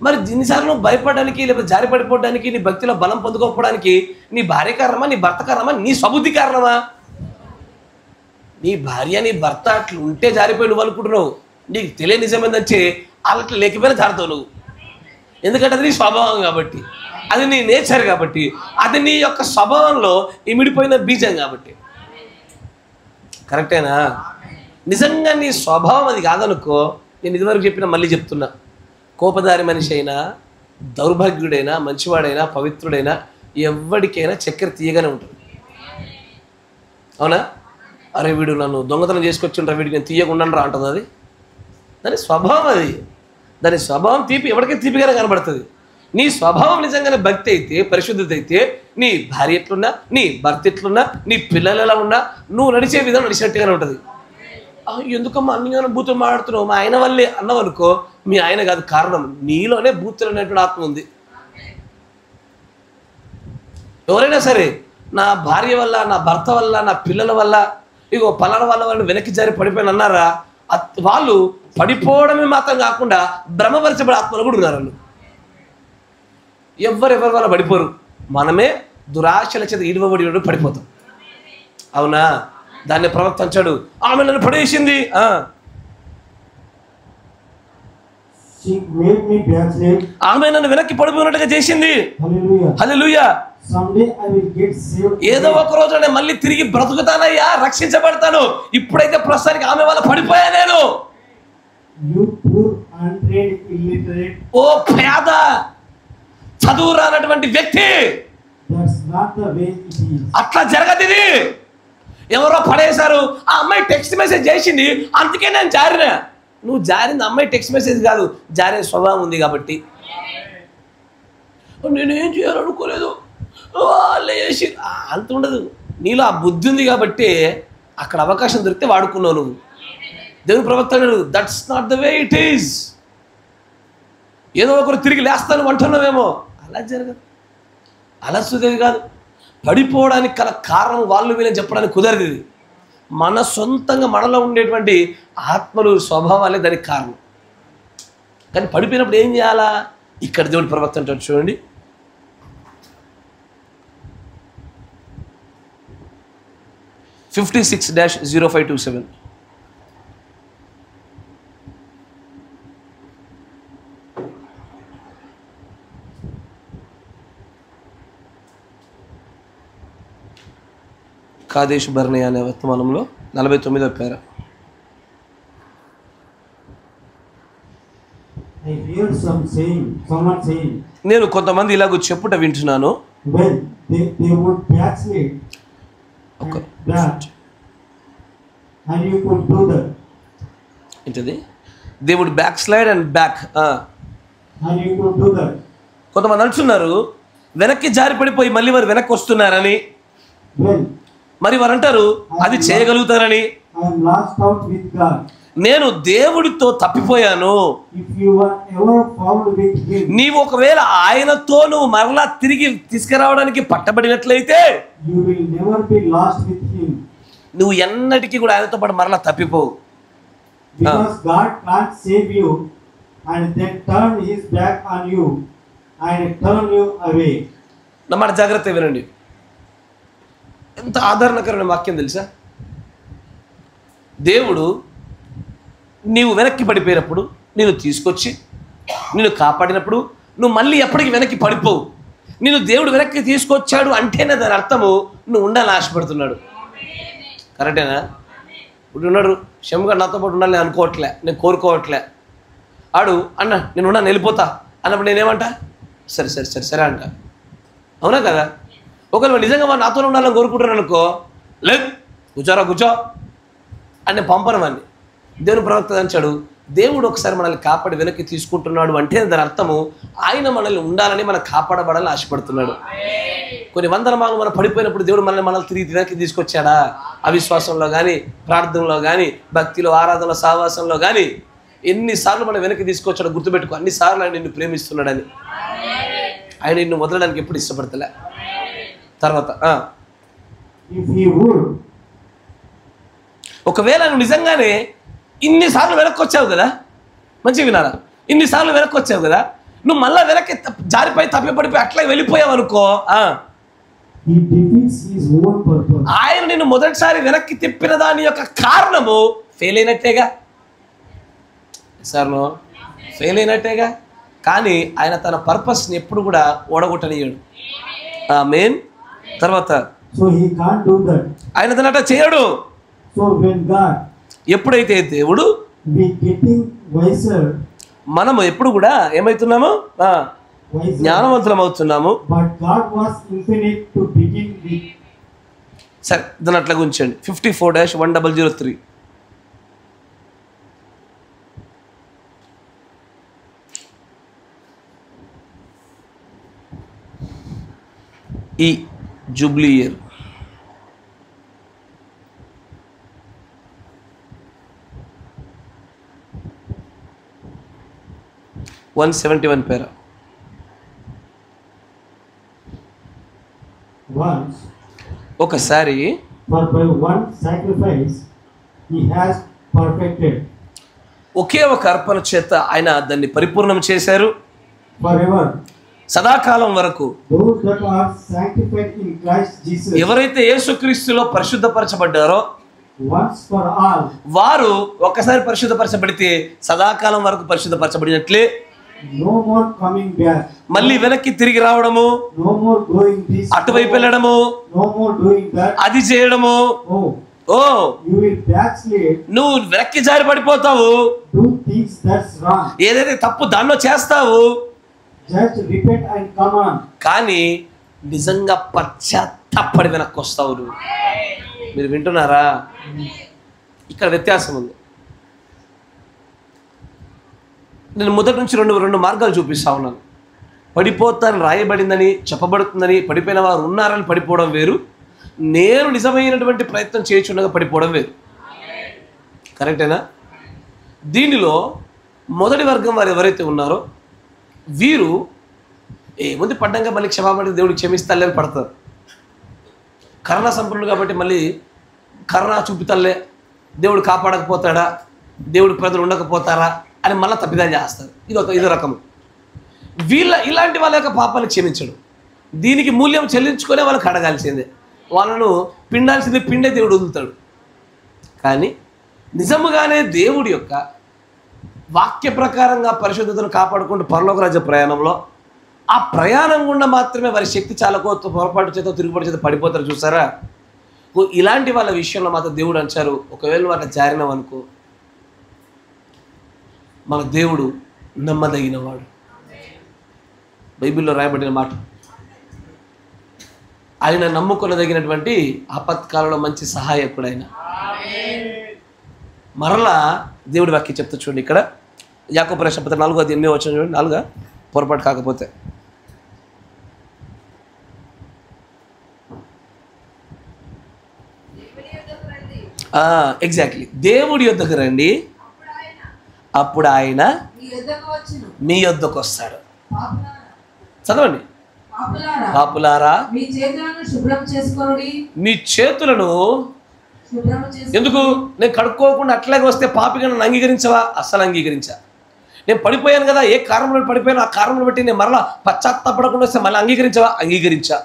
మరి దీనిసార్లు నువ్వు భయపడడానికి లేకపోతే జారి పడిపోవడానికి, నీ భక్తిలో బలం పొందుకోకపోవడానికి నీ భార్య కారణమా, నీ భర్త కారణమా, నీ స్వబుద్ధి కారణమా? నీ భార్య నీ భర్త అట్లా ఉంటే జారిపోయి నువ్వు అనుకుంటున్నావు. నీకు తెలియ నిజమేందంటే అట్లా లేకపోయినా జారుతావు నువ్వు. ఎందుకంటే అది నీ స్వభావం కాబట్టి, అది నీ నేచర్ కాబట్టి, అది నీ యొక్క స్వభావంలో ఇమిడిపోయిన బీజం కాబట్టి. కరెక్టేనా? నిజంగా నీ స్వభావం అది కాదనుకో, నేను ఇదివరకు చెప్పిన మళ్ళీ చెప్తున్నా, కోపదారి మనిషి అయినా, దౌర్భాగ్యుడైనా, మంచివాడైనా, పవిత్రుడైనా, ఎవరికైనా చక్కెర తీయగానే ఉంటుంది. అవునా? అరే వీడు నన్ను దొంగతనం చేసుకొచ్చిండ్రా, వీడికి నేను తీయకుండా రా అంటుంది. అది దాని స్వభావం, అది దాని స్వభావం తీపి, ఎవరికైనా తీపిగానే కనబడుతుంది. నీ స్వభావం నిజంగానే భక్తి అయితే, పరిశుద్ధత అయితే, నీ భార్య ఎట్లున్నా, నీ భర్త ఎట్లున్నా, నీ పిల్లలు ఎలా ఉన్నా, నువ్వు నడిచే విధానం నడిచినట్టుగానే ఉంటుంది. ఎందుకమ్మా అన్ని బూతులు మాట్లాడుతున్నావు, మా ఆయన వల్లే అన్నావు అనుకో, మీ ఆయన కాదు కారణం, నీలోనే బూతులు అనేటువంటి ఆత్మ ఉంది. ఎవరైనా సరే నా భార్య వల్ల, నా భర్త వల్ల, నా పిల్లల వల్ల, ఇగో పలానా వాళ్ళ వాళ్ళు వెనక్కి జారి పడిపోయిన అన్నారా, వాళ్ళు పడిపోవడమే మాత్రం కాకుండా భ్రమపరచబడే ఆత్మలు కూడా ఉన్నారు. వాళ్ళు ఎవరెవరి వల్ల పడిపోరు, మనమే దురాశల చేత ఈడవబడి పడిపోతాం. అవునా? దాన్ని ప్రవక్త అంటాడు, ఆమె నన్ను పడేసింది. ఆమె నన్ను వెనక్కి పడిపోయినట్టుగా చేసింది. హల్లెలూయా. ఏదో ఒక రోజు నేను మళ్ళీ తిరిగి బ్రతుకుతానయ్యా, రక్షించబడతాను. ఇప్పుడైతే ప్రస్తుతానికి ఆమె వల్ల పడిపోయా నేను. ఓ పేద చదువు రానటువంటి వ్యక్తి, అట్లా జరగదు. ఇది ఎవరో పడేశారు, ఆ అమ్మాయి టెక్స్ట్ మెసేజ్ చేసింది, అందుకే నేను జారినా. నువ్వు జారింది అమ్మాయి టెక్స్ట్ మెసేజ్ కాదు, జారే స్వభావం ఉంది కాబట్టి. నేనేం చేయాలనుకోలేదు, వాళ్ళే చేసి అంత ఉండదు. నీలో ఆ బుద్ధి ఉంది కాబట్టి అక్కడ అవకాశం దొరికితే వాడుకున్నావు నువ్వు. దేవుని ప్రవక్త అన్నాడు, that's not the way it is. ఏదో ఒకరు తిరిగి లేస్తాను అంటున్నావేమో, అలా జరగదు. అలా సుదేవి కాదు. పడిపోవడానికి గల కారణం వాళ్ళు వీళ్ళని చెప్పడానికి కుదరదు. ఇది మన సొంతంగా మనలో ఉండేటువంటి ఆత్మలు, స్వభావాలే దానికి కారణం. కానీ పడిపోయినప్పుడు ఏం చేయాలా? ఇక్కడ దేవుడి ప్రవక్త అంటాడు చూడండి, (56-0527) కాదేశ్ బర్నే అనే వర్తమానంలో 49వ పేర. నేను కొంతమంది ఇలాగ చెప్పుట వింటున్నాను, ఏంటది? They would back slide and back. కొంతమంది అంటున్నారు వెనక్కి జారి పడిపోయి మళ్ళీ వారు వెనక్కి వస్తున్నారని, మరి వారు అంటారు అది చేయగలుగుతారని. నేను దేవుడితో తప్పిపోయాను. If you are ever found with him, నీవు ఒకవేళ ఆయనతో నువ్వు మరలా తిరిగి తీసుకురావడానికి పట్టబడినట్లయితే you will never be lost with him. నువ్వు ఎన్నటికీ కూడా ఆయనతో పాటు మరలా తప్పిపోవు. Because God can't save you and then turn his back on you and turn you away. నా మాట జాగ్రత్త వినండి. ఎంత ఆదరణకరమైన వాక్యం తెలుసా? దేవుడు నీవు వెనక్కి పడిపోయినప్పుడు నేను తీసుకొచ్చి నిన్ను కాపాడినప్పుడు నువ్వు మళ్ళీ ఎప్పటికీ వెనక్కి పడిపోవు. నేను దేవుడు వెనక్కి తీసుకొచ్చాడు అంటేనే దాని అర్థము నువ్వు ఉండాలని ఆశపడుతున్నాడు. కరెక్టేనా? ఇప్పుడు ఉన్నాడు శంగా నాతో పాటు ఉండాలని అనుకోవట్లే, నేను కోరుకోవట్లే. ఆడు అన్న నేను ఉన్నాను వెళ్ళిపోతా అన్నప్పుడు నేనేమంటా సరే సరే సరే సరే అంట. అవునా కదా? ఒకవేళ నిజంగా వాడు నాతో ఉండాలని కోరుకుంటున్నాను అనుకో, లేదు కూర్చోరా కూర్చో అని నేను పంపను వాడిని. దేవుని ప్రవక్త అంచాడు, దేవుడు ఒకసారి మనల్ని కాపాడి వెనక్కి తీసుకుంటున్నాడు అంటే దాని అర్థము ఆయన మనల్ని ఉండాలని మనం కాపాడబడాలని ఆశపడుతున్నాడు. కొన్ని వందల మార్లు మనం పడిపోయినప్పుడు దేవుడు మనల్ని తిరిగి వెనక్కి తీసుకొచ్చాడా? అవిశ్వాసంలో కానీ, ప్రార్థనలో కానీ, భక్తిలో, ఆరాధనలో, సహవాసంలో కానీ ఎన్నిసార్లు మనం వెనక్కి తీసుకొచ్చాడో గుర్తుపెట్టుకో. అన్నిసార్లు ఆయన నిన్ను ప్రేమిస్తున్నాడని. ఆయన నిన్ను వదలడానికి ఎప్పుడు ఇష్టపడతలే. తర్వాత ఒకవేళ నువ్వు నిజంగానే ఇన్నిసార్లు వెనక్కి వచ్చావు కదా, మంచిగా వినాలా, ఇన్నిసార్లు వెనక్కి వచ్చావు కదా, నువ్వు మళ్ళీ వెనక్కి జారిపోయి తప్పిపడిపోయి అట్లా వెళ్ళిపోయావు అనుకో, ఆయన నిన్ను మొదటిసారి వెనక్కి తిప్పిన దాని యొక్క కారణము ఫెయిల్ అయినట్టేగా. సార్ ఫెయిల్ అయినట్టేగా. కానీ ఆయన తన పర్పస్ని ఎప్పుడు కూడా ఓడగొట్టనియడు. ఆమేన్. తర్వాత ఆయన తనట చేయడు. ఎప్పుడైతే దేవుడు మనము ఎప్పుడు కూడా ఏమవుతున్నాము? జ్ఞానవంతులం అవుతున్నాము. సరే దాని అట్లా గుంచండి. 54-1003 ఈ జూబ్లీ ఇయర్. పేరా. ఒకసారి ఒకే ఒక అర్పణ చేత ఆయన దాన్ని పరిపూర్ణం చేశారు. సదాకాలం వరకు ఎవరైతే యేసుక్రీస్తులో పరిశుద్ధపరచబడ్డారో వారు ఒక్కసారి పరిశుద్ధపరచబడితే సదాకాలం వరకు పరిశుద్ధపరచబడినట్లే. మళ్ళీ వెనక్కి తిరిగి రావడము, అటువైపు వెళ్ళడము, అది చేయడము, నువ్వు వెనక్కి జారి పడిపోతావు. ఏదైతే తప్పు దానిలో చేస్తావు. కానీ నిజంగా పశ్చాత్తాపడి వెనక్కి వస్తావు నువ్వు. మీరు వింటున్నారా? ఇక్కడ వ్యత్యాసం ఉంది. నేను మొదటి నుంచి రెండు మార్గాలు చూపిస్తా ఉన్నాను. పడిపోతారని రాయబడిందని చెప్పబడుతుందని పడిపోయిన వారు ఉన్నారని పడిపోవడం వేరు, నేను నిజమైనటువంటి ప్రయత్నం చేయుచుండగా పడిపోవడం వేరు. కరెక్టేనా? దీనిలో మొదటి వర్గం వారు ఎవరైతే ఉన్నారో వీరు ఏముంది పడ్డంగా మళ్ళీ క్షమాపణ దేవుడికి క్షమిస్తాలే అని పడతారు. కరుణ సంపన్నుడు కాబట్టి మళ్ళీ కరుణ చూపుతాలే, దేవుడు కాపాడకపోతాడా, దేవుడు ప్రజలు ఉండకపోతారా అని మళ్ళీ తప్పిదాన్ని చేస్తారు. ఇదో రకము. ఇలాంటి వాళ్ళ యొక్క పాపాలు క్షమించడు. దీనికి మూల్యం చెల్లించుకునే వాళ్ళకి అడగాల్సిందే. వాళ్ళను పిండాల్సిందే పిండే దేవుడు వదులుతాడు. కానీ నిజముగానే దేవుడి యొక్క వాక్య ప్రకారంగా పరిశుద్ధతను కాపాడుకుంటూ పరలోక రాజ్య ప్రయాణంలో ఆ ప్రయాణం గుండా మాత్రమే వారి శక్తి చాలకో పొరపాటు చేత తిరుగుబాటు చేత పడిపోతారు. చూసారా? ఇలాంటి వాళ్ళ విషయంలో మాత్రం దేవుడు అంటారు, ఒకవేళ వాళ్ళ జారినవనుకో మన దేవుడు నమ్మదగినవాడు. బైబిల్లో రాయబడిన మాట. ఆయన నమ్ముకొనదగినటువంటి ఆపత్కాలంలో మంచి సహాయకుడు ఆయన. మరలా దేవుడి వాక్యం చెప్తా చూడండి. ఇక్కడ యాకోబు రాసిన పత్రిక 4:8 చూడండి. 4 పొరపాటు కాకపోతే ఎగ్జాక్ట్లీ దేవుడి యొద్దకు రండి, అప్పుడు ఆయన మీ యొద్దకు వచ్చును. మీ యొద్దకు వస్తాడు. పాపులారా, చదవండి. పాపులారా మీ చేతులను శుభ్రం చేసుకొనుడి. మీ చేతులను శుభ్రం చేసుకో. ఎందుకు? నేను కడుక్కోకుండా అట్లాగే వస్తే పాపిగా నన్ను అంగీకరించవా? అస్సలు అంగీకరించా. నేను పడిపోయాను కదా, ఏ కారణంలో పడిపోయాను, ఆ కారణం బట్టి నేను మరలా పశ్చాత్తాపడకుండా వస్తే మళ్ళీ అంగీకరించవా? అంగీకరించా.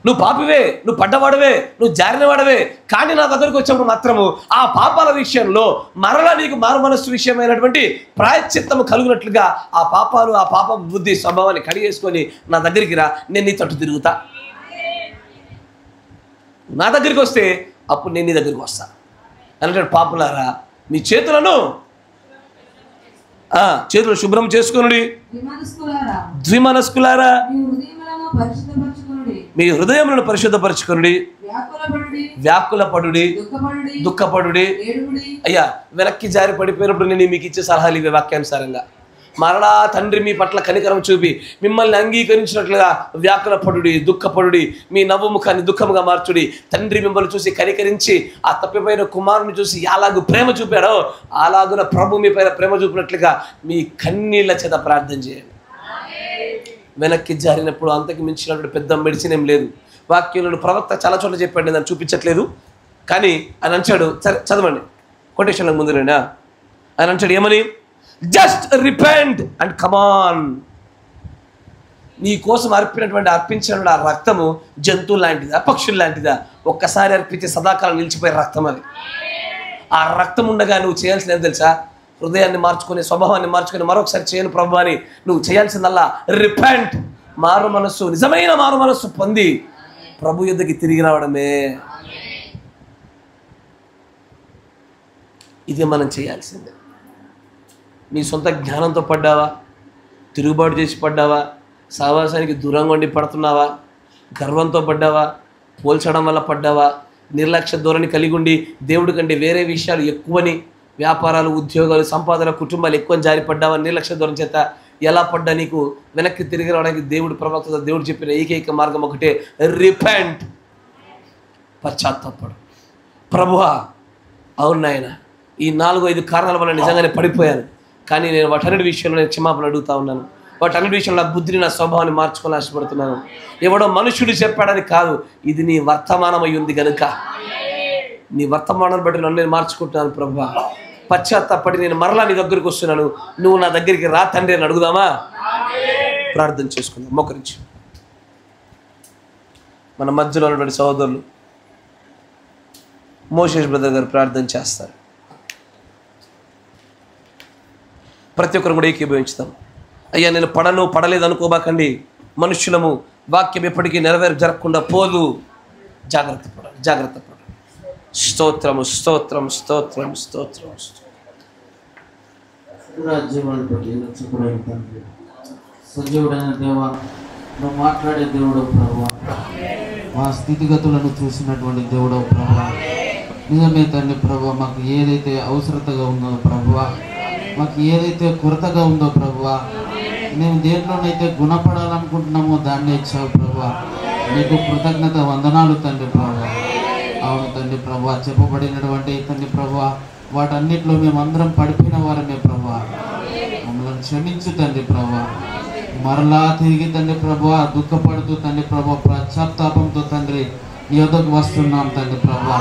నువ్వు పాపివే, నువ్వు పడ్డవాడవే, నువ్వు జారినవాడవే, కానీ నా దగ్గరకు వచ్చినప్పుడు మాత్రము ఆ పాపాల విషయంలో మరలా నీకు మారు మనస్సు విషయమైనటువంటి ప్రాయశ్చిత్తము కలుగునట్లుగా ఆ పాపాలు, ఆ పాప బుద్ధి స్వభావాన్ని కడిగేసుకొని నా దగ్గరికి రా, నేను నీ తట్టు తిరుగుతా. నా దగ్గరికి వస్తే అప్పుడు నేను నీ దగ్గరికి వస్తా అంటే. పాపులారా మీ చేతులను శుభ్రం చేసుకొనుడి. ద్విమనస్కులారా మీ హృదయములను పరిశుద్ధపరచుకొనుడి. వ్యాకులపడుడి, దుఃఖపడుడి. అయ్యా, వెనక్కి జారి పడిపోయినప్పుడు నేను మీకు ఇచ్చే సలహాలు ఇవే వాక్యానుసారంగా. మరలా తండ్రి మీ పట్ల కనికరం చూపి మిమ్మల్ని అంగీకరించినట్లుగా వ్యాకులపడుడి, దుఃఖపడుడి. మీ నవ్వు ముఖాన్ని దుఃఖముగా మార్చుడి. తండ్రి మిమ్మల్ని చూసి కనికరించి ఆ తప్పిపోయిన కుమారుని చూసి ఎలాగూ ప్రేమ చూపాడో అలాగున ప్రభు మీ పైన ప్రేమ చూపినట్లుగా మీ కన్నీళ్ల చేత ప్రార్థన చేయండి. వెనక్కి జారినప్పుడు అంతకు మించినటువంటి పెద్ద మెడిసిన్ ఏం లేదు. వాక్యంలో ప్రవక్త చాలా చోట్ల చెప్పాడు, నేను దాన్ని చూపించట్లేదు కానీ ఆయన అంటాడు. సరే చదవండి, కొటేషన్లకు ముందు రండి. ఆయన అంటాడు ఏమని? జస్ట్ రిపెంట్ అండ్ కమాన్. నీ కోసం అర్పించిన ఆ రక్తము జంతువు లాంటిదా, పక్షులు లాంటిదా? ఒక్కసారి అర్పించే సదాకాలం నిలిచిపోయే రక్తం అది. ఆ రక్తం ఉండగా నువ్వు చేయాల్సింది ఏం తెలుసా? హృదయాన్ని మార్చుకొని, స్వభావాన్ని మార్చుకొని మరొకసారి చేయను ప్రభు అని నువ్వు చేయాల్సిందల్లా రిపెంట్, మారు మనస్సు, నిజమైన మారు మనస్సు పొంది ప్రభు యుద్ధకి తిరిగి రావడమే. ఇది మనం చేయాల్సిందే. నీ సొంత జ్ఞానంతో పడ్డావా? తిరుగుబాటు చేసి పడ్డావా? సహవాసానికి దూరంగా ఉండి పడుతున్నావా? గర్వంతో పడ్డావా? పోల్చడం వల్ల పడ్డావా? నిర్లక్ష్య ధోరణి కలిగి ఉండి దేవుడి కంటే వేరే విషయాలు ఎక్కువని, వ్యాపారాలు, ఉద్యోగాలు, సంపాదన, కుటుంబాలు ఎక్కువ జారిపడ్డావా? నిర్లక్ష్య ధోరణి చేత ఎలా పడ్డా? నీకు వెనక్కి తిరిగి రావడానికి దేవుడి ప్రవక్త దేవుడు చెప్పిన ఏకైక మార్గం ఒకటే, రిపెంట్, పశ్చాత్తాపడు. ప్రభువా, అవును నాయన, ఈ 4-5 కారణాల వల్ల నిజంగానే పడిపోయాను, కానీ నేను వాటన్నిటి విషయంలో నేను క్షమాపణ అడుగుతా ఉన్నాను. వాటన్నిటి విషయంలో నా బుద్ధిని, నా స్వభావాన్ని మార్చుకొని ఆశపడుతున్నాను. ఎవడో మనుషుడు చెప్పాడని కాదు, ఇది నీ వర్తమానం అయి ఉంది కనుక నీ వర్తమానాన్ని బట్టి నన్ను నేను మార్చుకుంటున్నాను. ప్రభువా, పశ్చాత్తాపడి నేను మరలా నీ దగ్గరికి వస్తున్నాను, నువ్వు నా దగ్గరికి రా తండ్రి అని అడుగుదామా? ప్రార్థన చేసుకుందాం మోకరించి. మన మధ్యలో ఉన్నటువంటి సహోదరులు మోషేష్ బ్రదర్ గారు ప్రార్థన చేస్తారు. ప్రతి ఒక్కరు కూడా ఏకీభవించుతాం. అయ్యా, నేను పడలేదు అనుకోబాకండి. మనుష్యులము, వాక్యం ఎప్పటికీ జరగకుండా పోదు. జాగ్రత్త పడాలి. స్తోత్రము, స్తోత్రం, స్తోత్రం, స్తోత్రం. సజీవుడైన దేవా, నువ్వు మాట్లాడే దేవుడు ప్రభువా, మా స్థితిగతులను చూసినటువంటి దేవుడు ప్రభువా, నిజమే తండ్రి ప్రభువా, మాకు ఏదైతే అవసరతగా ఉందో ప్రభువా, మాకు ఏదైతే కొరతగా ఉందో ప్రభువా, మేము దేంట్లోనైతే గుణపడాలనుకుంటున్నామో దాన్ని ఇచ్చావు ప్రభువా. నీకు కృతజ్ఞత వందనాలు తండ్రి ప్రభువా. అవును తండ్రి ప్రభువా, చెప్పబడినటువంటి తండ్రి ప్రభువా, వాటన్నిటిలో మేమందరం పడిపోయిన వారమే ప్రభువా. మమ్మల్ని క్షమించు తండ్రి ప్రభువా. మరలా తిరిగి తండ్రి ప్రభువా దుఃఖపడుతూ తండ్రి ప్రభువా, పశ్చాత్తాపంతో తండ్రి నీ యొద్దకు వస్తున్నాం తండ్రి ప్రభువా.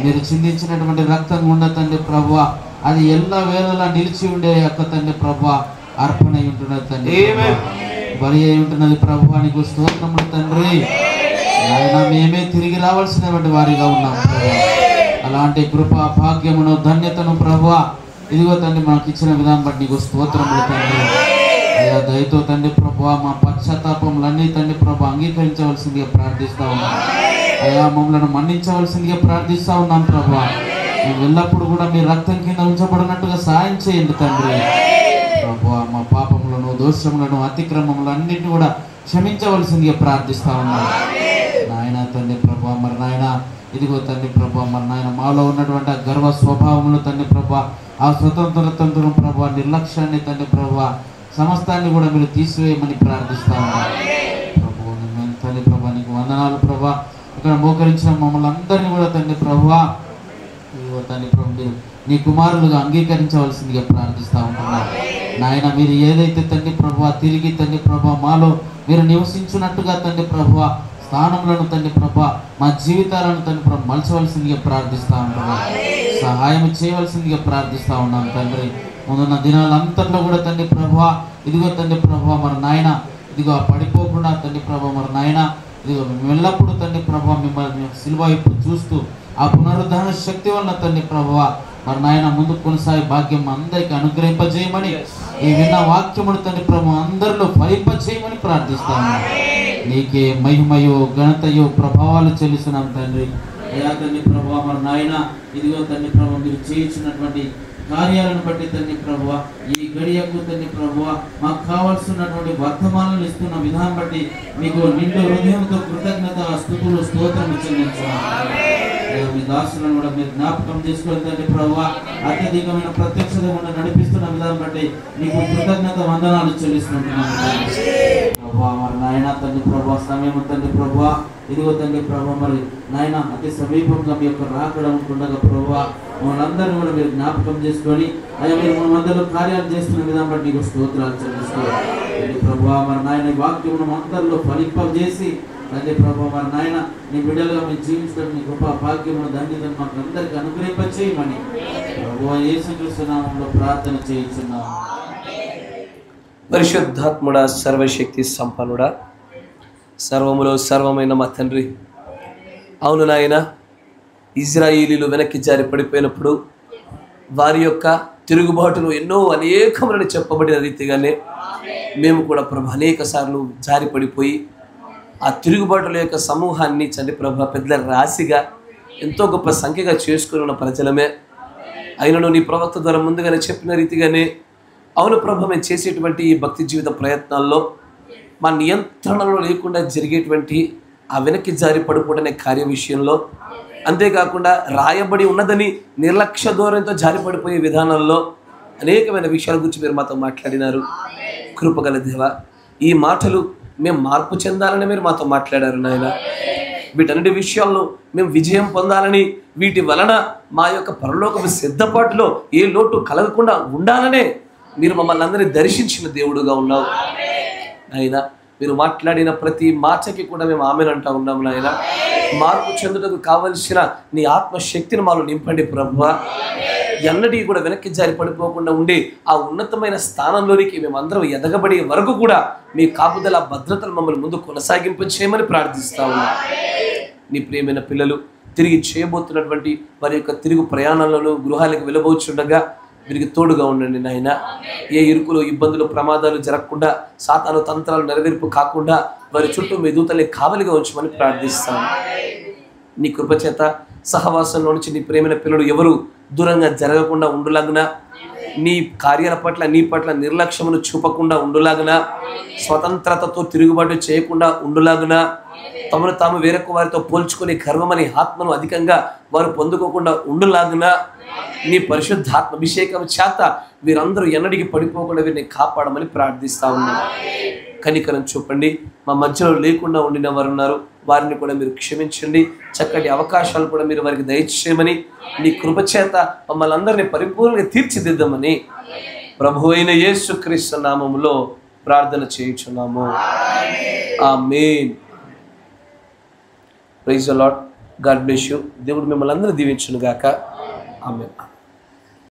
మీరు చిందించినటువంటి రక్తం గుండా తండ్రి ప్రభువా, అది ఎల్ల వేళలా నిలిచి ఉండే యొక్క తండ్రి ప్రభువా అర్పణ అయి ఉంటున్నది తండ్రి, బలి అయి ఉంటున్నది ప్రభువా. నీకు స్తోత్రములు తండ్రి. ఆయన మేమే తిరిగి రావాల్సినటువంటి వారిగా ఉన్నాం ప్రభువా. అలాంటి కృపా భాగ్యమును ధన్యతను ప్రభువా ఇదిగో తండ్రి మాకు ఇచ్చిన విధానం బట్టి నీకు స్తోత్రములు తండ్రి. అయ్యా, దయతో తండ్రి ప్రభువా మా పశ్చాత్తాపములన్నీ తండ్రి ప్రభువా అంగీకరించవలసిందిగా ప్రార్థిస్తా ఉన్నాం. అయ్యా, మమ్మల్ని మన్నించవలసిందిగా ప్రార్థిస్తా ఉన్నాం ప్రభువా. మేము ఎల్లప్పుడు కూడా మీ రక్తం కింద ఉంచబడినట్టుగా సాయం చేయండి తండ్రి ప్రభువా. మా పాపములను, దోషములను, అతిక్రమములు అన్నింటినీ కూడా క్షమించవలసిందిగా ప్రార్థిస్తా ఉన్నాం నాయన తండ్రి ప్రభువా. మరి నాయన ఇదిగో తండ్రి ప్రభువా, మరి నాయన మాలో ఉన్నటువంటి ఆ గర్వ స్వభావములు తండ్రి ప్రభువా, ఆ స్వతంత్రతంత్రం ప్రభువా, నిర్లక్ష్యాన్ని తండ్రి ప్రభువా, సమస్తాన్ని కూడా మీరు తీసివేయమని ప్రార్థిస్తా ఉన్నాం ప్రభువా. తండ్రి ప్రభువా నీకు వందనాలు ప్రభువా. ఇక్కడ మోకరించిన మమ్మల్ని అందరినీ కూడా తండ్రి ప్రభువా ఇదిగో తండ్రి ప్రభు నీ కుమారులుగా అంగీకరించవలసిందిగా ప్రార్థిస్తూ ఉంటున్నాను నాయన. మీరు ఏదైతే తండ్రి ప్రభువా తిరిగి తండ్రి ప్రభువా మాలో మీరు నివసించున్నట్టుగా తండ్రి ప్రభువా స్థానములను తండ్రి ప్రభువా మా జీవితాలను తండ్రి ప్రభు మలచవలసిందిగా ప్రార్థిస్తూ ఉంటున్నాను. సహాయం చేయవలసిందిగా ప్రార్థిస్తూ ఉన్నాను తండ్రి. ముందున్న దినాలంతట్లో కూడా తండ్రి ప్రభువా ఇదిగో తండ్రి ప్రభువా మరి నాయన ఇదిగో పడిపోకుండా తండ్రి ప్రభువా మరి నాయన ఇదిగో ఎల్లప్పుడూ తండ్రి ప్రభువా మిమ్మల్ని సిలువ వైపు చూస్తూ ఆ పునరుద్ధరణ శక్తి వల్ల తండ్రి ప్రభువా మరి నాయన ముందుకు కొనసాగే భాగ్యం అందరికి అనుగ్రహింపజేయమని ఈ విన్న వాక్యమును తండ్రి ప్రభు అందరిలో ఫలింపజేయమని ప్రార్థిస్తాము. నీకే మహిమయో ఘనతయో ప్రభావాలు చెల్లిస్తున్నాం తండ్రి. అయ్యా తండ్రి ప్రభువా మరి నాయన ఇదిగో తండ్రి ప్రభు మీరు చేయించినటువంటి కార్యాలను బట్టి తండ్రి ప్రభువ ఈ గడియకు తండ్రి ప్రభువ మాకు కావాల్సినటువంటి వర్తమానాలు ఇస్తున్న విధానం బట్టి మీకు నిండు హృదయంతో కృతజ్ఞత స్తుతులు స్తోత్రం చెల్లించున్నాం. మీ దాసులను కూడా మీరు జ్ఞాపకం చేసుకొని తండ్రి ప్రభువ అత్యధికమైన ప్రత్యక్షత నడిపిస్తున్న విధానం బట్టి మీకు కృతజ్ఞత వందనాలు చెల్లిస్తున్నాం. ప్రభువా మరి నాయన తండ్రి ప్రభువ సమయం తండ్రి ప్రభువ ఇదిగో తండ్రి ప్రభువ మరి నాయన అతి సమీపంగా మీ యొక్క రాకడ ఉంటుండగా ప్రభువ మనందరినీ కూడా మీరు జ్ఞాపకం చేసుకొని అయ్యా మీరు మన మధ్యలో కార్యాలు చేస్తున్న విధానం బట్టి నీకు స్తోత్రాలు చెల్లిస్తున్నాం ప్రభువా మరి నాయన ఈ వాక్యం అందరిలో ఫలింపజేసి తండ్రి ప్రభువా మరి నాయన నీ బిడ్డలుగా మేము జీవించడం నీ గొప్ప భాగ్యమును ధన్యతను మాకు అందరికీ అనుగ్రహింపచేయమని ప్రభువా యేసుక్రీస్తు నామములో ప్రార్థన చేయించున్నాము. పరిశుద్ధాత్ముడా సర్వశక్తి సంపన్నుడా సర్వములో సర్వమైన మా తండ్రి, అవును నాయన ఇజ్రాయేలీలు వెనక్కి జారి పడిపోయినప్పుడు వారి యొక్క తిరుగుబాటును ఎన్నో అనేకములని చెప్పబడిన రీతిగానే మేము కూడా ప్రభు అనేక సార్లు జారి పడిపోయి ఆ తిరుగుబాటుల యొక్క సమూహాన్ని తండ్రి ప్రభు పెద్ద రాశిగా ఎంతో గొప్ప సంఖ్యగా చేసుకుని ఉన్న ప్రజలమే అయినను నీ ప్రవక్త ద్వారా ముందుగానే చెప్పిన రీతిగానే అవును ప్రభు మేము చేసేటువంటి ఈ భక్తి జీవిత ప్రయత్నాల్లో మా నియంత్రణలో లేకుండా జరిగేటువంటి ఆ వెనక్కి జారి పడిపోవడనే కార్య విషయంలో, అంతేకాకుండా రాయబడి ఉన్నదని నిర్లక్ష్య ధోరణితో జారిపడిపోయే విధానంలో అనేకమైన విషయాల గురించి మీరు మాతో మాట్లాడినారు. కృపగల దేవ, ఈ మాటలు మేము మార్పు చెందాలని మీరు మాతో మాట్లాడారు నాయన. వీటన్నిటి విషయాల్లో మేము విజయం పొందాలని, వీటి వలన మా యొక్క పరలోకపు సిద్ధపాటులో ఏ లోటు కలగకుండా ఉండాలనే మీరు మమ్మల్ని అందరినీ దర్శించిన దేవుడుగా ఉన్నావు నాయన. మీరు మాట్లాడిన ప్రతి మాటకి కూడా మేము ఆమెనంటా ఉన్నాము నాయన. మార్పు చెందుటకు కావలసిన నీ ఆత్మశక్తిని మాలో నింపండి ప్రభువా. ఎన్నటికీ కూడా వెనక్కి జారి పడిపోకుండా ఉండి ఆ ఉన్నతమైన స్థానంలోనికి మేమందరం ఎదగబడే వరకు కూడా మీ కాపుదల భద్రతలు మమ్మల్ని ముందు కొనసాగింపు చేయమని ప్రార్థిస్తా ఉన్నాం. నీ ప్రియమైన పిల్లలు తిరిగి చేయబోతున్నటువంటి వారి యొక్క తిరుగు ప్రయాణాలను గృహాలకు వెళ్ళబోచుండగా వీరికి తోడుగా ఉండండి నాయన. ఏ ఇరుకులు ఇబ్బందులు ప్రమాదాలు జరగకుండా, సాతాను తంత్రాలు నెరవేర్పు కాకుండా వారి చుట్టూ మీ దూతల్ని కావలిగా ఉంచమని ప్రార్థిస్తాను. నీ కృపచేత సహవాసంలో నుంచి నీ ప్రేమైన పిల్లలు ఎవరు దూరంగా జరగకుండా ఉండులాగున, నీ కార్యాల పట్ల నీ పట్ల నిర్లక్ష్యమును చూపకుండా ఉండులాగున, స్వతంత్రతతో తిరుగుబాటు చేయకుండా ఉండులాగున, తమను తాము వేరొక వారితో పోల్చుకునే గర్వమని ఆత్మను అధికంగా వారు పొందుకోకుండా ఉండులాగున, నీ పరిశుద్ధాత్మ అభిషేకం చేత వీరందరూ ఎన్నడికి పడిపోకుండా వీరిని కాపాడమని ప్రార్థిస్తా ఉన్నాను. కనికరం చూపండి. మా మధ్యలో లేకుండా ఉండిన వారు ఉన్నారు, వారిని కూడా మీరు క్షమించండి. చక్కటి అవకాశాలు కూడా మీరు వారికి దయచేయమని, నీ కృపచేత మమ్మల్ని అందరినీ పరిపూర్ణంగా తీర్చిదిద్దామని ప్రభు అయిన యేసుక్రీస్తు నామములో ప్రార్థన చేయుచున్నాము. Amen. Praise the Lord. God bless you. దేవుడు మిమ్మల్ని అందరూ దీవించును గాక. ఆమేన్.